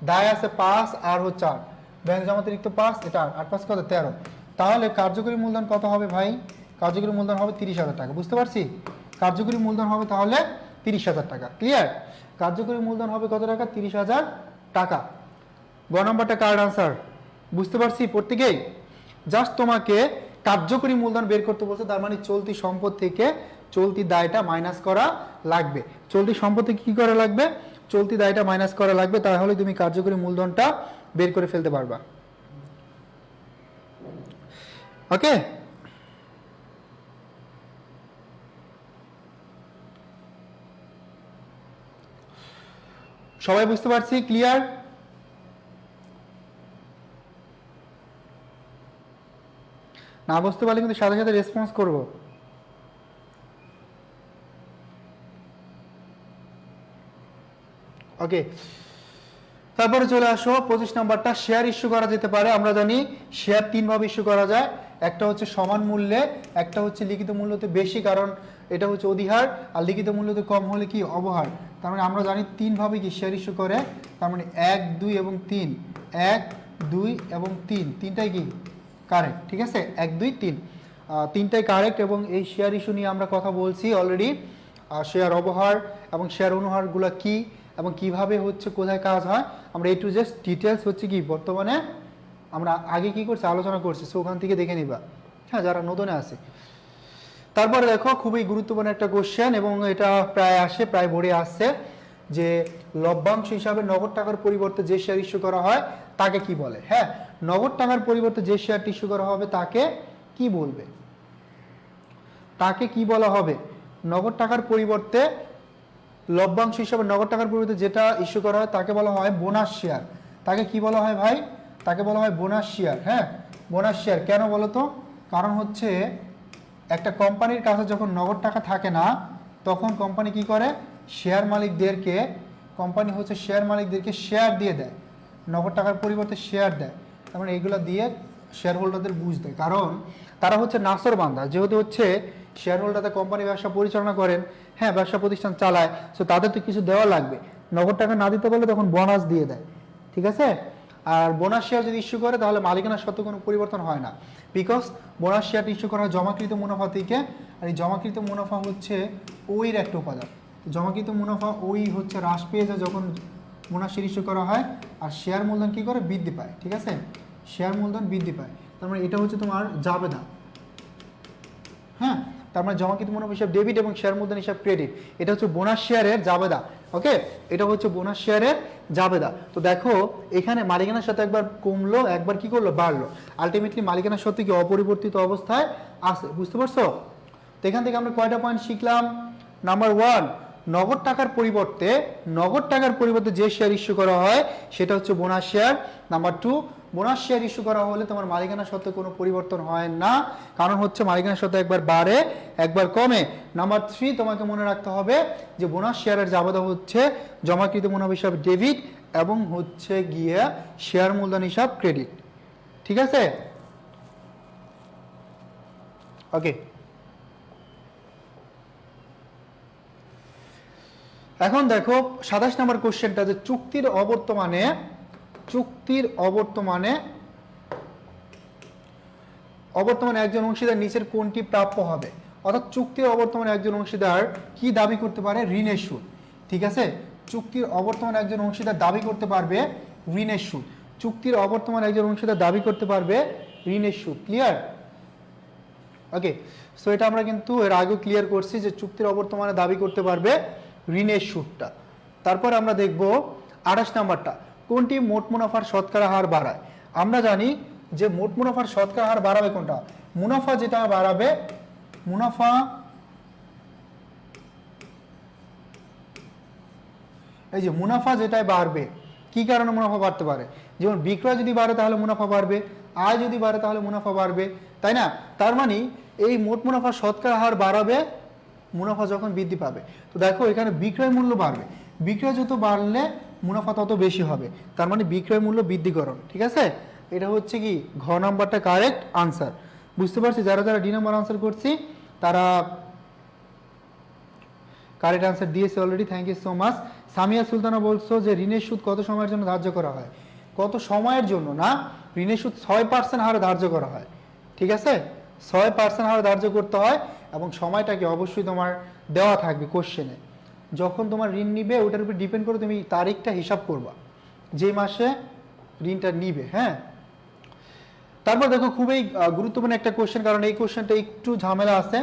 দায় আছে 5 আর হচ্ছে 8, ব্যাংক জমাতিরিক্ত 5, এটা 8 5 কত 13। তাহলে কার্যকরী মূলধন কত হবে ভাই? কার্যকরী মূলধন হবে 30,000 টাকা। বুঝতে পারছি? কার্যকরী মূলধন হবে তাহলে 30,000 টাকা। ক্লিয়ার? কার্যকরী মূলধন হবে কত টাকা? 30,000 টাকা। গ নম্বরটা কার্ড আনসার। বুঝতে পারছি প্রত্যেকেই? জাস্ট তোমাকে কার্যকরী মূলধন বের করতে বলছে, তার মানে চলতি সম্পদ থেকে চলতি দায়টা মাইনাস করা লাগবে। চলতি সম্পদ থেকে কি করা লাগবে? চলতি দায়টা মাইনাস করা লাগবে, তাহলে তুমি কার্যকরী মূলধনটা বের করে ফেলতে পারবা। ওকে, সবাই বুঝতে পারছি? ক্লিয়ার? না বুঝতে পারলে কিন্তু সাথে সাথে রেসপন্স করবো। ওকে, তারপরে চলে আসো 25 নাম্বারটা, শেয়ার ইস্যু করা যেতে পারে। আমরা জানি শেয়ার 3 ভাবে ইস্যু করা যায়, একটা হচ্ছে সমান মূল্যে, একটা হচ্ছে লিখিত মূল্যতে বেশি, কারণ এটা হচ্ছে অধিহার, আর লিখিত মূল্যতে কম হলে কি? অবহার। তার মানে আমরা জানি 3 ভাবে কি শেয়ার ইস্যু করে, তার মানে 1, 2 এবং 3, 1, 2 এবং 3, তিনটাই কি কারেক্ট। ঠিক আছে, 1, 2, 3, তিনটাই কারেক্ট। এবং এই শেয়ার ইস্যু নিয়ে আমরা কথা বলছি অলরেডি, শেয়ার অবহার এবং শেয়ার অনুহারগুলো কি এবং কিভাবে হচ্ছে, কোথায় কাজ হয়, আমরা টু জাস্ট ডিটেলস হচ্ছে কি বর্তমানে আমরা আগে কি করছি আলোচনা করছি, সো ওখান থেকে দেখে নিবা, হ্যাঁ, যারা নতুনে আছে। তারপরে দেখো খুবই গুরুত্বপূর্ণ একটা কোশ্চেন, এবং এটা প্রায় আসে, প্রায় বোর্ডে আসছে, যে লভ্যাংশ হিসাবে নগদ টাকার পরিবর্তে যে শেয়ার ইস্যু করা হয় তাকে কি বলে? হ্যাঁ, নগদ টাকার পরিবর্তে যে শেয়ারটি ইস্যু করা হবে তাকে কি বলবে? তাকে কি বলা হবে? নগদ টাকার পরিবর্তে লভ্যাংশ হিসাবে নগদ টাকার পরিবর্তে যেটা ইস্যু করা হয় তাকে বলা হয় বোনাস শেয়ার। তাকে কি বলা হয় ভাই? তাকে বলা হয় বোনাস শেয়ার। হ্যাঁ, বোনাস শেয়ার। কেন বলো তো? কারণ হচ্ছে একটা কোম্পানির কাছে যখন নগদ টাকা থাকে না, তখন কোম্পানি কি করে? শেয়ার মালিকদেরকে, কোম্পানি হচ্ছে শেয়ার মালিকদেরকে শেয়ার দিয়ে দেয়, নগদ টাকার পরিবর্তে শেয়ার দেয়। তার মানে এইগুলো দিয়ে শেয়ার হোল্ডারদের বুঝ দেয়, কারণ তারা হচ্ছে নাসর বান্দা, যেহেতু হচ্ছে শেয়ার হোল্ডারদের কোম্পানি ব্যবসা পরিচালনা করেন, হ্যাঁ, ব্যবসা প্রতিষ্ঠান চালায়, সো তাদের তো কিছু দেওয়া লাগবে। নগদ টাকা না দিতে পারলে তখন বোনাস দিয়ে দেয়। ঠিক আছে, আর বোনাস শেয়ার যদি ইস্যু করে তাহলে মালিকানার সত্ত্বে কোনো পরিবর্তন হয় না, বিকজ বোনাস শেয়ারটি ইস্যু করা হয় জমাকৃত মুনাফা থেকে, আর এই জমাকৃত মুনাফা হচ্ছে ওইর একটা উপাদান। জমাকৃত মুনাফা ওই হচ্ছে হ্রাস পেয়ে যায় যখন বোনাস শেয়ার ইস্যু করা হয়, আর শেয়ার মূলধন কী করে? বৃদ্ধি পায়। ঠিক আছে, শেয়ার মূলধন বৃদ্ধি পায়, তার মানে এটা হচ্ছে তোমার জাবেদা। হ্যাঁ, তার মানে জমাকৃত মুনাফা হিসাব ডেবিট এবং শেয়ার মূলধন হিসাব ক্রেডিট। এটা হচ্ছে বোনাস শেয়ারের জাবেদা। ওকে, এটা হচ্ছে বোনাস শেয়ারের জাবেদা। তো দেখো এখানে মালিকানার সাথে একবার কমলো, একবার কি করলো? বাড়লো। আলটিমেটলি মালিকানার সাথে কি অপরিবর্তিত অবস্থায় আছে। বুঝতে পারছো? তো এখান থেকে আমরা কয়টা পয়েন্ট শিখলাম? নাম্বার 1, নগদ টাকার পরিবর্তে যে শেয়ার ইস্যু করা হয় সেটা হচ্ছে bonus share. Number 2, bonus share issue করা হলে তোমার মালিকানার সত্ত্বে কোনো পরিবর্তন হয় না, কারণ হচ্ছে মালিকানার সত্ত্বে একবার বাড়ে একবার কমে। নাম্বার 3, তোমাকে মনে রাখতে হবে যে বোনাস শেয়ারের জাবেদা হচ্ছে জমাকৃত মুনাফা হিসাব ডেবিট এবং হচ্ছে গিয়ে শেয়ার মূলধন হিসাব ক্রেডিট। ঠিক আছে, ওকে। এখন দেখো 27 নম্বর কোশ্চেনটা, যে চুক্তির অবর্তমানে একজন অংশীদার নিচের কোনটি প্রাপ্য হবে? অর্থাৎ চুক্তির অবর্তমানে একজন অংশীদার কি দাবি করতে পারে? ঋণের সুদ। ঠিক আছে, চুক্তির অবর্তমানে একজন অংশীদার দাবি করতে পারবে ঋণের সুদ। চুক্তির অবর্তমানে একজন অংশীদার দাবি করতে পারবে ঋণের সুদ। ক্লিয়ার? ওকে, সো এটা আমরা কিন্তু এর আগেও ক্লিয়ার করছি যে চুক্তির অবর্তমানে দাবি করতে পারবে ঋণের সুদটা। তারপর আমরা দেখব 28 নাম্বারটা, কোনটি মোট মুনাফার শতকরা হার বাড়ায়। আমরা জানি যে মোট মুনাফার শতকরা হার বাড়াবে কোনটা, মুনাফা যেটা বাড়াবে, মুনাফা এই যে মুনাফা যেটাই বাড়বে, কি কারণে মুনাফা বাড়তে পারে, যেমন বিক্রয় যদি বাড়ে তাহলে মুনাফা বাড়বে, আয় যদি বাড়ে তাহলে মুনাফা বাড়বে, তাই না? তার মানে এই মোট মুনাফার শতকরা হার বাড়াবে মুনাফা যখন বৃদ্ধি পাবে। তো দেখো এখানে বিক্রয় মূল্য বাড়বে, বিক্রয় যত বাড়লে মুনাফা তত বেশি হবে, তার মানে বিক্রয় মূল্য বৃদ্ধিকরণ। ঠিক আছে, এটা হচ্ছে কি ঘ নাম্বারটা কারেক্ট আনসার। বুঝতে পারছি, যারা যারা ডি নাম্বার আনসার করছি তারা কারেক্ট আনসার দিয়েছে already, thank you so much. Samia Sultana বলছো যে ঋণের সুদ কত সময়ের জন্য ধার্য করা হয়, কত সময়ের জন্য না, ঋণের সুদ 6% হারে ধার্য করা হয়। ঠিক আছে, 6% হারে ধার্য করতে হয় এবং সময়টাকে অবশ্যই তোমার দেওয়া থাকবে কোশ্চেনে। যখন তোমার ঋণ নিবে ওটার উপর ডিপেন্ড করে তুমি তারিখটা হিসাব করবা যে মাসে ঋণটা নিবে। হ্যাঁ, তারপর দেখো খুবই গুরুত্বপূর্ণ একটা কোশ্চেন, কারণ এই কোশ্চেনটা একটু ঝামেলা আছে।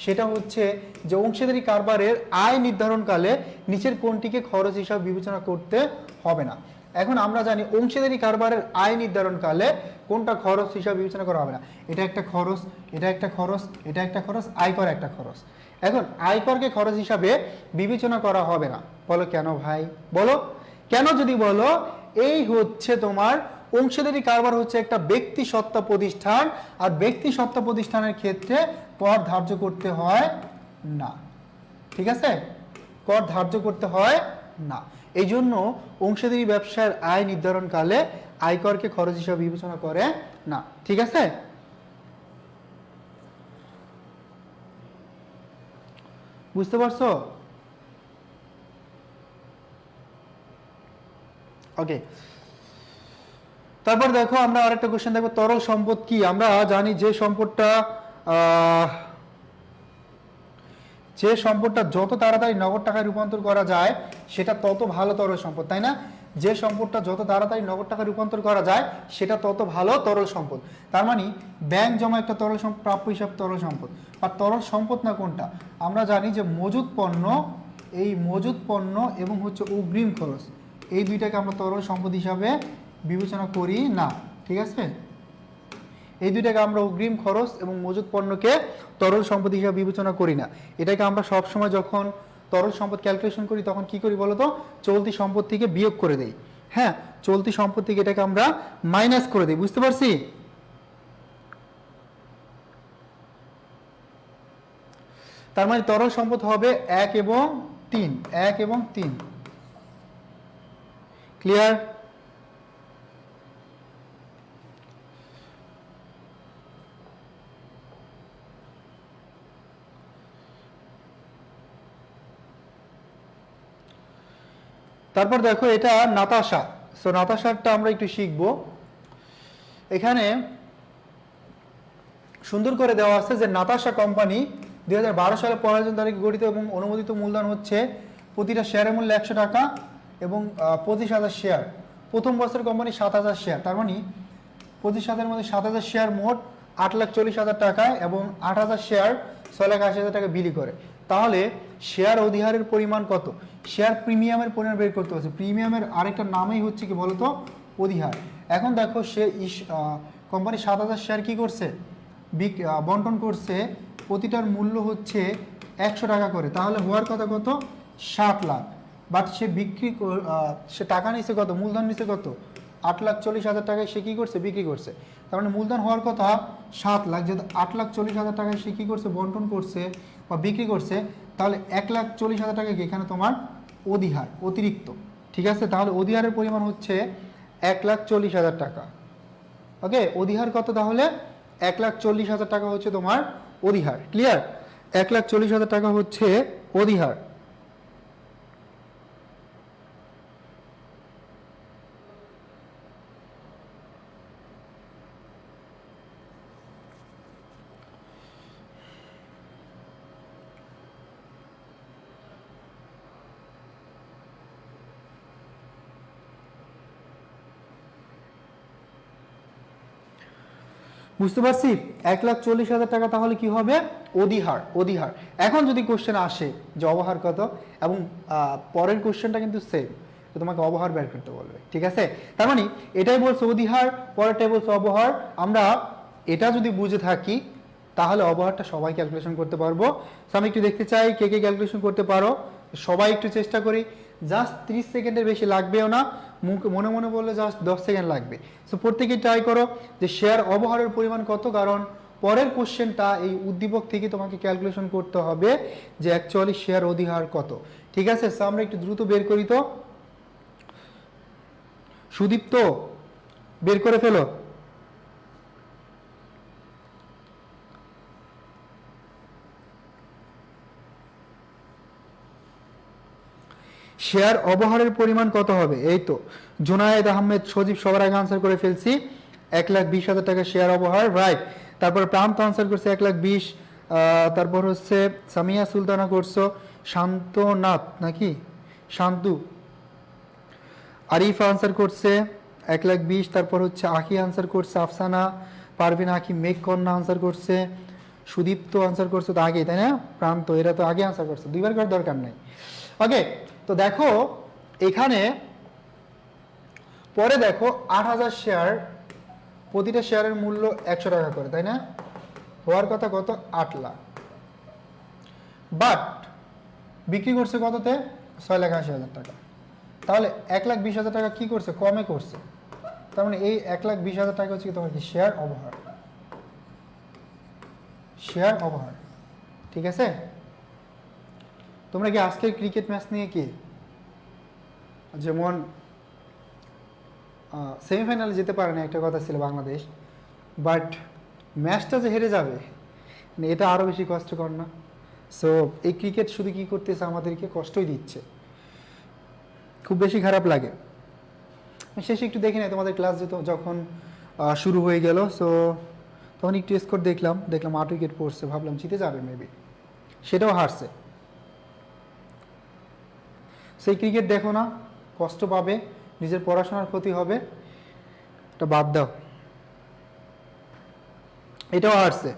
সেটা হচ্ছে যে অংশীদারি কারবারের আয় নির্ধারণকালে নিচের কোনটিকে খরচ হিসাবে বিবেচনা করতে হবে না। এখন আমরা জানি অংশীদারি কারবারের আয় নির্ধারণকালে কোনটা খরচ হিসাবে বিবেচনা করা হবে না, এটা একটা খরচ, এটা একটা খরচ, এটা একটা খরচ, আয়কর একটা খরচ। এখন আয়করকে খরচ হিসাবে বিবেচনা করা হবে না। বলো কেন ভাই, বলো কেন? যদি বলো এই হচ্ছে তোমার অংশীদারি কারবার হচ্ছে একটা ব্যক্তি সত্তা প্রতিষ্ঠান, আর ব্যক্তি সত্তা প্রতিষ্ঠানের ক্ষেত্রে কর ধার্য করতে হয় না। ঠিক আছে, কর ধার্য করতে হয় না, এই জন্য অংশীদারি ব্যবসার আয় নির্ধারণকালে আয়করকে খরচ হিসাবে বিবেচনা করে না। ঠিক আছে, বুঝতে পারছো? ওকে, তারপর দেখো আমরা আরেকটা কোশ্চেন দেখবো, তরল সম্পদ কি। আমরা জানি যে সম্পদটা যত তাড়াতাড়ি নগদ টাকায় রূপান্তর করা যায় সেটা তত ভালো তরল সম্পদ, তাই না? যে সম্পদটা যত তাড়াতাড়ি নগদ টাকায় রূপান্তর করা যায় সেটা তত ভালো তরল সম্পদ। তার মানে ব্যাংক জমা একটা তরল সম্পদ, প্রাপ্য হিসাব তরল সম্পদ। আর তরল সম্পদ না কোনটা, আমরা জানি যে মজুদ পণ্য, এই মজুদ পণ্য এবং হচ্ছে অগ্রিম খরচ, এই দুইটাকে আমরা তরল সম্পদ হিসাবে বিবেচনা করি না। ঠিক আছে, এই দুইটাকে আমরা অগ্রিম খরচ এবং মজুদ পণ্যকে তরল সম্পদ হিসাবে বিবেচনা করি না। এটাকে আমরা সবসময় যখন তরল সম্পদ ক্যালকুলেশন করি তখন কি করি বলতো, চলতি সম্পদ থেকে বিয়োগ করে দেই। হ্যাঁ, চলতি সম্পদ থেকে এটাকে আমরা মাইনাস করে দিই। বুঝতে পারছি? তার মানে তরল সম্পদ হবে 1 এবং 3, 1 এবং 3। ক্লিয়ার? তারপর দেখো এটা নাতাশা। সো নাতাশারটা আমরা একটু শিখব। এখানে সুন্দর করে দেওয়া আছে যে নাতাশা কোম্পানি 2012 সালে 15 জুন তারিখে গঠিত এবং অনুমোদিত মূলধন হচ্ছে প্রতিটা শেয়ারের মূল্য 100 টাকা এবং 25,000 শেয়ার। প্রথম বছর কোম্পানি 7,000 শেয়ার, তার মানে 25,000 মধ্যে 7,000 শেয়ার মোট 8,40,000 টাকায় এবং 8,000 শেয়ার 6,80,000 টাকা বিলি করে। তাহলে শেয়ার অধিহারের পরিমাণ কত? শেয়ার প্রিমিয়ামের পরিমাণ বের করতে হচ্ছে। প্রিমিয়ামের আরেকটা নামই হচ্ছে কি বলতো, অধিহার। এখন দেখো সে কোম্পানি 7,000 শেয়ার কি করছে, বন্টন করছে, প্রতিটার মূল্য হচ্ছে 100 টাকা করে, তাহলে হওয়ার কথা কত, 7 লাখ। বাট সে সে টাকা নিচ্ছে কত, মূলধন নিচ্ছে কত, 8,40,000 টাকায় সে কি করছে, বিক্রি করছে। তার মানে মূলধন হওয়ার কথা 7 লাখ, যেহেতু 8,40,000 টাকায় সে কি করছে, বন্টন করছে বা বিক্রি করছে, তাহলে 1,40,000 টাকা কি এখানে তোমার অধিহার, অতিরিক্ত। ঠিক আছে, তাহলে অধিহারের পরিমাণ হচ্ছে 1,40,000 টাকা। ওকে, অধিহার কত তাহলে, 1,40,000 টাকা হচ্ছে তোমার অধিহার। ক্লিয়ার? 1,40,000 টাকা হচ্ছে অধিহার। বুঝতে পারছি? 1,40,000 টাকা তাহলে কি হবে? অধিহার, অধিহার। এখন যদি কোশ্চেন আসে যে অবহার কত, এবং পরের কোশ্চেনটা কিন্তু সেম, তো তোমাকে অবহার বের করতে বলবে, ঠিক আছে? তার মানে এটাই বলছে অধিহার, পরেরটাই বলছে অবহার। আমরা এটা যদি বুঝে থাকি তাহলে অবহারটা সবাই ক্যালকুলেশন করতে পারবো। তো আমি একটু দেখতে চাই কে কে ক্যালকুলেশন করতে পারো। সবাই একটু চেষ্টা করি, জাস্ট 30 সেকেন্ডের বেশি লাগবেও না, মনে মনে বললে জাস্ট 10 সেকেন্ড লাগবে। সো প্রত্যেকেই ট্রাই করো যে শেয়ার অবহারের পরিমাণ কত, কারণ পরের কোশ্চেনটা এই উদ্দীপক থেকে তোমাকে ক্যালকুলেশন করতে হবে যে অ্যাকচুয়ালি শেয়ার অধিহার কত, ঠিক আছে? সো আমরা একটু দ্রুত বের করি তো। সুদীপ্ত বের করে ফেলো। শেয়ার অবহারের পরিমাণ কত হবে? এই তো জুনায়েদ আহমেদ, সজীব সবার আগে আনসার করে ফেলছি। 1,20,000 টাকা শেয়ার অবহার, রাইট। তারপর প্রান্ত আনসার করছে 1,20,000। তারপর হচ্ছে সামিয়া সুলতানা করছো, শান্তনাথ নাকি শান্তু, আরিফ আনসার করছে 1,20,000। তারপর হচ্ছে আখি আনসার করছে, আফসানা পারভিন আখি, মেঘ কন্যা আনসার করছে, সুদীপ্ত আনসার করছে তো আগেই, তাই না? প্রান্ত এরা তো আগে আনসার করছে, দুইবার করার দরকার নেই। ওকে, তো দেখো এখানে পরে দেখো 8,000 শেয়ার, প্রতিটা শেয়ারের মূল্য 100 টাকা করে, তাই না? হওয়ার কথা কত? 8 লাখ। বাট বিক্রি করছে কততে? 6,80,000 টাকা। তাহলে 1,20,000 টাকা কি করছে? কমে করছে। তার মানে এই 1,20,000 টাকা হচ্ছে কি তোমার কি শেয়ার অবহার, শেয়ার অবহার, ঠিক আছে? তোমরা কি আজকের ক্রিকেট ম্যাচ নিয়ে কি, যেমন সেমিফাইনালে যেতে পারে না একটা কথা ছিল বাংলাদেশ, বাট ম্যাচটা যে হেরে যাবে এটা আরও বেশি কষ্টকর না? সো এই ক্রিকেট শুধু কি করতেছে, আমাদেরকে কষ্টই দিচ্ছে, খুব বেশি খারাপ লাগে। শেষে একটু দেখি না তোমাদের ক্লাস যেত যখন শুরু হয়ে গেল, সো তখন একটু স্কোর দেখলাম 8 উইকেট পড়ছে, ভাবলাম জিতে যাবে মেবি, সেটাও হারছে। সেই ক্রিকেট দেখো না, কষ্ট পাবে, নিজের পড়াশোনার ক্ষতি হবে, এটা বাদ দাও। এটাও হারছে।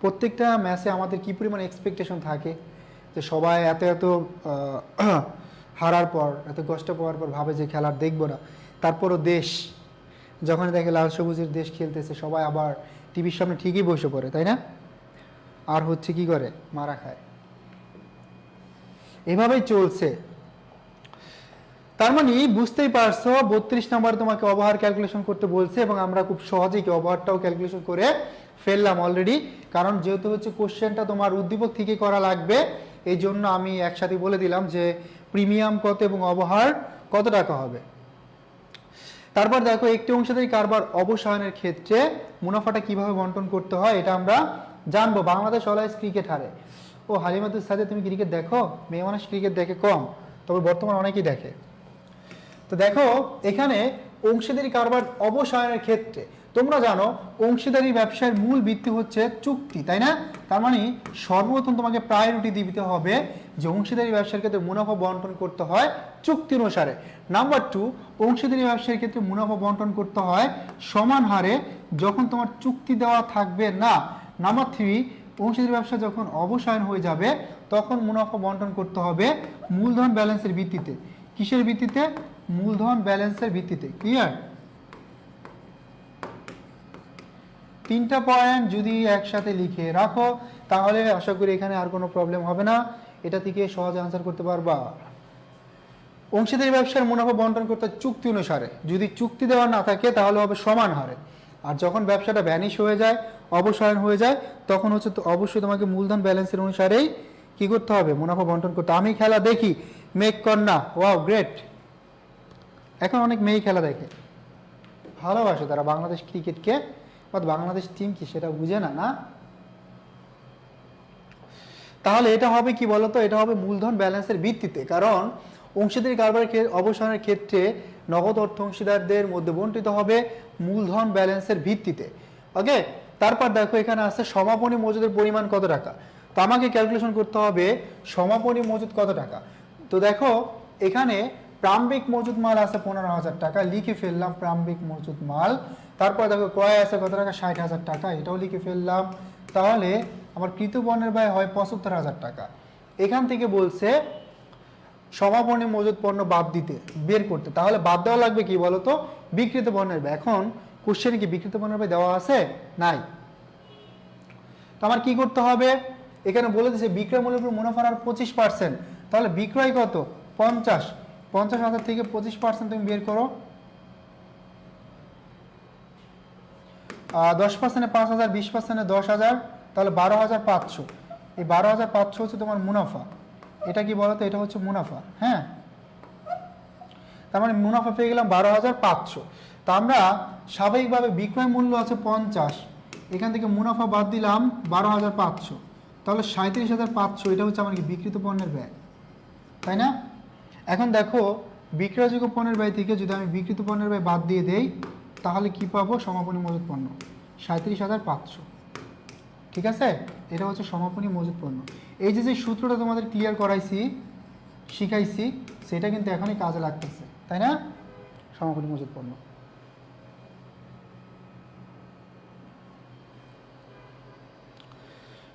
প্রত্যেকটা ম্যাচে আমাদের কি পরিমাণ এক্সপেকটেশন থাকে যে সবাই এত এত হারার পর, এত কষ্ট পাওয়ার পর ভাবে যে খেলার দেখবো না, তারপরও দেশ যখন দেখে লাল সবুজের দেশ খেলতেছে সবাই আবার টিভির সামনে ঠিকই বসে পড়ে, তাই না? আর হচ্ছে কি করে, মারা খায়। এভাবেই চলছে। তার মানে বুঝতেই পারছো 32 নাম্বার তোমাকে অবহার ক্যালকুলেশন করতে বলছে, এবং আমরা খুব সহজেই অবহারটাও ক্যালকুলেশন করে ফেললাম অলরেডি, কারণ যেহেতু হচ্ছে কোশ্চেনটা তোমার উদ্দীপক থেকে করা লাগবে, এই জন্য আমি একসাথে বলে দিলাম যে প্রিমিয়াম কত এবং অবহার কত টাকা হবে। তারপর দেখো একটি অংশীদারি কারবার অবসায়নের ক্ষেত্রে মুনাফাটা কিভাবে বন্টন করতে হয় এটা আমরা জানবো। বাংলাদেশ অলওয়েজ ক্রিকেট হারে। ও হালিমাতুর সাথে তুমি ক্রিকেট দেখো? মেয়ে মানুষ ক্রিকেট দেখে কম, তবে বর্তমানে অনেকেই দেখে। তো দেখো এখানে অংশীদারি কারবার অবসায়নের ক্ষেত্রে তোমরা জানো অংশীদারি ব্যবসায়ের মূল ভিত্তি হচ্ছে চুক্তি, তাই না? তার মানে সর্বপ্রথম তোমাকে প্রায়োরিটি দিতে হবে যে অংশীদারি ব্যবসার ক্ষেত্রে মুনাফা বন্টন করতে হয় চুক্তি অনুসারে। নাম্বার 2, অংশীদারি ব্যবসার ক্ষেত্রে মুনাফা বন্টন করতে হয় সমান হারে যখন তোমার চুক্তি দেওয়া থাকবে না। নাম্বার 3, অংশীদারি ব্যবসা যখন অবসায়ন হয়ে যাবে তখন মুনাফা বন্টন করতে হবে মূলধন ব্যালেন্সের ভিত্তিতে। কিসের ভিত্তিতে? মূলধন ব্যালেন্সের ভিত্তিতে। ক্লিয়ার? 3টা পয়েন্ট যদি একসাথে লিখে রাখো তাহলে আশা করি এখানে আর কোনো প্রবলেম হবে না, এটা থেকে সহজে আনসার করতে পারবা। অংশীদারি ব্যবসার মুনাফা বন্টন করতে চুক্তি অনুসারে, যদি চুক্তি দেওয়া না থাকে তাহলে হবে সমান হারে, আর যখন ব্যবসাটা ভ্যানিশ হয়ে যায়, অবসায়ন হয়ে যায়, তখন হচ্ছে তো অবশ্যই তোমাকে মূলধন ব্যালেন্সের অনুসারেই কি করতে হবে? মুনাফা বন্টন করতে। আমি খেলা দেখি, মেঘ কন্যা, ওয়াও গ্রেট। এখন অনেক মেয়ে খেলা দেখে, ভালোবাসে তারা বাংলাদেশ ক্রিকেটকে, বাংলাদেশ টিম কি সেটা বুঝে না, না? তাহলে এটা হবে কি বলতো? এটা হবে মূলধন ব্যালেন্সের ভিত্তিতে, কারণ অংশীদারি কারবারের অবসানের ক্ষেত্রে নগদ অর্থ অংশীদারদের মধ্যে বন্টিত হবে মূলধন ব্যালেন্সের ভিত্তিতে। ওকে, তারপর দেখো এখানে আছে সমাপনী মজুদের পরিমাণ কত টাকা। তো আমাকে ক্যালকুলেশন করতে হবে সমাপনী মজুদ কত টাকা। তো দেখো এখানে প্রারম্ভিক মজুদ মাল আছে 15,000 টাকা, লিখে ফেললাম প্রারম্ভিক মজুদ মাল তারপর দেখো ক্রয় আছে কত টাকা, 60,000 টাকা, এটাও লিখে ফেললাম। তাহলে আমার কৃত পণ্যের ব্যয় হয় 75,000 টাকা। এখান থেকে বলছে সমাপনী মজুদ পণ্য বাদ দিতে, বের করতে। তাহলে বাদ দেওয়া লাগবে কি বলতো, বিক্রিত পণ্যের ব্যয়। এখন কোশ্চেনে কি বিক্রিত পণ্যের ব্যয় দেওয়া আছে? নাই। তো আমার কি করতে হবে, এখানে বলে দিচ্ছে বিক্রয় মূল্যের উপর মুনাফার আর 25%। তাহলে বিক্রয় কত, 50,000 থেকে 25% তুমি বের করো। 10% 5,000, 20% 10,000, তাহলে 12,500। এই 12,500 হচ্ছে তোমার মুনাফা। এটা কি বলতো, এটা হচ্ছে মুনাফা। হ্যাঁ, তার মানে মুনাফা পেয়ে গেলাম 12,500। তা আমরা স্বাভাবিকভাবে বিক্রয় মূল্য আছে 50, এখান থেকে মুনাফা বাদ দিলাম 12,500, তাহলে 37,500 এটা হচ্ছে আমার কি বিক্রিত পণ্যের ব্যয়, তাই না? এখন দেখো বিক্রয়যোগ্য পণ্যের ব্যয় থেকে যদি আমি বিক্রিত পণ্যের ব্যয় বাদ দিয়ে দেই, তাহলে কি পাবো, সমাপনী মজুদ পণ্য 37,500। ঠিক আছে, এটা হচ্ছে সমাপনী মজুদ পণ্য। এই যে সূত্রটা তোমাদের ক্লিয়ার করাইছি, শিখাইছি, সেটা কিন্তু এখনই কাজে লাগতেছে, তাই না? সমাপনী মজুদ পণ্য।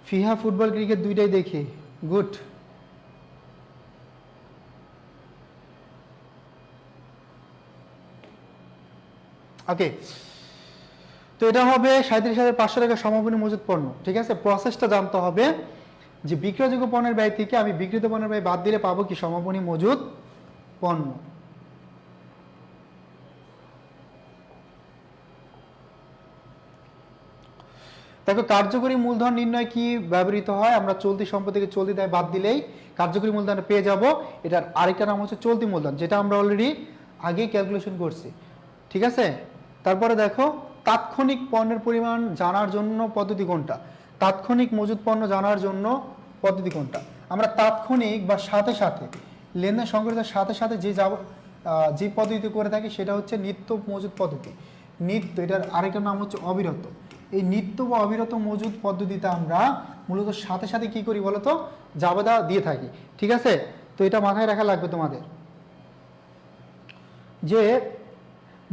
ফিহা ফুটবল ক্রিকেট দুইটাই দেখি, গুড। ওকে, তো এটা হবে 37,500 টাকা সমাপনী মজুদ পণ্য। ঠিক আছে, প্রসেসটা জানতে হবে যে বিক্রয়যোগ্য পণ্যের ব্যয় থেকে আমি বিক্রিত পণ্যের ব্যয় বাদ দিলে পাবো কি, সমাপনী মজুদ পণ্য। দেখো কার্যকরী মূলধন নির্ণয় কি ব্যবহৃত হয়, আমরা চলতি সম্পদ থেকে চলতি দায় বাদ দিলেই কার্যকরী মূলধন পেয়ে যাব। এটার আরেকটা নাম হচ্ছে চলতি মূলধন, যেটা আমরা অলরেডি আগে ক্যালকুলেশন করছি। ঠিক আছে, তারপরে দেখো তাৎক্ষণিক পণ্যের পরিমাণ জানার জন্য পদ্ধতি কোনটা, তাৎক্ষণিক মজুদ পণ্য জানার জন্য পদ্ধতি কোনটা। আমরা তাৎক্ষণিক বা সাথে সাথে লেনদেন সংঘটিতের সাথে সাথে যে পদ্ধতি করে থাকি সেটা হচ্ছে নিত্য মজুদ পদ্ধতি। নিত্য, এটার আরেকটা নাম হচ্ছে অবিরত। এই নিত্য বা অবিরত মজুদ পদ্ধতিতে আমরা মূলত সাথে সাথে কি করি বলতো, জাবেদা দিয়ে থাকি। ঠিক আছে, তো এটা মাথায় রাখা লাগবে তোমাদের, যে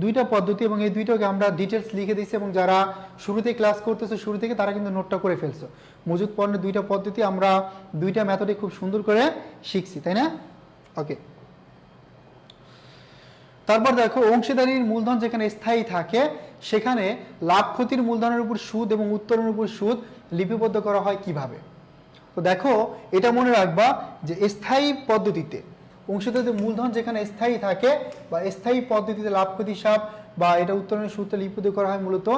দুইটা পদ্ধতি এবং এই দুইটাকে আমরা ডিটেলস লিখে দিচ্ছি, এবং যারা শুরুতে ক্লাস করতেছে শুরু থেকে তারা কিন্তু নোটটা করে ফেলছো। মজুদ পণ্যের দুইটা পদ্ধতি আমরা দুইটা মেথডে খুব সুন্দর করে শিখছি, তাই না? ওকে, তারপর দেখো অংশীদারির মূলধন যেখানে স্থায়ী থাকে সেখানে লাভ ক্ষতির মূলধনের উপর সুদ এবং উত্তোলনের উপর সুদ লিপিবদ্ধ করা হয় কিভাবে। তো দেখো এটা মনে রাখবা যে স্থায়ী পদ্ধতিতে অংশীদারির মূলধন যেখানে স্থায়ী থাকে বা স্থায়ী পদ্ধতিতে লাভ ক্ষতি হিসাব বা এটা উত্তোলনের সুদে লিপিবদ্ধ করা হয়, মূলত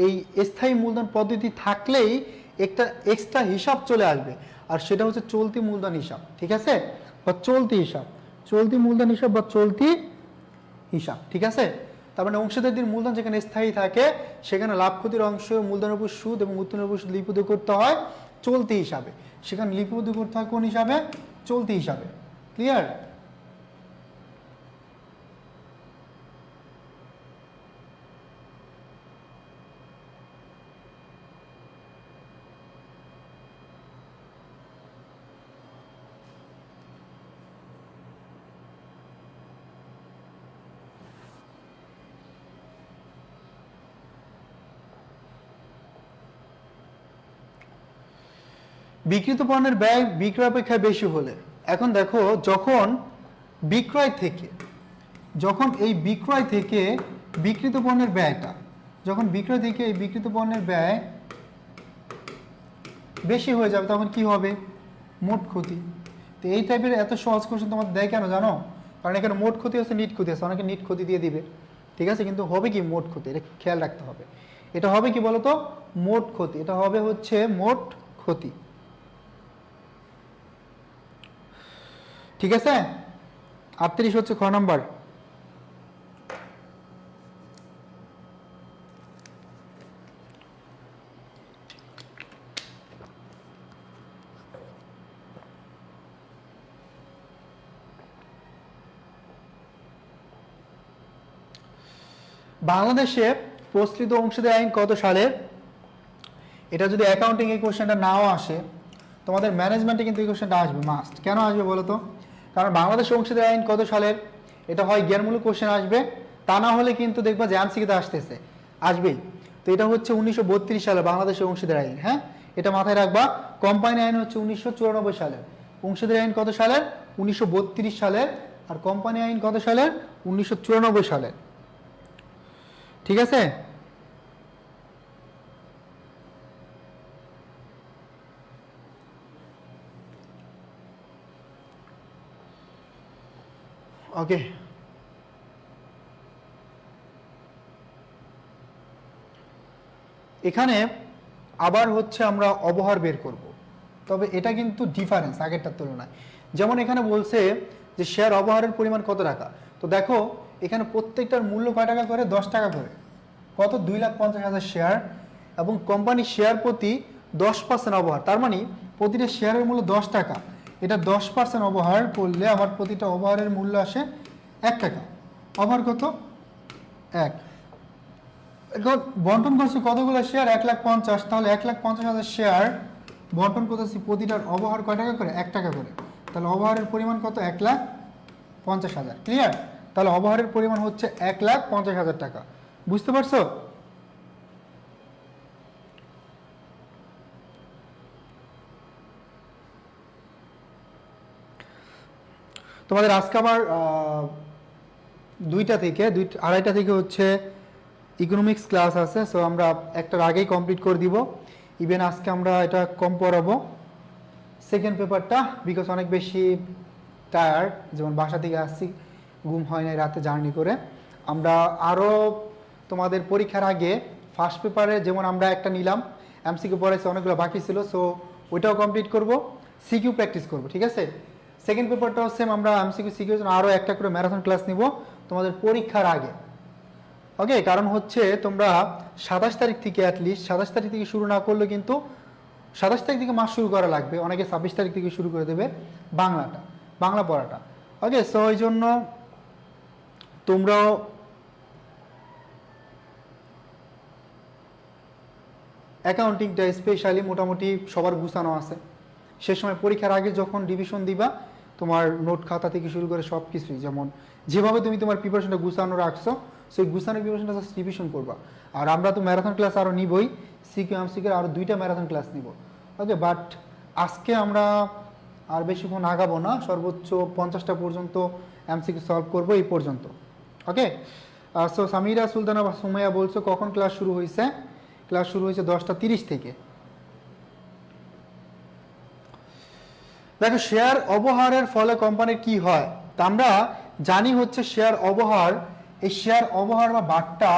এই স্থায়ী মূলধন পদ্ধতি থাকলেই একটা এক্সট্রা হিসাব চলে আসবে, আর সেটা হচ্ছে চলতি মূলধন হিসাব। ঠিক আছে, বা চলতি হিসাব, চলতি মূলধন হিসাব বা চলতি হিসাব। ঠিক আছে, তার মানে অংশীদারদের মূলধন যেখানে স্থায়ী থাকে সেখানে লাভ ক্ষতির অংশ মূলধনের উপর সুদ এবং উত্তোলনের উপর সুদ লিপিবদ্ধ করতে হয় চলতি হিসাবে, সেখানে লিপিবদ্ধ করতে হয় কোন হিসাবে, চলতি হিসাবে। ক্লিয়ার? বিক্রিত পণ্যের ব্যয় বিক্রয় অপেক্ষা বেশি হলে, এখন দেখো যখন এই বিক্রয় থেকে বিক্রিত পণ্যের ব্যয়টা, যখন বিক্রয় থেকে এই বিক্রিত পণ্যের ব্যয় বেশি হয়ে যাবে তখন কি হবে, মোট ক্ষতি। তো এই টাইপের এত সহজ কোশ্চেন তোমাদের দেয় কেন জানো, কারণ এখানে মোট ক্ষতি আছে, নিট ক্ষতি আছে, অনেকে নিট ক্ষতি দিয়ে দিবে। ঠিক আছে, কিন্তু হবে কি মোট ক্ষতি, এটা খেয়াল রাখতে হবে। এটা হবে কি বলতো, মোট ক্ষতি, এটা হবে হচ্ছে মোট ক্ষতি। ঠিক আছে, 38 হচ্ছে খ নাম্বার। বাংলাদেশে প্রচলিত অংশীদারি আইন কত সালের? এটা যদি অ্যাকাউন্টিং এই কোশ্চেনটা নাও আসে, তোমাদের ম্যানেজমেন্টে কিন্তু এই কোশ্চেনটা আসবে মাস্ট। কেন আসবে বলো তো, কারণ বাংলাদেশ অংশীদারি আইন কত সালের, এটা হয় জ্ঞানমূলক কোশ্চেন আসবে, তা না হলে কিন্তু দেখবা যে এমসিকিউতে আসতেছে। আসবেই। তো এটা হচ্ছে 1932 সালে বাংলাদেশের অংশীদার আইন, হ্যাঁ, এটা মাথায় রাখবা। কোম্পানি আইন হচ্ছে 1994 সালের, অংশীদার আইন কত সালের? 1932 সালের, আর কোম্পানি আইন কত সালের? 1994 সালের। ঠিক আছে? ওকে, এখানে আবার হচ্ছে আমরা অবহার বের করব, তবে এটা কিন্তু ডিফারেন্স আগেরটার তুলনায়। যেমন এখানে বলছে যে শেয়ার অবহারের পরিমাণ কত টাকা, তো দেখো এখানে প্রত্যেকটার মূল্য কয় টাকা করে? 10 টাকা করে। কত? 2,50,000 শেয়ার, এবং কোম্পানির শেয়ার প্রতি 10% অবহার, তার মানে প্রতিটা শেয়ারের মূল্য 10 টাকা। এটা 10% অবহার করলে আমার প্রতিটা অবহারের মূল্য আসে 1 টাকা। অবহার কত? 1। এখন বন্টন করছি কতগুলো শেয়ার? 1,50,000, তাহলে 1,50,000 শেয়ার বন্টন করতেছি, প্রতিটার অবহার কয় টাকা করে? 1 টাকা করে। তাহলে অবহারের পরিমাণ কত? 1,50,000। ক্লিয়ার? তাহলে অবহারের পরিমাণ হচ্ছে 1,50,000 টাকা। বুঝতে পারছো? তোমাদের আজকে আবার 2টা থেকে 2:30টা থেকে হচ্ছে ইকোনমিক্স ক্লাস আছে, সো আমরা একটার আগেই কমপ্লিট করে দিব। ইভেন আজকে আমরা এটা কম পড়াবো সেকেন্ড পেপারটা, বিকজ অনেক বেশি টায়ার্ড, যেমন বাসা থেকে আসছি, ঘুম হয় নাই রাতে জার্নি করে। আমরা আরও তোমাদের পরীক্ষার আগে ফার্স্ট পেপারে যেমন আমরা একটা নিলাম, এমসিকিউ পড়াইছে, অনেকগুলো বাকি ছিল, সো ওইটাও কমপ্লিট করব, সিকিউ প্র্যাকটিস করব। ঠিক আছে? সেকেন্ড পেপারটাও সেম, আমরা এমসিকিউ সিকিউর জন্য আরও একটা করে ম্যারাথন ক্লাস নিব তোমাদের পরীক্ষার আগে। ওকে, কারণ হচ্ছে তোমরা 27 তারিখ থেকে, অ্যাটলিস্ট 27 তারিখ থেকে শুরু না করলে কিন্তু 27 তারিখ থেকে মাস শুরু করা লাগবে, অনেকে 26 তারিখ থেকে শুরু করে দেবে বাংলা পড়াটা। ওকে, সো ওই জন্য তোমরাও অ্যাকাউন্টিংটা স্পেশালি মোটামুটি সবার গুছানো আছে। সে সময় পরীক্ষার আগে যখন রিভিশন দিবা, তোমার নোট খাতা থেকে শুরু করে সব কিছুই, যেমন যেভাবে তুমি তোমার প্রিপারেশনটা গুছানো রাখছো, সেই গুছানো প্রিপারেশনটা জাস্ট রিভিশন করবা। আর আমরা তো ম্যারাথন ক্লাস আরও নিবই, সিকিউ এমসিকিউ আরও 2টা ম্যারাথন ক্লাস নিব। ওকে, বাট আজকে আমরা আর বেশিক্ষণ আগাবো না, সর্বোচ্চ 50টা পর্যন্ত এমসিকিউ সলভ করবো এই পর্যন্ত। ওকে, সো সামিরা সুলতানা বা সুমাইয়া বলছো কখন ক্লাস শুরু হয়েছে? ক্লাস শুরু হয়েছে 10:30 থেকে। দেখো, শেয়ার অবহারের ফলে কোম্পানির কি হয় তা আমরা জানি হচ্ছে শেয়ার অবহার, এই শেয়ার অবহার বা বাট্টা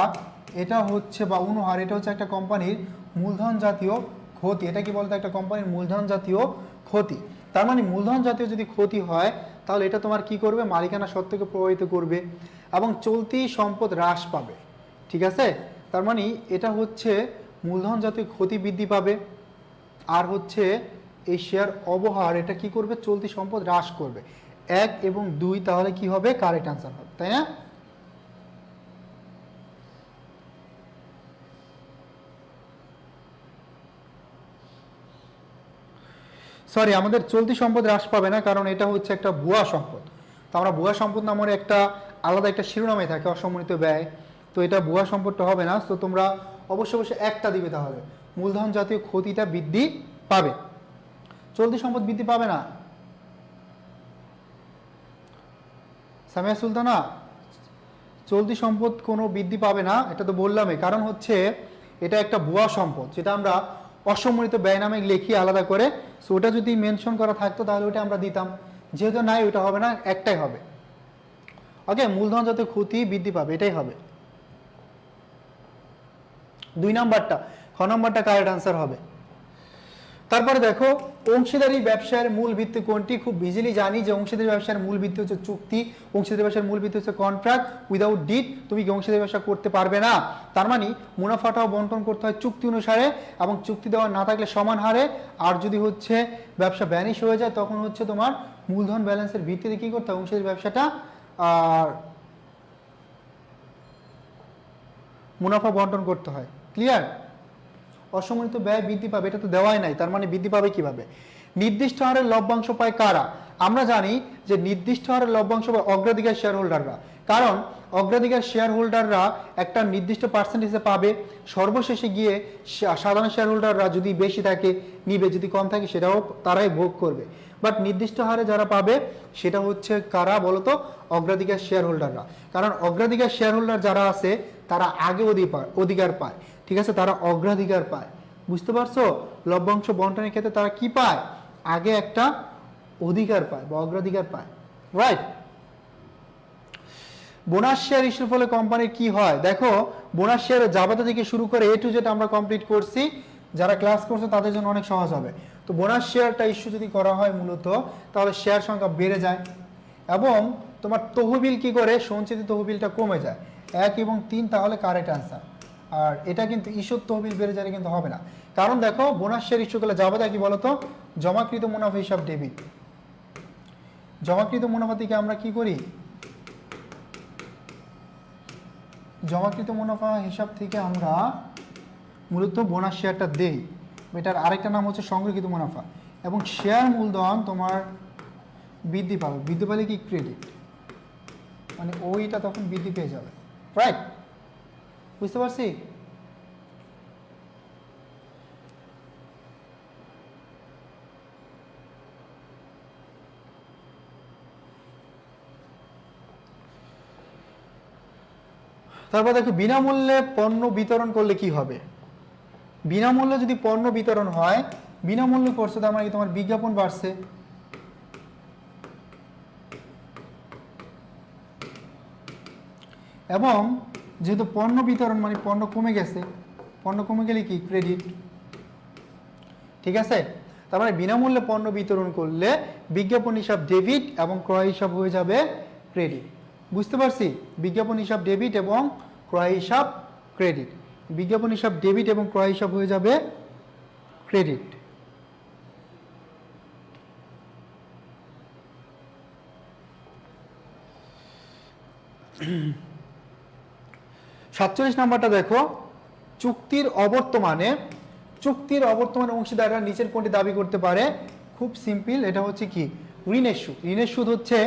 এটা হচ্ছে, বা অনুহার, এটা হচ্ছে একটা কোম্পানির মূলধন জাতীয় ক্ষতি। এটা কি বলতো? একটা কোম্পানির মূলধন জাতীয় ক্ষতি। তার মানে মূলধন জাতীয় যদি ক্ষতি হয়, তাহলে এটা তোমার কি করবে? মালিকানা সত্ত্বকে প্রভাবিত করবে এবং চলতি সম্পদ হ্রাস পাবে। ঠিক আছে? তার মানে এটা হচ্ছে মূলধন জাতীয় ক্ষতি বৃদ্ধি পাবে, আর হচ্ছে এই শেয়ার অবহার এটা কি করবে? চলতি সম্পদ হ্রাস করবে। 1 এবং 2 তাহলে কি হবে? কারেক্ট আনসার হবে, তাই না? সরি, আমাদের চলতি সম্পদ হ্রাস পাবে না, কারণ এটা হচ্ছে একটা ভুয়া সম্পদ। তো আমরা ভুয়া সম্পদ নামের একটা আলাদা একটা শিরোনামে থাকে অসমন্বিত ব্যয়, তো এটা ভুয়া সম্পদটা হবে না। তো তোমরা অবশ্যই একটা দিবে, তাহলে মূলধন জাতীয় ক্ষতিটা বৃদ্ধি পাবে, চলতি সম্পদ বৃদ্ধি পাবে না। সামিয়া সুলতানা, চলতি সম্পদ কোনো বৃদ্ধি পাবে না, এটা তো বললামই, কারণ হচ্ছে এটা একটা ভুয়া সম্পদ, যেটা আমরা অসম্মিলিত ব্যয় নামে লিখি আলাদা করে। সো ওটা যদি মেনশন করা থাকতো তাহলে ওটা আমরা দিতাম, যেহেতু নাই ওটা হবে না, একটাই হবে। ওকে, মূলধন জাতীয় ক্ষতি বৃদ্ধি পাবে, এটাই হবে 2 নাম্বারটা। খ নাম্বারটা কারেক্ট আনসার হবে। তারপরে দেখো, অংশীদারি ব্যবসায়ের মূল ভিত্তি কোনটি? খুব ইজিলি জানি যে অংশীদারি ব্যবসার মূল ভিত্তি হচ্ছে চুক্তি, অংশীদারি ব্যবসার মূল ভিত্তি হচ্ছে কন্ট্রাক্ট। উইদাউট ডিড তুমি কি অংশীদারি ব্যবসা করতে পারবে না। তার মানে মুনাফাটাও বন্টন করতে হয় চুক্তি অনুসারে, এবং চুক্তি দেওয়া না থাকলে সমান হারে। আর যদি হচ্ছে ব্যবসা ব্যানিশ হয়ে যায়, তখন হচ্ছে তোমার মূলধন ব্যালেন্সের ভিত্তিতে কি করতে হয়? অংশীদারি ব্যবসাটা আর মুনাফা বন্টন করতে হয়। ক্লিয়ার? অসমন্বিত ব্যয় বৃদ্ধি পাবে, এটা তো দেওয়াই নাই, তার মানে বৃদ্ধি পাবে কিভাবে? নির্দিষ্ট হারে লভ্যাংশ পায় কারা? আমরা জানি যে নির্দিষ্ট হারে লভ্যাংশ পায় অগ্রাধিকার শেয়ার হোল্ডাররা, কারণ অগ্রাধিকার শেয়ার হোল্ডাররা একটা নির্দিষ্ট পার্সেন্টেজে পাবে, সর্বশেষে গিয়ে সাধারণ শেয়ার হোল্ডাররা যদি বেশি থাকে নিবে, যদি কম থাকে সেটাও তারাই ভোগ করবে। বাট নির্দিষ্ট হারে যারা পাবে সেটা হচ্ছে কারা বলতো? অগ্রাধিকার শেয়ার হোল্ডাররা। কারণ অগ্রাধিকার শেয়ার হোল্ডার যারা আছে তারা আগে অধিকার পায়, ঠিক আছে, তারা অগ্রাধিকার পায়। বুঝতে পারছো? লভ্যাংশ বন্টনের ক্ষেত্রে তারা কি পায়? আগে একটা অধিকার পায় বা অগ্রাধিকার পায়, রাইট? বোনাস শেয়ার ইস্যুর ফলে কোম্পানির কি হয়? দেখো, বোনাস শেয়ারের যাবতীয় থেকে শুরু করে A to Z আমরা কমপ্লিট করছি, যারা ক্লাস করছে তাদের জন্য অনেক সহজ হবে। তো বোনাস শেয়ারটা ইস্যু যদি করা হয় মূলত, তাহলে শেয়ার সংখ্যা বেড়ে যায় এবং তোমার তহবিল কি করে? সঞ্চিত তহবিলটা কমে যায়। 1 এবং 3 তাহলে কারেক্ট আনসার। আর এটা কিন্তু ইস্যুর তহবিল বেড়ে যায় কিন্তু হবে না, কারণ দেখো বোনাস শেয়ার ইস্যু করলে যাবতীয় কি বলতো? জমাকৃত মুনাফা হিসাব ডেবিট। জমাকৃত মুনাফা থেকে আমরা কি করি? জমাকৃত মুনাফা হিসাব থেকে আমরা মূলত বোনাস শেয়ারটা দেই। এটার আরেকটা নাম হচ্ছে সংরক্ষিত মুনাফা। এবং শেয়ার মূলধন তোমার বৃদ্ধি পাবে, বৃদ্ধি পেলে কি? ক্রেডিট, মানে ওইটা তখন বৃদ্ধি পেয়ে যাবে, রাইট? বুঝতে পারছি? তারপর দেখো, বিনামূল্যে পণ্য বিতরণ করলে কি হবে? বিনামূল্যে যদি পণ্য বিতরণ হয়, বিনামূল্যে করছে তার মানে কি? তোমার বিজ্ঞাপন বাড়ছে, এবং যেহেতু পণ্য বিতরণ মানে পণ্য কমে গেছে, পণ্য কমে গেলে কি? ক্রেডিট, ঠিক আছে? তার মানে বিনামূল্যে পণ্য বিতরণ করলে বিজ্ঞাপন হিসাব ডেবিট এবং ক্রয় হিসাব হয়ে যাবে ক্রেডিট। বুঝতে পারছি? বিজ্ঞাপন হিসাব ডেবিট এবং ক্রয় হিসাব ক্রেডিট। বিজ্ঞাপন হিসাব ডেবিট এবং ক্রয় হিসাব হয়ে যাবে ক্রেডিট। সাতচল্লিশ নাম্বারটা দেখো, চুক্তির অবর্তমানে অংশীদাররা নিচের কোনটি দাবি করতে পারে? খুব সিম্পল, এটা হচ্ছে কি? ঋণের সুদ। ঋণের সুদ হচ্ছে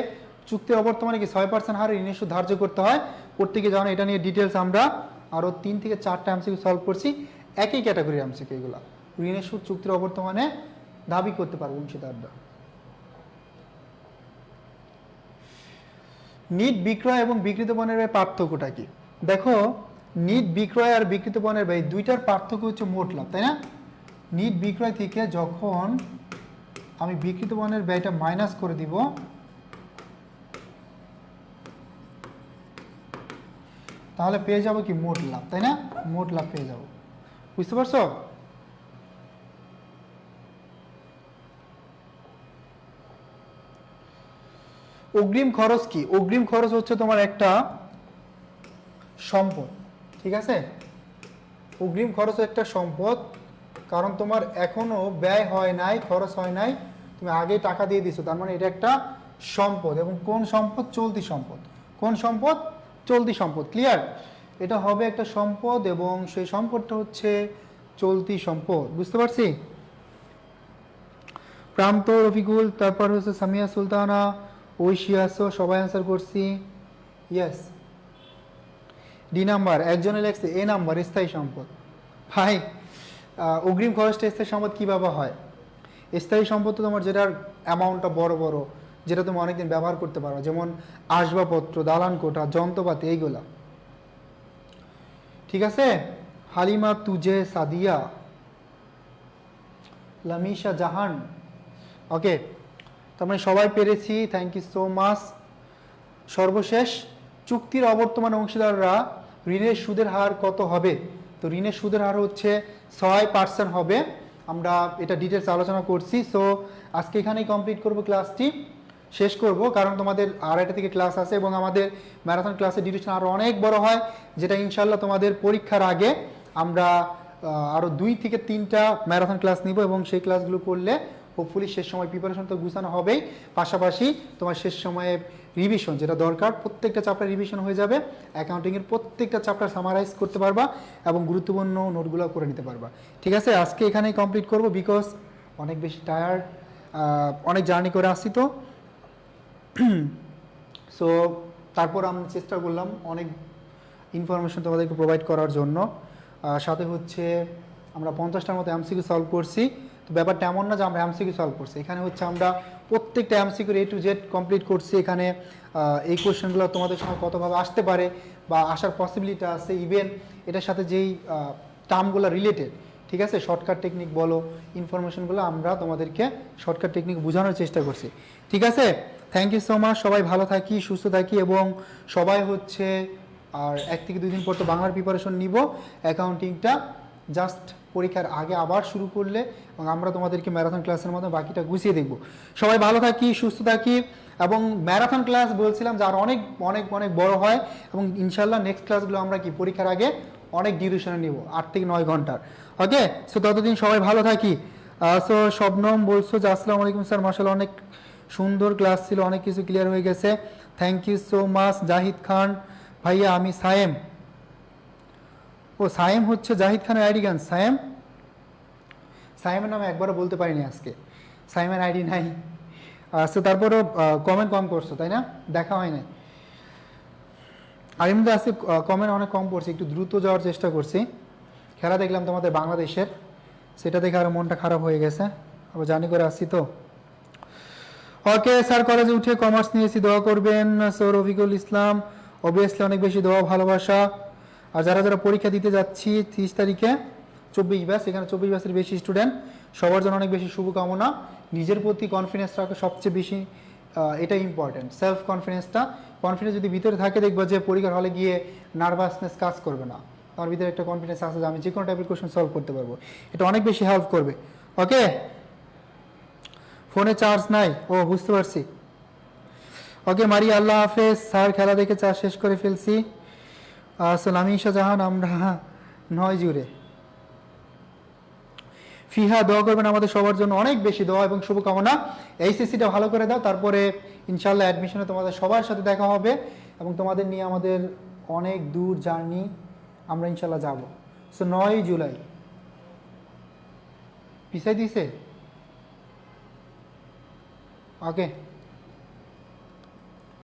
চুক্তির অবর্তমানে কি 6% হারে ঋণের সুদ ধার্য করতে হয়। প্রত্যেকে জানো, এটা নিয়ে ডিটেলস আমরা আরো 3 থেকে 4টা এমসিকিউ সলভ করছি, একই ক্যাটাগরির এমসিকিউ এগুলো। ঋণের সুদ চুক্তির অবর্তমানে দাবি করতে পারবে অংশীদাররা। নিট বিক্রয় এবং বিক্রিত পণ্যের পার্থক্যটা কি? দেখো, নিট বিক্রয় আর বিক্রিত পণ্যের ব্যয় দুইটার পার্থক্য হচ্ছে মোট লাভ, তাই না? নিট বিক্রয় থেকে যখন আমি বিক্রিত পণ্যের ব্যয়টা মাইনাস করে দিব, তাহলে পেয়ে যাব কি? মোট লাভ, তাই না? মোট লাভ পেয়ে যাব। বুঝতে পারছো? অগ্রিম খরচ কি? অগ্রিম খরচ হচ্ছে তোমার একটা সম্পদ, ঠিক আছে? অগ্রিম খরচ একটা সম্পদ, কারণ তোমার এখনো ব্যয় হয় নাই, খরচ হয় নাই, তুমি আগেই টাকা দিয়ে দিছো, তার মানে এটা একটা সম্পদ। এবং কোন সম্পদ? চলতি সম্পদ। কোন সম্পদ? চলতি সম্পদ। ক্লিয়ার? এটা হবে একটা সম্পদ এবং সেই সম্পদটা হচ্ছে চলতি সম্পদ। বুঝতে পারছি? প্রান্ত, রফিকুল, তারপর হচ্ছে সামিয়া সুলতানা, ঐশিয়াসো, সবাই অ্যান্সার করছি। ইয়েস। ডি নাম্বার একজনে লেখছে এ নাম্বার স্থায়ী সম্পদ। ভাই, অগ্রিম খরচটা স্থায়ী সম্পদ কীভাবে হয়? স্থায়ী সম্পদ তো তোমার যেটার অ্যামাউন্টটা বড় বড়, যেটা তুমি অনেকদিন ব্যবহার করতে পারো, যেমন আসবাবপত্র, দালান কোঠা, যন্ত্রপাতি, এইগুলা। ঠিক আছে? হালিমা তুজে সাদিয়া, লামিশা জাহান, ওকে, তার মানে সবাই পেরেছি, থ্যাংক ইউ সো মাচ। সর্বশেষ, চুক্তির অবর্তমান অংশীদাররা ঋণের সুদের হার কত হবে? তো ঋণের সুদের হার হচ্ছে 6% হবে। আমরা এটা ডিটেলস আলোচনা করছি। সো আজকে এখানেই কমপ্লিট করব, ক্লাসটি শেষ করব, কারণ তোমাদের 2:30 থেকে ক্লাস আছে এবং আমাদের ম্যারাথন ক্লাসের ডিউরেশন আরও অনেক বড় হয়, যেটা ইনশাল্লাহ তোমাদের পরীক্ষার আগে আমরা আরও 2 থেকে 3টা ম্যারাথন ক্লাস নিব এবং সেই ক্লাসগুলো করলে হোপফুলি শেষ সময় প্রিপারেশন তো গুছানো হবেই, পাশাপাশি তোমার শেষ সময়ে রিভিশন যেটা দরকার, প্রত্যেকটা চ্যাপ্টার রিভিশন হয়ে যাবে। অ্যাকাউন্টিংয়ের প্রত্যেকটা চ্যাপ্টার সামারাইজ করতে পারবা এবং গুরুত্বপূর্ণ নোটগুলো করে নিতে পারবা। ঠিক আছে? আজকে এখানেই কমপ্লিট করব, বিকজ অনেক বেশি টায়ার্ড, অনেক জার্নি করে আসছি তো। সো তারপর আমরা চেষ্টা করলাম অনেক ইনফরমেশন তোমাদেরকে প্রোভাইড করার জন্য। সাথে হচ্ছে আমরা 50টার মতো এমসিকিউ সলভ করছি। তো ব্যাপারটা এমন না যে আমরা এমসিকিউ সলভ করছি, এখানে হচ্ছে আমরা প্রত্যেকটা এমসিকিউর A to Z কমপ্লিট করছি। এখানে এই কোয়েশ্চেনগুলো তোমাদের সঙ্গে কতভাবে আসতে পারে বা আসার পসিবিলিটি আছে, ইভেন এটার সাথে যেই টার্মগুলো রিলেটেড, ঠিক আছে, শর্টকাট টেকনিক বলো, ইনফরমেশনগুলো আমরা তোমাদেরকে শর্টকাট টেকনিক বোঝানোর চেষ্টা করছি। ঠিক আছে, থ্যাংক ইউ সো মাচ। সবাই ভালো থাকি, সুস্থ থাকি, এবং সবাই হচ্ছে আর 1 থেকে 2 দিন পর তো বাংলার প্রিপারেশন নিব। অ্যাকাউন্টিংটা জাস্ট পরীক্ষার আগে আবার শুরু করলে, এবং আমরা তোমাদেরকে ম্যারাথন ক্লাসের মধ্যে বাকিটা গুছিয়ে দেখব। সবাই ভালো থাকি, সুস্থ থাকি, এবং ম্যারাথন ক্লাস বলছিলাম যে আর অনেক অনেক অনেক বড় হয়, এবং ইনশাল্লাহ নেক্সট ক্লাসগুলো আমরা কি পরীক্ষার আগে অনেক ডিউরেশনে নিব, 8 থেকে 9 ঘন্টার। ওকে, সো ততদিন সবাই ভালো থাকি। সো শবনম বলছো যে আসসালামু আলাইকুম স্যার, মাশাআল্লাহ অনেক সুন্দর ক্লাস ছিল, অনেক কিছু ক্লিয়ার হয়ে গেছে, thank you so much. Zahid Khan ভাইয়া, আমি সায়েম। ও সায়েম হচ্ছে জাহিদ খানের আইডি গান। সায়েমের নামে একবারও বলতে পারিনি আজকে, সায়েমের আইডি নাই। সো তারপরও কমেন্ট কম করছো তাই না, দেখা হয় না। আর এমনিতে আজকে কমেন্ট অনেক কম পড়ছে, একটু দ্রুত যাওয়ার চেষ্টা করছি। খেলা দেখলাম তোমাদের বাংলাদেশের, সেটা দেখে আরও মনটা খারাপ হয়ে গেছে, আবার জার্নি করে আসছি তো। ওকে স্যার, কলেজে উঠে কমার্স নিয়েছি, দোয়া করবেন। সো রফিকুল ইসলাম, অবভিয়াসলি অনেক বেশি দোয়া ভালোবাসা। আর যারা যারা পরীক্ষা দিতে যাচ্ছি 30 তারিখে 24 ব্যাচ, এখানে 24 ব্যাচের বেশি স্টুডেন্ট, সবার জন্য অনেক বেশি শুভকামনা। নিজের প্রতি কনফিডেন্স রাখা সবচেয়ে বেশি, এটা ইম্পর্টেন্ট, সেলফ কনফিডেন্সটা। কনফিডেন্স যদি ভিতরে থাকে দেখবা যে পরীক্ষার হলে গিয়ে নার্ভাসনেস কাজ করবে না, আমার ভিতরে একটা কনফিডেন্স আছে যে আমি যে কোনো টাইপের কোয়েশ্চেন সলভ করতে পারবো, এটা অনেক বেশি হেল্প করবে। ওকে, ফোনে চার্জ নাই, ও বুঝতে পারছি। ওকে মারি, আল্লাহ হাফেজ স্যার, খেলা দেখে চার্জ শেষ করে ফেলছি। সালামিশা জাহান, আমরা 9 জুড়ে। ফিহা, দোয়া করবেন আমাদের সবার জন্য, অনেক বেশি দোয়া এবং শুভকামনা। এইচএসসিটা ভালো করে দাও, তারপরে ইনশাল্লাহ অ্যাডমিশনে তোমাদের সবার সাথে দেখা হবে, এবং তোমাদের নিয়ে আমাদের অনেক দূর জার্নি আমরা ইনশাল্লাহ যাব। সো 9 জুলাই পিছাই দিছে। ওকে।